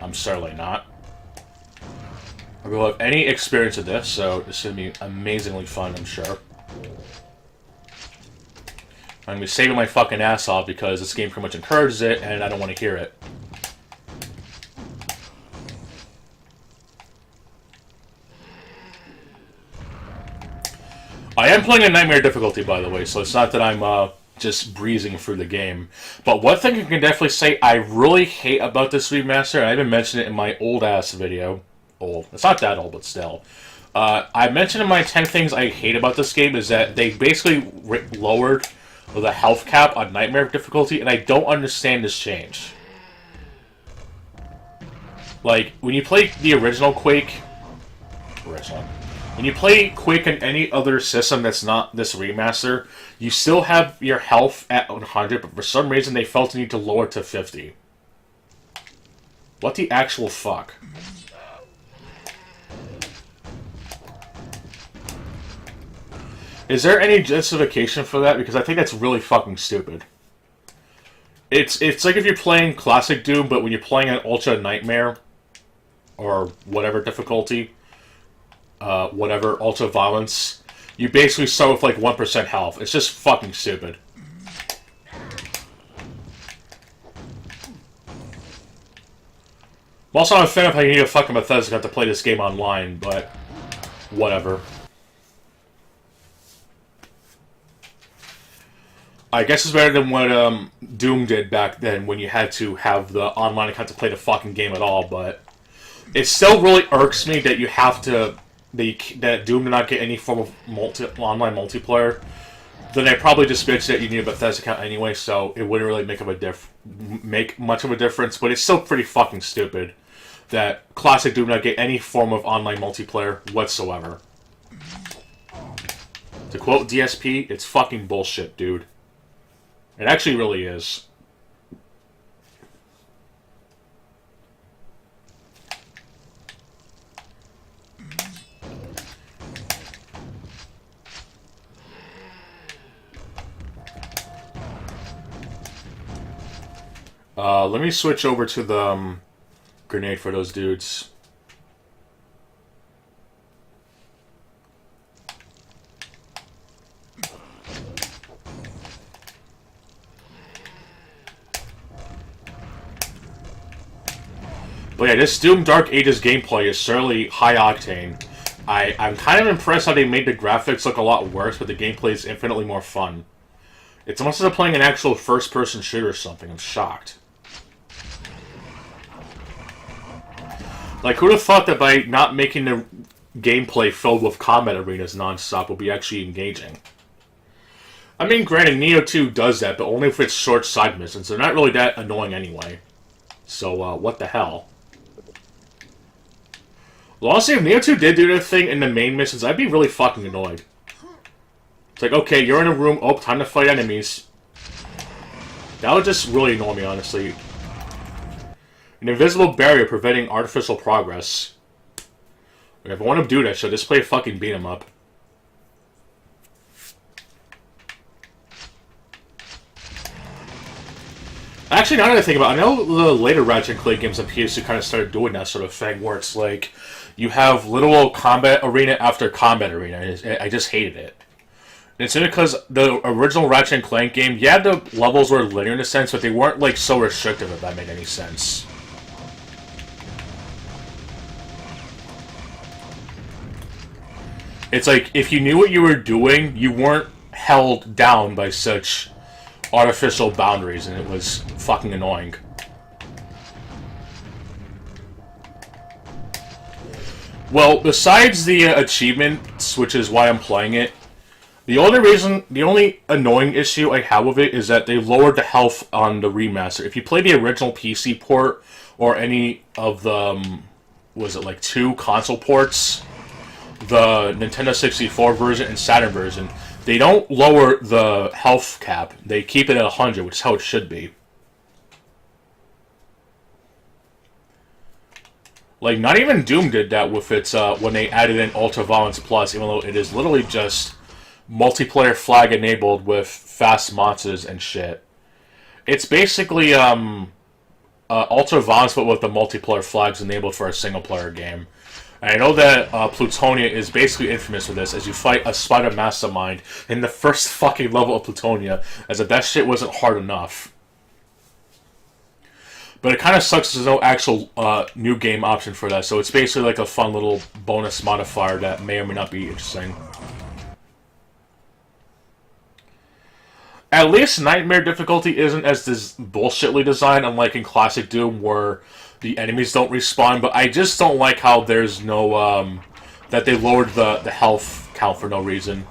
[SPEAKER 1] I'm certainly not. I will have any experience of this, so this is going to be amazingly fun, I'm sure. I'm going to be saving my fucking ass off because this game pretty much encourages it, and I don't want to hear it. I am playing a Nightmare difficulty, by the way, so it's not that I'm just breezing through the game. But one thing I can definitely say I really hate about this remaster, and I even mentioned it in my old-ass video. Old. It's not that old, but still. I mentioned in my 10 things I hate about this game is that they basically lowered the health cap on Nightmare difficulty, and I don't understand this change. Like, when you play the original Quake... When you play Quake on any other system that's not this remaster, you still have your health at 100, but for some reason they felt the need to lower it to 50. What the actual fuck? Is there any justification for that? Because I think that's really fucking stupid. It's like if you're playing Classic Doom, but when you're playing an Ultra Nightmare, or whatever difficulty, whatever, Ultra Violence, you basically start with like 1% health. It's just fucking stupid. I'm also not a fan of how you need a fucking Bethesda to play this game online, but whatever. I guess it's better than what Doom did back then when you had to have the online account to play the fucking game at all, but it still really irks me that you have to... that Doom did not get any form of online multiplayer. Then I probably just bitched that you need a Bethesda account anyway, so it wouldn't really make much of a difference, but it's still pretty fucking stupid that Classic Doom did not get any form of online multiplayer whatsoever. To quote DSP, it's fucking bullshit, dude. It actually really is. Let me switch over to the grenade for those dudes. But yeah, this Doom Dark Ages gameplay is certainly high octane. I'm kind of impressed how they made the graphics look a lot worse, but the gameplay is infinitely more fun. It's almost like playing an actual first-person shooter or something. I'm shocked. Like, who'd have thought that by not making the gameplay filled with combat arenas nonstop will be actually engaging. I mean, granted, Nioh 2 does that, but only if it's short side missions. They're not really that annoying anyway. So, what the hell? Well, honestly, if Nioh 2 did do their thing in the main missions, I'd be really fucking annoyed. It's like, okay, you're in a room, oh, time to fight enemies. That would just really annoy me, honestly. An invisible barrier preventing artificial progress. If I want to do that, should I just play a fucking beat 'em up? Actually, now that I think about it, I know the later Ratchet & Clank games on PS2 kind of started doing that sort of thing, where it's like, you have literal combat arena after combat arena. I just hated it. And it's only because the original Ratchet & Clank game, yeah, the levels were linear in a sense, but they weren't, like, so restrictive, if that made any sense. It's like, if you knew what you were doing, you weren't held down by such artificial boundaries, and it was fucking annoying. Well, besides the achievements, which is why I'm playing it, the only annoying issue I have with it is that they lowered the health on the remaster. If you play the original PC port, or any of the, was it like 2 console ports, the Nintendo 64 version and Saturn version, they don't lower the health cap. They keep it at 100, which is how it should be. Like, not even Doom did that with its, when they added in Ultra Violence Plus, even though it is literally just multiplayer flag enabled with fast monsters and shit. It's basically, Ultra Violence, but with the multiplayer flags enabled for a single-player game. And I know that Plutonia is basically infamous for this, as you fight a spider mastermind in the first fucking level of Plutonia, as if that shit wasn't hard enough. But it kind of sucks there's no actual new game option for that, so it's basically like a fun little bonus modifier that may or may not be interesting. At least Nightmare difficulty isn't as this bullshitly designed, unlike in Classic Doom, where the enemies don't respawn, but I just don't like how there's no, that they lowered the health count for no reason.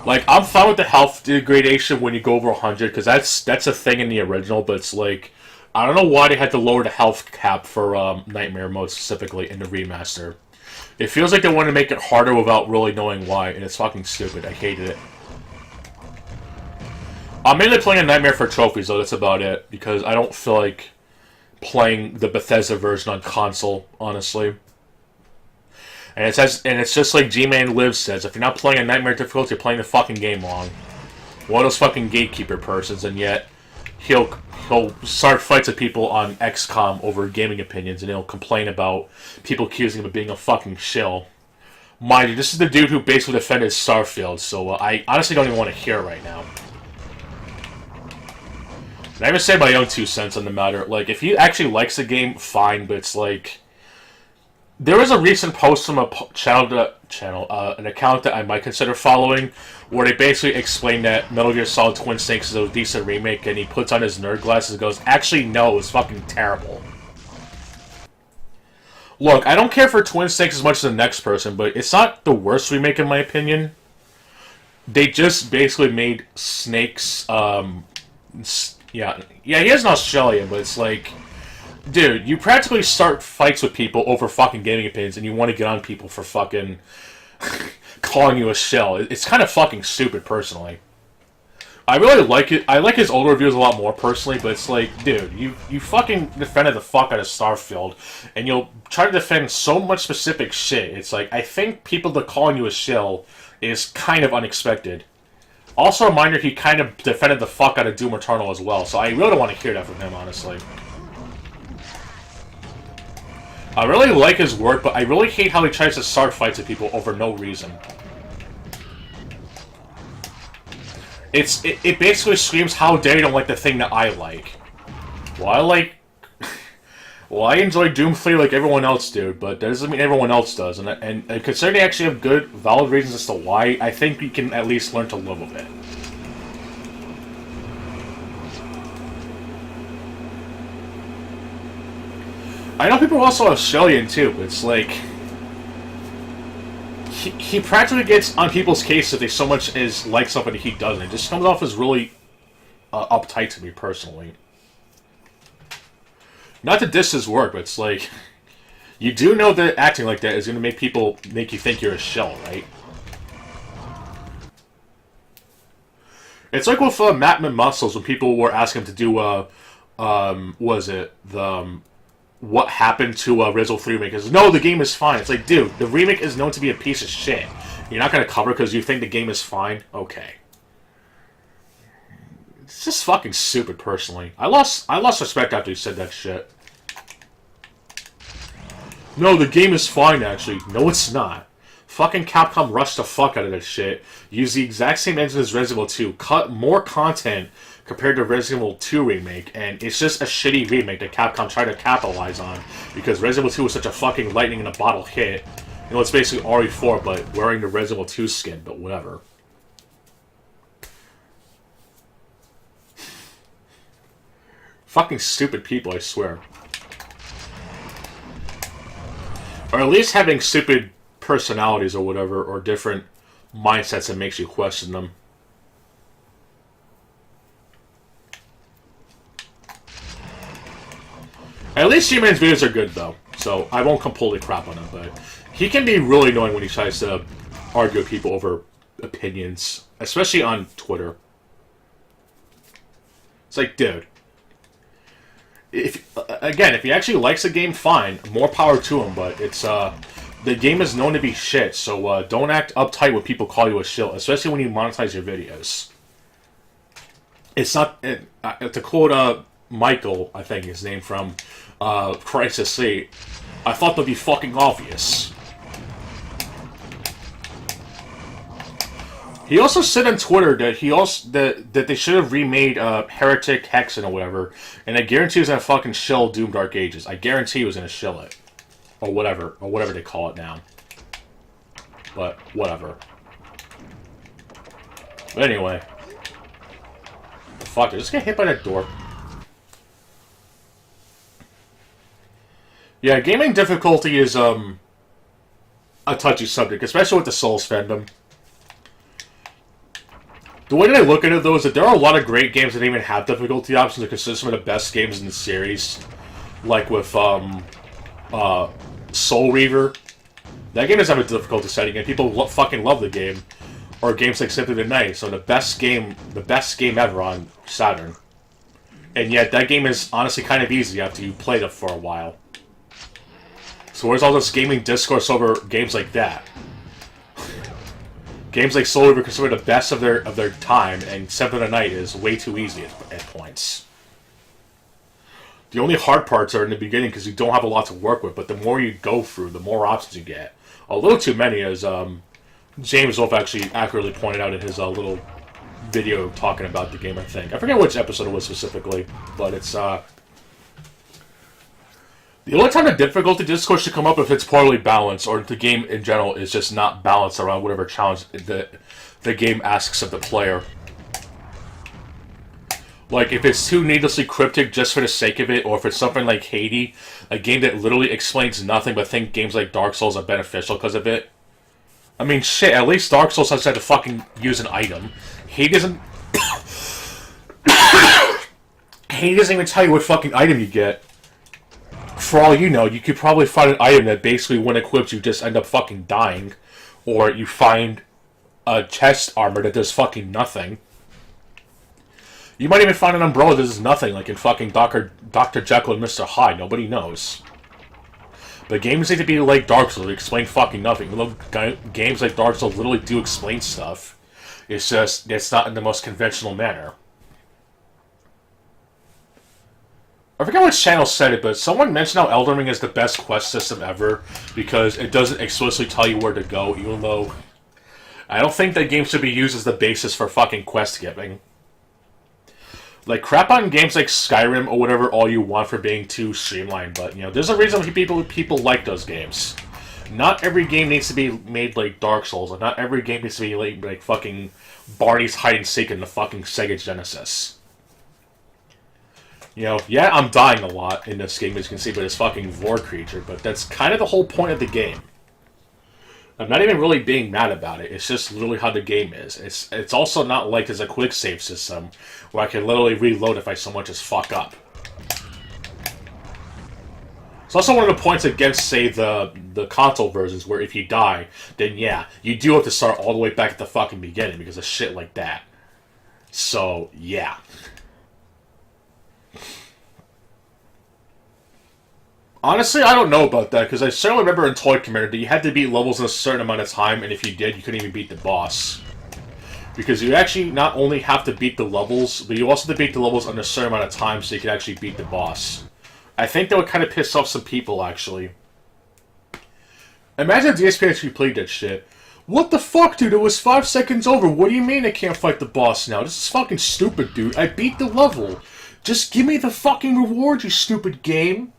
[SPEAKER 1] Like, I'm fine with the health degradation when you go over 100, because that's a thing in the original, but it's like, I don't know why they had to lower the health cap for Nightmare mode specifically in the remaster. It feels like they wanted to make it harder without really knowing why, and it's fucking stupid. I hated it. I'm mainly playing a Nightmare for trophies, though, that's about it, because I don't feel like playing the Bethesda version on console, honestly. And it's just like G-Man Live says, if you're not playing a Nightmare difficulty, you're playing the fucking game wrong. One of those fucking gatekeeper persons, and yet he'll start fights with people on XCOM over gaming opinions, and he'll complain about people accusing him of being a fucking shill. Mind you, this is the dude who basically defended Starfield, so I honestly don't even want to hear it right now. And I even say my own 2 cents on the matter. Like, if he actually likes the game, fine, but it's like, there was a recent post from a an account that I might consider following, where they basically explained that Metal Gear Solid Twin Snakes is a decent remake, and he puts on his nerd glasses and goes, actually, no, it's fucking terrible. Look, I don't care for Twin Snakes as much as the next person, but it's not the worst remake in my opinion. They just basically made Snakes, yeah, he is an Australian, but it's like, dude, you practically start fights with people over fucking gaming opinions, and you want to get on people for fucking calling you a shell. It's kind of fucking stupid, personally. I really like it. I like his older reviews a lot more, personally, but it's like, dude, you fucking defended the fuck out of Starfield, and you'll try to defend so much specific shit. It's like, I think people that calling you a shell is kind of unexpected. Also, a reminder, he kind of defended the fuck out of Doom Eternal as well, so I really don't want to hear that from him, honestly. I really like his work, but I really hate how he tries to start fights with people over no reason. It basically screams, how dare you don't like the thing that I like. Well, I enjoy Doom 3 like everyone else do, but that doesn't mean everyone else does. And considering they actually have good, valid reasons as to why, I think we can at least learn to live with it. I know people are also Australian too, but it's like, he practically gets on people's case if they so much as like somebody he doesn't. It just comes off as really uptight to me personally. Not to diss his work, but it's like, you do know that acting like that is going to make people make you think you're a shell, right? It's like with Matt Muscles when people were asking him to do what happened to Resident 3 remake? Because no, the game is fine. It's like, dude, the remake is known to be a piece of shit. You're not gonna cover because you think the game is fine? Okay. It's just fucking stupid, personally. I lost respect after he said that shit. No, the game is fine, actually. No, it's not. Fucking Capcom rushed the fuck out of that shit. Use the exact same engine as Resident Evil 2. Cut more content compared to Resident Evil 2 remake, and it's just a shitty remake that Capcom tried to capitalize on because Resident Evil 2 was such a fucking lightning in a bottle hit. You know, it's basically RE4, but wearing the Resident Evil 2 skin, but whatever. Fucking stupid people, I swear. Or at least having stupid personalities or whatever, or different mindsets that makes you question them. At least G-Man's videos are good, though, so I won't completely crap on him, but he can be really annoying when he tries to argue with people over opinions, especially on Twitter. It's like, dude, if he actually likes the game, fine, more power to him, but it's, the game is known to be shit, so don't act uptight when people call you a shill, especially when you monetize your videos. It's not, to quote, Michael, I think his name from Crisis 8, I thought that'd be fucking obvious. He also said on Twitter that that they should have remade Heretic Hexen or whatever, and I guarantee he was gonna fucking shill Doom Dark Ages. I guarantee he was gonna shill it. Or whatever they call it now. But whatever. But anyway. Fuck, I just get hit by that door. Yeah, gaming difficulty is a touchy subject, especially with the Souls fandom. The way that I look at it, though, is that there are a lot of great games that don't even have difficulty options that consider some of the best games in the series. Like with, Soul Reaver. That game doesn't have a difficulty setting, and people fucking love the game. Or games like Symphony of the Night, so the best game ever on Saturn. And yet, that game is honestly kind of easy after you played it for a while. So where's all this gaming discourse over games like that? Games like Soul Reaver considered the best of their time, and Symphony of the Night is way too easy at points. The only hard parts are in the beginning because you don't have a lot to work with, but the more you go through, the more options you get. A little too many, as James Wolf actually accurately pointed out in his little video talking about the game, I think. I forget which episode it was specifically, but it's, the only time the difficulty discourse should come up if it's poorly balanced, or if the game in general is just not balanced around whatever challenge the game asks of the player. Like, if it's too needlessly cryptic just for the sake of it, or if it's something like Hades, a game that literally explains nothing but think games like Dark Souls are beneficial because of it. I mean, shit, at least Dark Souls has had to fucking use an item. Hades doesn't... Hades doesn't even tell you what fucking item you get. For all you know, you could probably find an item that basically, when equipped, you just end up fucking dying. Or you find a chest armor that does fucking nothing. You might even find an umbrella that does nothing, like in fucking Dr. Jekyll and Mr. Hyde. Nobody knows. But games need to be like Dark Souls, they explain fucking nothing. Even though games like Dark Souls literally do explain stuff, it's just, it's not in the most conventional manner. I forget which channel said it, but someone mentioned how Elden Ring is the best quest system ever because it doesn't explicitly tell you where to go, even though I don't think that game should be used as the basis for fucking quest giving. Like, crap on games like Skyrim or whatever all you want for being too streamlined, but, you know, there's a reason why people like those games. Not every game needs to be made like Dark Souls, and not every game needs to be like fucking Barney's Hide and Seek in the fucking Sega Genesis. You know, yeah, I'm dying a lot in this game, as you can see, by this fucking Vor creature, but that's kind of the whole point of the game. I'm not even really being mad about it. It's just literally how the game is. It's also not like there's a quick save system where I can literally reload if I so much as fuck up. It's also one of the points against, say, the console versions where if you die, then yeah, you do have to start all the way back at the fucking beginning because of shit like that. So, yeah. Honestly, I don't know about that, because I certainly remember in Toy Commander that you had to beat levels in a certain amount of time, and if you did, you couldn't even beat the boss. Because you actually not only have to beat the levels, but you also have to beat the levels in a certain amount of time so you can actually beat the boss. I think that would kind of piss off some people, actually. Imagine if DSP actually played that shit. What the fuck, dude? It was 5 seconds over. What do you mean I can't fight the boss now? This is fucking stupid, dude. I beat the level. Just give me the fucking reward, you stupid game.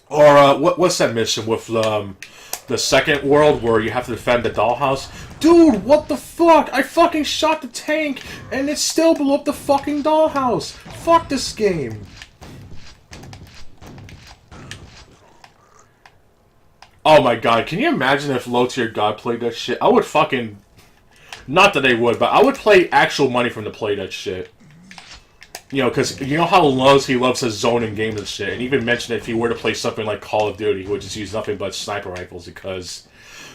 [SPEAKER 1] Or, what's that mission with, the second world where you have to defend the dollhouse? Dude, what the fuck? I fucking shot the tank, and it still blew up the fucking dollhouse. Fuck this game. Oh my god, can you imagine if Low Tier God played that shit? I would fucking... Not that they would, but I would pay actual money for him to play that shit. You know, because you know how he loves his zoning games and shit. And even mentioned if he were to play something like Call of Duty, he would just use nothing but sniper rifles because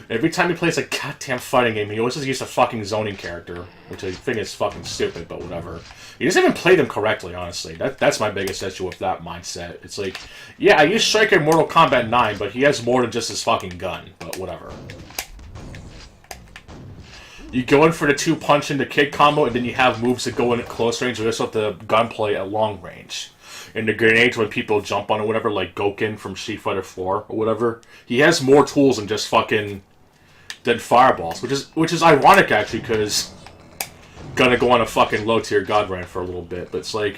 [SPEAKER 1] every time he plays a goddamn fighting game, he always just uses a fucking zoning character, which I think is fucking stupid, but whatever. He doesn't even play them correctly, honestly. That's my biggest issue with that mindset. It's like, yeah, I use Striker in Mortal Kombat 9, but he has more than just his fucking gun, but whatever. You go in for the 2-punch into kick combo, and then you have moves that go in at close range, or just have the gunplay at long range. And the grenades when people jump on or whatever, like Gouken from Street Fighter 4 or whatever. He has more tools than just fucking than fireballs, which is ironic actually, because gonna go on a fucking low tier god rant for a little bit, but it's like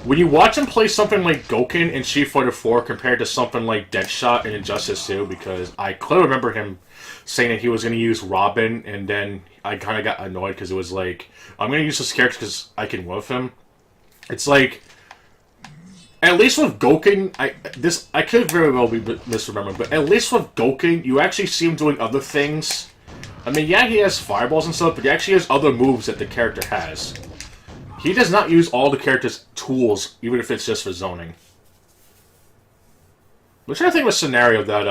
[SPEAKER 1] when you watch him play something like Gouken in Street Fighter 4 compared to something like Deadshot in Injustice 2, because I clearly remember him saying that he was going to use Robin, and then I kind of got annoyed because it was like, I'm going to use this character because I can whiff him. It's like, at least with Gouken, I could very well be misremembering, but at least with Gouken, you actually see him doing other things. I mean, yeah, he has fireballs and stuff, but he actually has other moves that the character has. He does not use all the character's tools, even if it's just for zoning. I'm trying to think of a scenario that,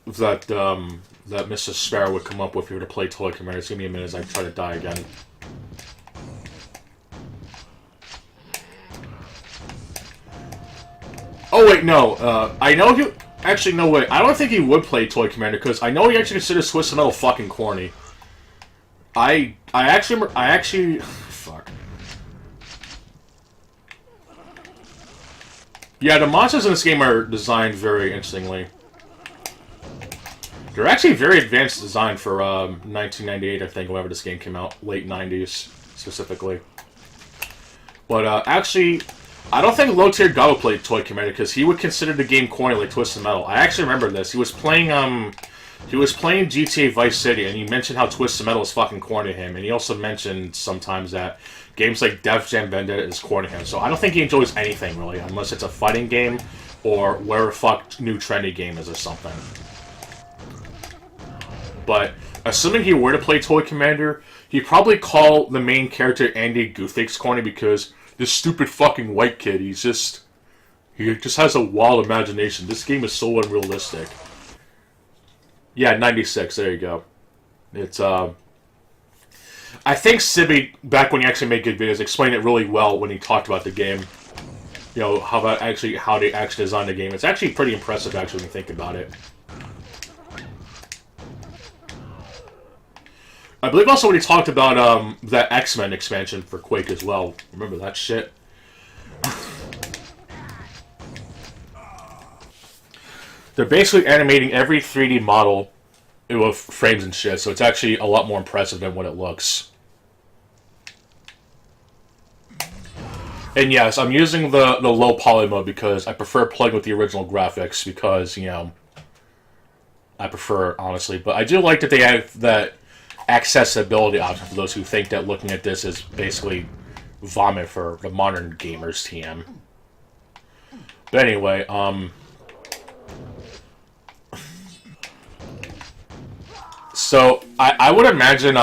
[SPEAKER 1] that Mr. Sparrow would come up with if he were to play Toy Commander. Give me a minute as I try to die again. Oh wait, no. I know he... Actually, no, wait. I don't think he would play Toy Commander, because I know he actually considers Twisted Metal fucking corny. I actually... Fuck. Yeah, the monsters in this game are designed very interestingly. They're actually very advanced design for 1998, I think, whenever this game came out. Late 90s, specifically. But actually, I don't think Low Tier God would play Toy Commander, because he would consider the game corny like Twisted Metal. I actually remember this. He was playing GTA Vice City, and he mentioned how Twisted Metal is fucking corny to him. And he also mentioned sometimes that games like Def Jam Vendetta is corny to him. So I don't think he enjoys anything, really, unless it's a fighting game or whatever fuck new trendy game is or something. But assuming he were to play Toy Commander, he'd probably call the main character Andy Goofix corny because this stupid fucking white kid, he just has a wild imagination. This game is so unrealistic. Yeah, 96, there you go. It's, I think Sibby, back when he actually made good videos, explained it really well when he talked about the game. You know, how they actually designed the game. It's actually pretty impressive, actually, when you think about it. I believe also when he talked about that X-Men expansion for Quake as well. Remember that shit? They're basically animating every 3D model with frames and shit, so it's actually a lot more impressive than what it looks. And yes, I'm using the low poly mode because I prefer playing with the original graphics because, you know, I prefer, honestly. But I do like that they have that accessibility option for those who think that looking at this is basically vomit for the modern gamers TM. But anyway, So I would imagine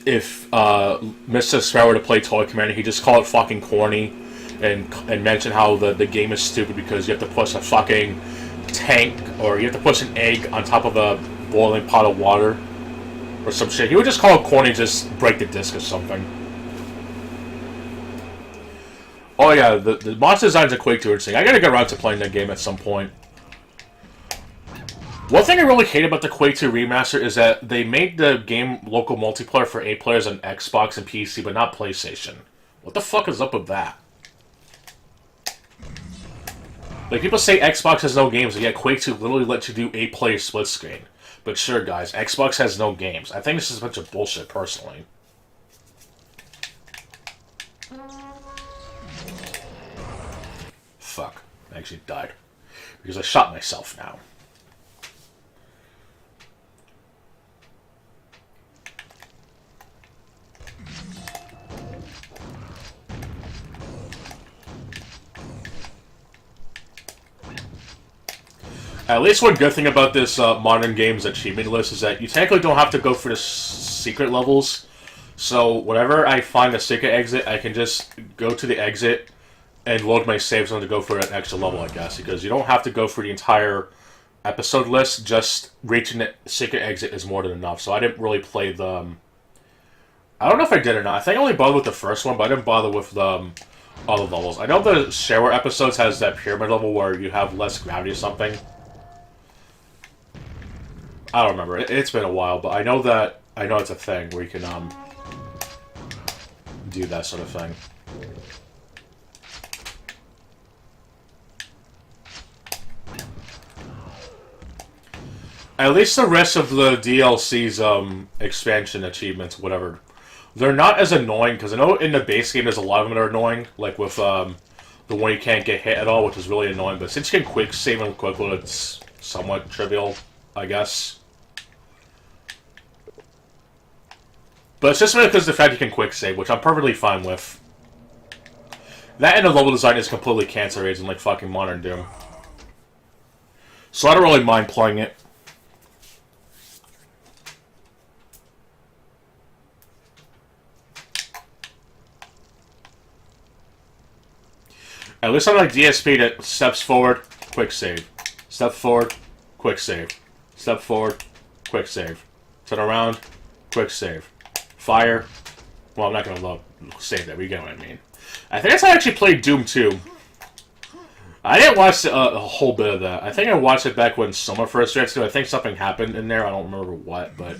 [SPEAKER 1] if Mr. Sparrow were to play Toy Commander, he'd just call it fucking corny, and mention how the game is stupid because you have to push a fucking tank or you have to push an egg on top of a boiling pot of water or some shit. He would just call it corny, just break the disc or something. Oh yeah, the monster designs in Quake 2 are interesting. I gotta get around to playing that game at some point. One thing I really hate about the Quake 2 remaster is that they made the game local multiplayer for 8 players on Xbox and PC, but not PlayStation. What the fuck is up with that? Like, people say Xbox has no games, and yet Quake 2 literally lets you do 8-player split screen. But sure, guys, Xbox has no games. I think this is a bunch of bullshit, personally. Fuck. I actually died. Because I shot myself now. At least one good thing about this modern games achievement list is that you technically don't have to go for the secret levels. So whenever I find a secret exit, I can just go to the exit and load my save zone to go for an extra level, I guess. Because you don't have to go for the entire episode list. Just reaching the secret exit is more than enough. So I didn't really play the... I don't know if I did or not. I think I only bothered with the first one, but I didn't bother with the other levels. I know the shower episodes has that pyramid level where you have less gravity or something. I don't remember. It's been a while, but I know it's a thing where you can do that sort of thing. At least the rest of the DLC's expansion achievements, whatever, they're not as annoying, because I know in the base game there's a lot of them that are annoying, like with the one you can't get hit at all, which is really annoying, but since you can quick save and quick load, it's somewhat trivial, I guess. But it's just really because of the fact you can quick save, which I'm perfectly fine with. That and the level design is completely cancer-raising, like fucking Modern Doom. So I don't really mind playing it. At least I'm like DSP that steps forward, quick save. Step forward, quick save. Step forward, quick save. Turn around, quick save. Fire. Well, I'm not going to save that, but you get what I mean. I think that's how I actually played Doom 2. I didn't watch a whole bit of that. I think I watched it back when Soma first read, so I think something happened in there. I don't remember what, but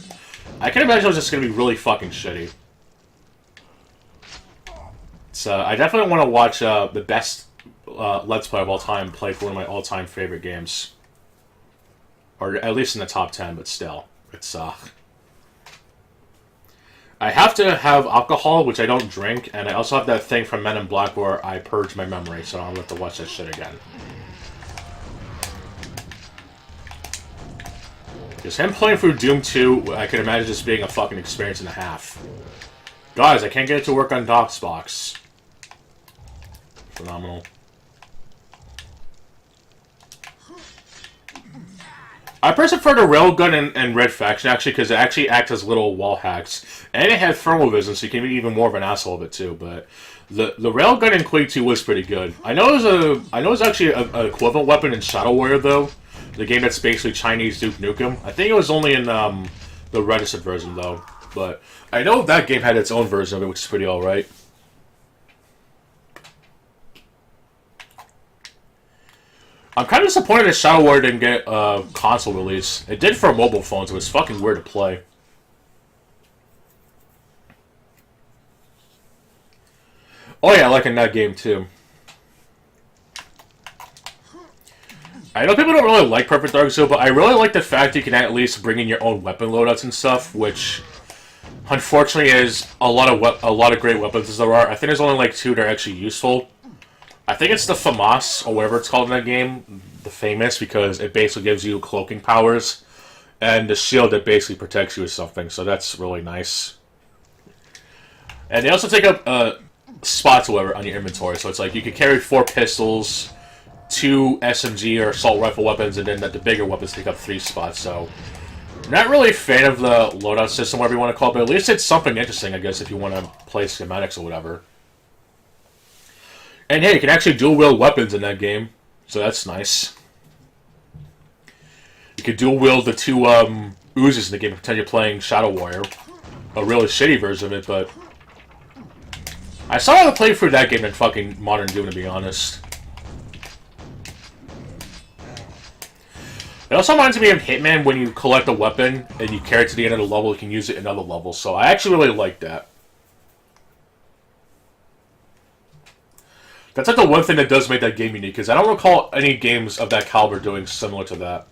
[SPEAKER 1] I can imagine it was just going to be really fucking shitty. So I definitely want to watch the best Let's Play of all time play for one of my all-time favorite games. Or at least in the top 10, but still. It's, I have to have alcohol, which I don't drink, and I also have that thing from Men in Black where I purge my memory, so I don't have to watch that shit again. Because him playing through Doom 2, I can imagine just being a fucking experience and a half. Guys, I can't get it to work on DOSBox. Phenomenal. I personally prefer the Railgun and Red Faction, actually, because it actually acts as little wall hacks. And it had thermal vision, so you can be even more of an asshole of it, too. But the Railgun in Quake 2 was pretty good. I know there's actually an equivalent weapon in Shadow Warrior, though. The game that's basically Chinese Duke Nukem. I think it was only in the registered version, though. But I know that game had its own version of it, which is pretty alright. I'm kind of disappointed that Shadow Warrior didn't get a console release. It did for mobile phones, so it's fucking weird to play. Oh yeah, I like in that game too. I know people don't really like Perfect Dark Zone, but I really like the fact you can at least bring in your own weapon loadouts and stuff, which unfortunately is a lot of great weapons as there are. I think there's only like 2 that are actually useful. I think it's the FAMAS, or whatever it's called in that game, the Famous, because it basically gives you cloaking powers, and the shield that basically protects you or something, so that's really nice. And they also take up spots, however, on your inventory, so it's like you can carry 4 pistols, 2 SMG or assault rifle weapons, and then the bigger weapons take up 3 spots, so Not really a fan of the loadout system, whatever you want to call it, but at least it's something interesting, I guess, if you want to play schematics or whatever. And hey, you can actually dual-wield weapons in that game, so that's nice. You can dual-wield the two oozes in the game, pretend you're playing Shadow Warrior. A really shitty version of it, but... I saw how to play through that game than fucking Modern Doom, to be honest. It also reminds me of Hitman when you collect a weapon and you carry it to the end of the level, you can use it in other levels. So I actually really like that. That's like the one thing that does make that game unique, because I don't recall any games of that caliber doing similar to that.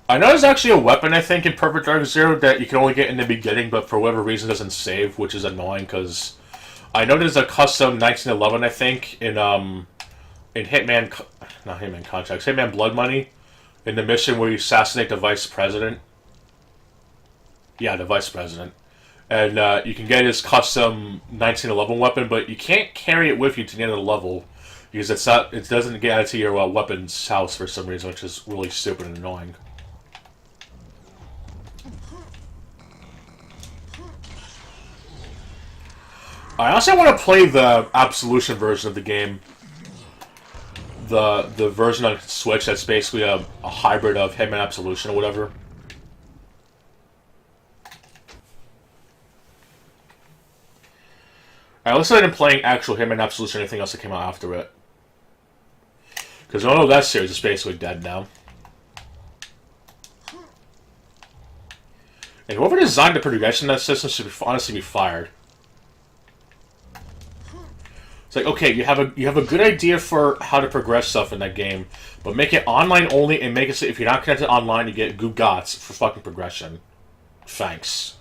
[SPEAKER 1] I know there's actually a weapon, I think, in Perfect Dark Zero that you can only get in the beginning, but for whatever reason doesn't save, which is annoying, because... I know there's a custom 1911, I think, in Hitman... Not Hitman Contracts, Hitman Blood Money. In the mission where you assassinate the Vice President. Yeah, the Vice President. And you can get his custom 1911 weapon, but you can't carry it with you to the end of the level. Because it doesn't get added to your weapons house for some reason, which is really stupid and annoying. I also want to play the Absolution version of the game. The version on Switch that's basically a hybrid of Hitman Absolution or whatever. I also ended up playing actual Hitman Absolution and anything else that came out after it. Because that series is basically dead now. And whoever designed the progression of that system should honestly be fired. It's like, okay, you have a good idea for how to progress stuff in that game, but make it online only and make it so if you're not connected online, you get Gugats for fucking progression. Thanks.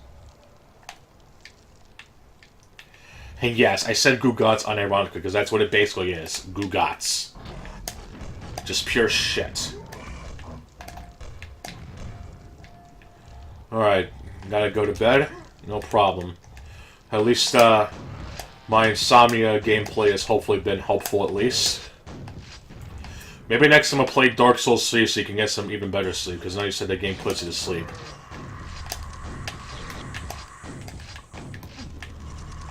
[SPEAKER 1] And yes, I said Gugats unironically because that's what it basically is. Gugats. Just pure shit. Alright, gotta go to bed? No problem. At least, my insomnia gameplay has hopefully been helpful at least. Maybe next time I'll play Dark Souls 3 so you can get some even better sleep, because now you said that game puts you to sleep.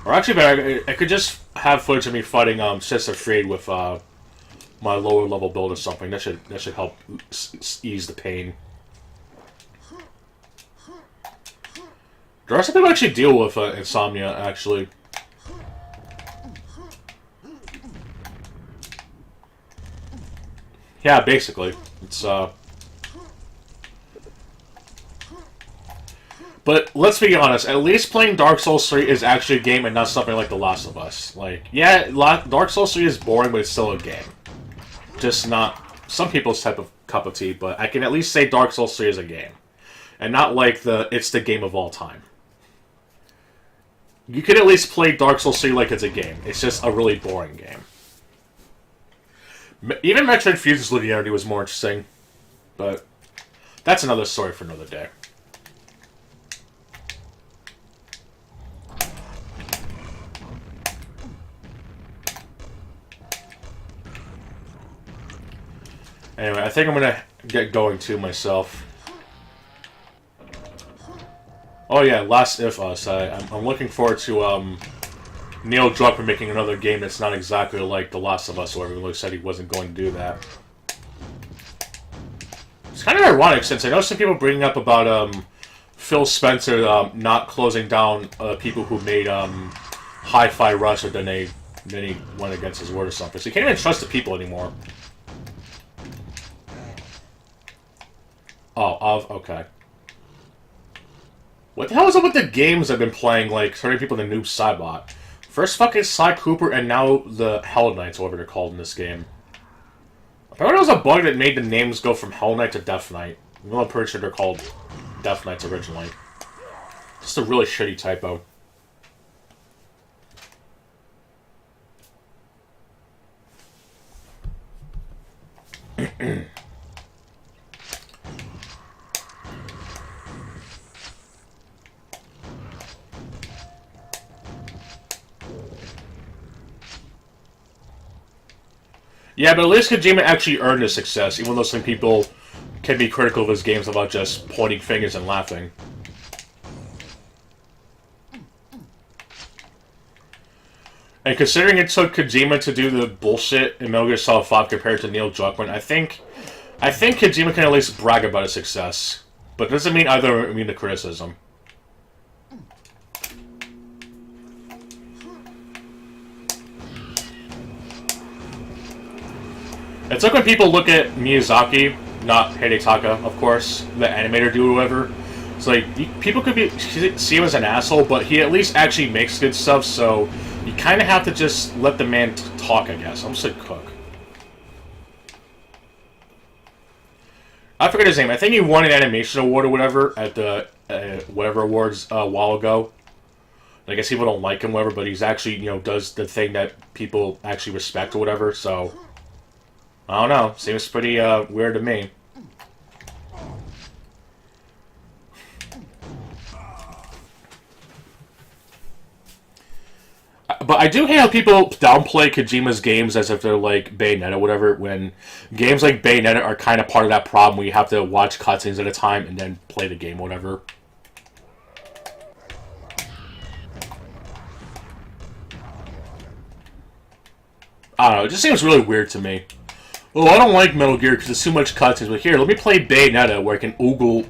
[SPEAKER 1] Or actually, I could just have footage of me fighting Sister Freed with my lower level build or something. That should help ease the pain. There are some people who actually deal with insomnia, actually. Yeah, basically. It's, But, let's be honest, at least playing Dark Souls 3 is actually a game and not something like The Last of Us. Like, yeah, Dark Souls 3 is boring, but it's still a game. Just not some people's type of cup of tea, but I can at least say Dark Souls 3 is a game. And not like it's the game of all time. You can at least play Dark Souls 3 like it's a game. It's just a really boring game. Even Metroid Fusion's linearity was more interesting. But that's another story for another day. Anyway, I think I'm gonna get going too myself. Oh yeah, Last of Us. I'm looking forward to Nioh Druckmann making another game that's not exactly like The Last of Us, or everyone said he wasn't going to do that. It's kind of ironic since I know some people bringing up about Phil Spencer not closing down people who made Hi-Fi Rush, or then he went against his word or something. So you can't even trust the people anymore. Oh, okay. What the hell is up with the games I've been playing, like, turning people into Noob Saibot? First fucking Cy Cooper, and now the Hell Knights, whatever they're called in this game. Apparently there was a bug that made the names go from Hell Knight to Death Knight. Well, I'm pretty sure they're called Death Knights originally. Just a really shitty typo. Yeah, but at least Kojima actually earned his success, even though some people can be critical of his games about just pointing fingers and laughing. And considering it took Kojima to do the bullshit in Metal Gear Solid 5 compared to Neil Druckmann, I think Kojima can at least brag about his success. But it doesn't mean either mean the criticism. It's like when people look at Miyazaki, not Hidetaka, of course, the animator dude or whatever. It's like, people could see him as an asshole, but he at least actually makes good stuff, so you kind of have to just let the man talk, I guess. I'm just a cook. I forget his name. I think he won an animation award or whatever at the whatever awards a while ago. I guess people don't like him, whatever, but he's actually, does the thing that people actually respect or whatever, so I don't know. Seems pretty weird to me. But I do hate how people downplay Kojima's games as if they're like Bayonetta or whatever, when games like Bayonetta are kind of part of that problem where you have to watch cutscenes at a time and then play the game or whatever. I don't know, it just seems really weird to me. Well, I don't like Metal Gear because there's too much cutscenes, but here, let me play Bayonetta where I can oogle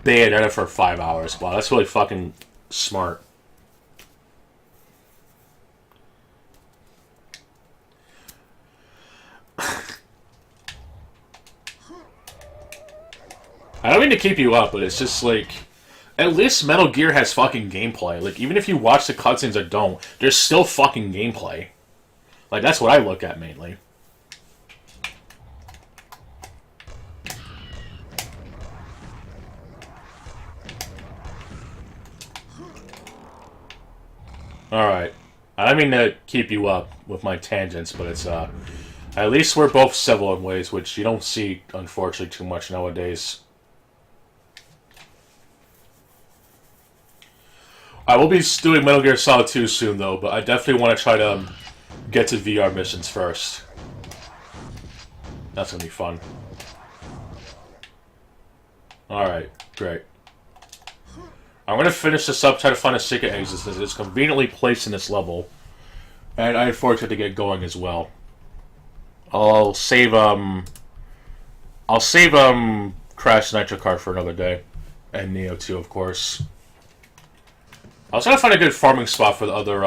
[SPEAKER 1] Bayonetta for 5 hours. Wow, that's really fucking smart. I don't mean to keep you up, but it's just like, at least Metal Gear has fucking gameplay. Like, even if you watch the cutscenes or don't, there's still fucking gameplay. Like, that's what I look at mainly. Alright. I don't mean to keep you up with my tangents, but it's, at least we're both civil in ways which you don't see, unfortunately, too much nowadays. I will be doing Metal Gear Solid 2 soon, though, but I definitely want to try to get to VR missions first. That's going to be fun. Alright, great. I'm going to finish this up, try to find a secret exit. It's conveniently placed in this level. And I unfortunately have to get going as well. I'll save Crash Nitro Kart for another day. And Nioh 2, of course. I was trying to find a good farming spot for the other,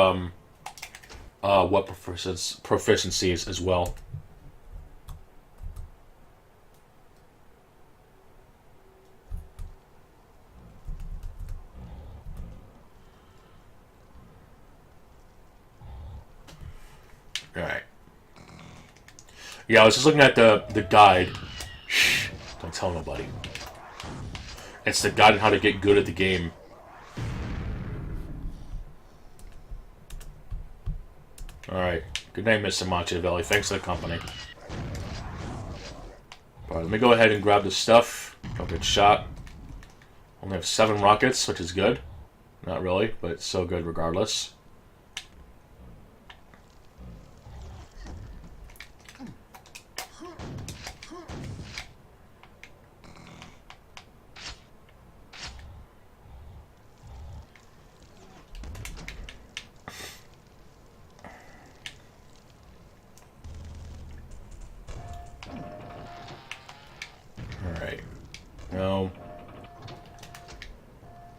[SPEAKER 1] what proficiencies as well. Alright. Yeah, I was just looking at the guide. Shh, don't tell nobody. It's the guide on how to get good at the game. Alright. Good night, Mr. Machiavelli. Thanks for the company. Alright, let me go ahead and grab this stuff. Don't get shot. Only have 7 rockets, which is good. Not really, but it's so good regardless. No.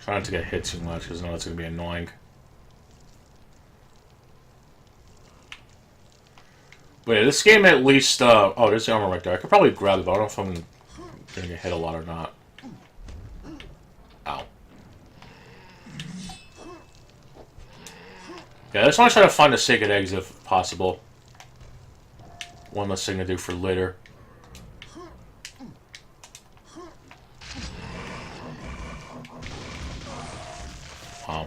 [SPEAKER 1] Try not to get hit too much, because I know that's going to be annoying. But yeah, this game at least... oh, there's the armor right there. I could probably grab it, but I don't know if I'm going to get hit a lot or not. Ow. Yeah, I just want to try to find a secret exit if possible. One less thing to do for later. Wow.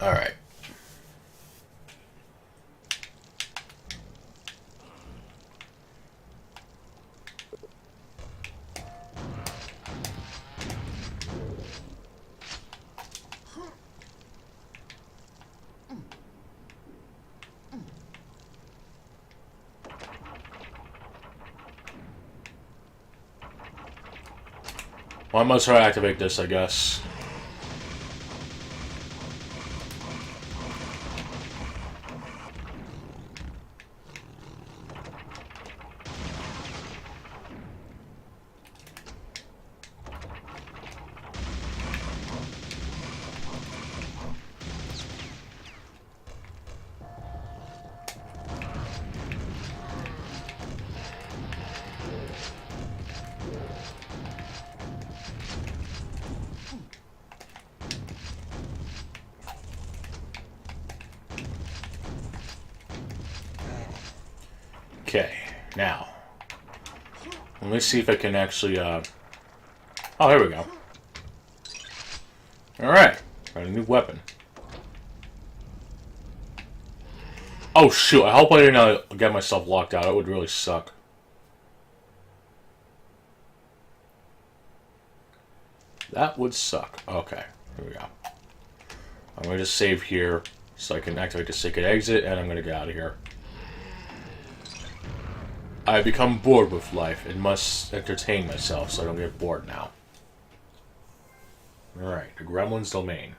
[SPEAKER 1] Alright. Well, I must try to activate this, I guess. Okay, now. Let me see if I can actually, Oh, here we go. Alright, got a new weapon. Oh, shoot, I hope I didn't get myself locked out. It would really suck. That would suck. Okay, here we go. I'm going to just save here so I can activate the secret exit, and I'm going to get out of here. I become bored with life and must entertain myself so I don't get bored now. Alright, the Gremlin's Domain.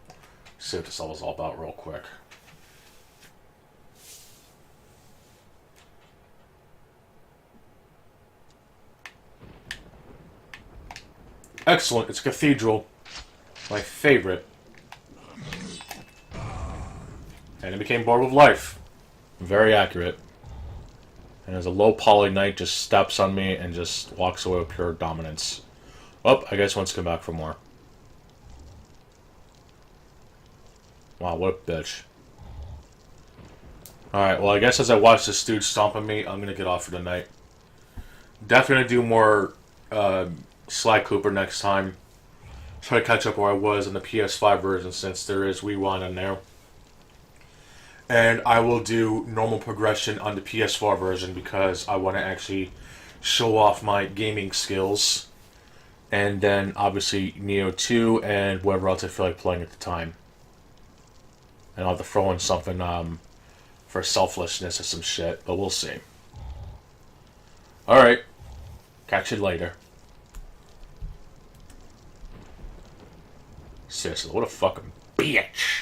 [SPEAKER 1] Let's see what this level's all about real quick. Excellent, it's a cathedral. My favorite. And it became bored with life. Very accurate. And as a low poly knight just steps on me and just walks away with pure dominance. Oh, I guess he wants to come back for more. Wow, what a bitch. Alright, well I guess as I watch this dude stomp on me, I'm gonna get off for the night. Definitely gonna do more Sly Cooper next time. Try to catch up where I was in the PS5 version since there is Rewind in there. And I will do normal progression on the PS4 version because I want to actually show off my gaming skills. And then, obviously, Nioh 2 and whatever else I feel like playing at the time. And I'll have to throw in something for selflessness or some shit, but we'll see. Alright. Catch you later. Seriously, what a fucking bitch.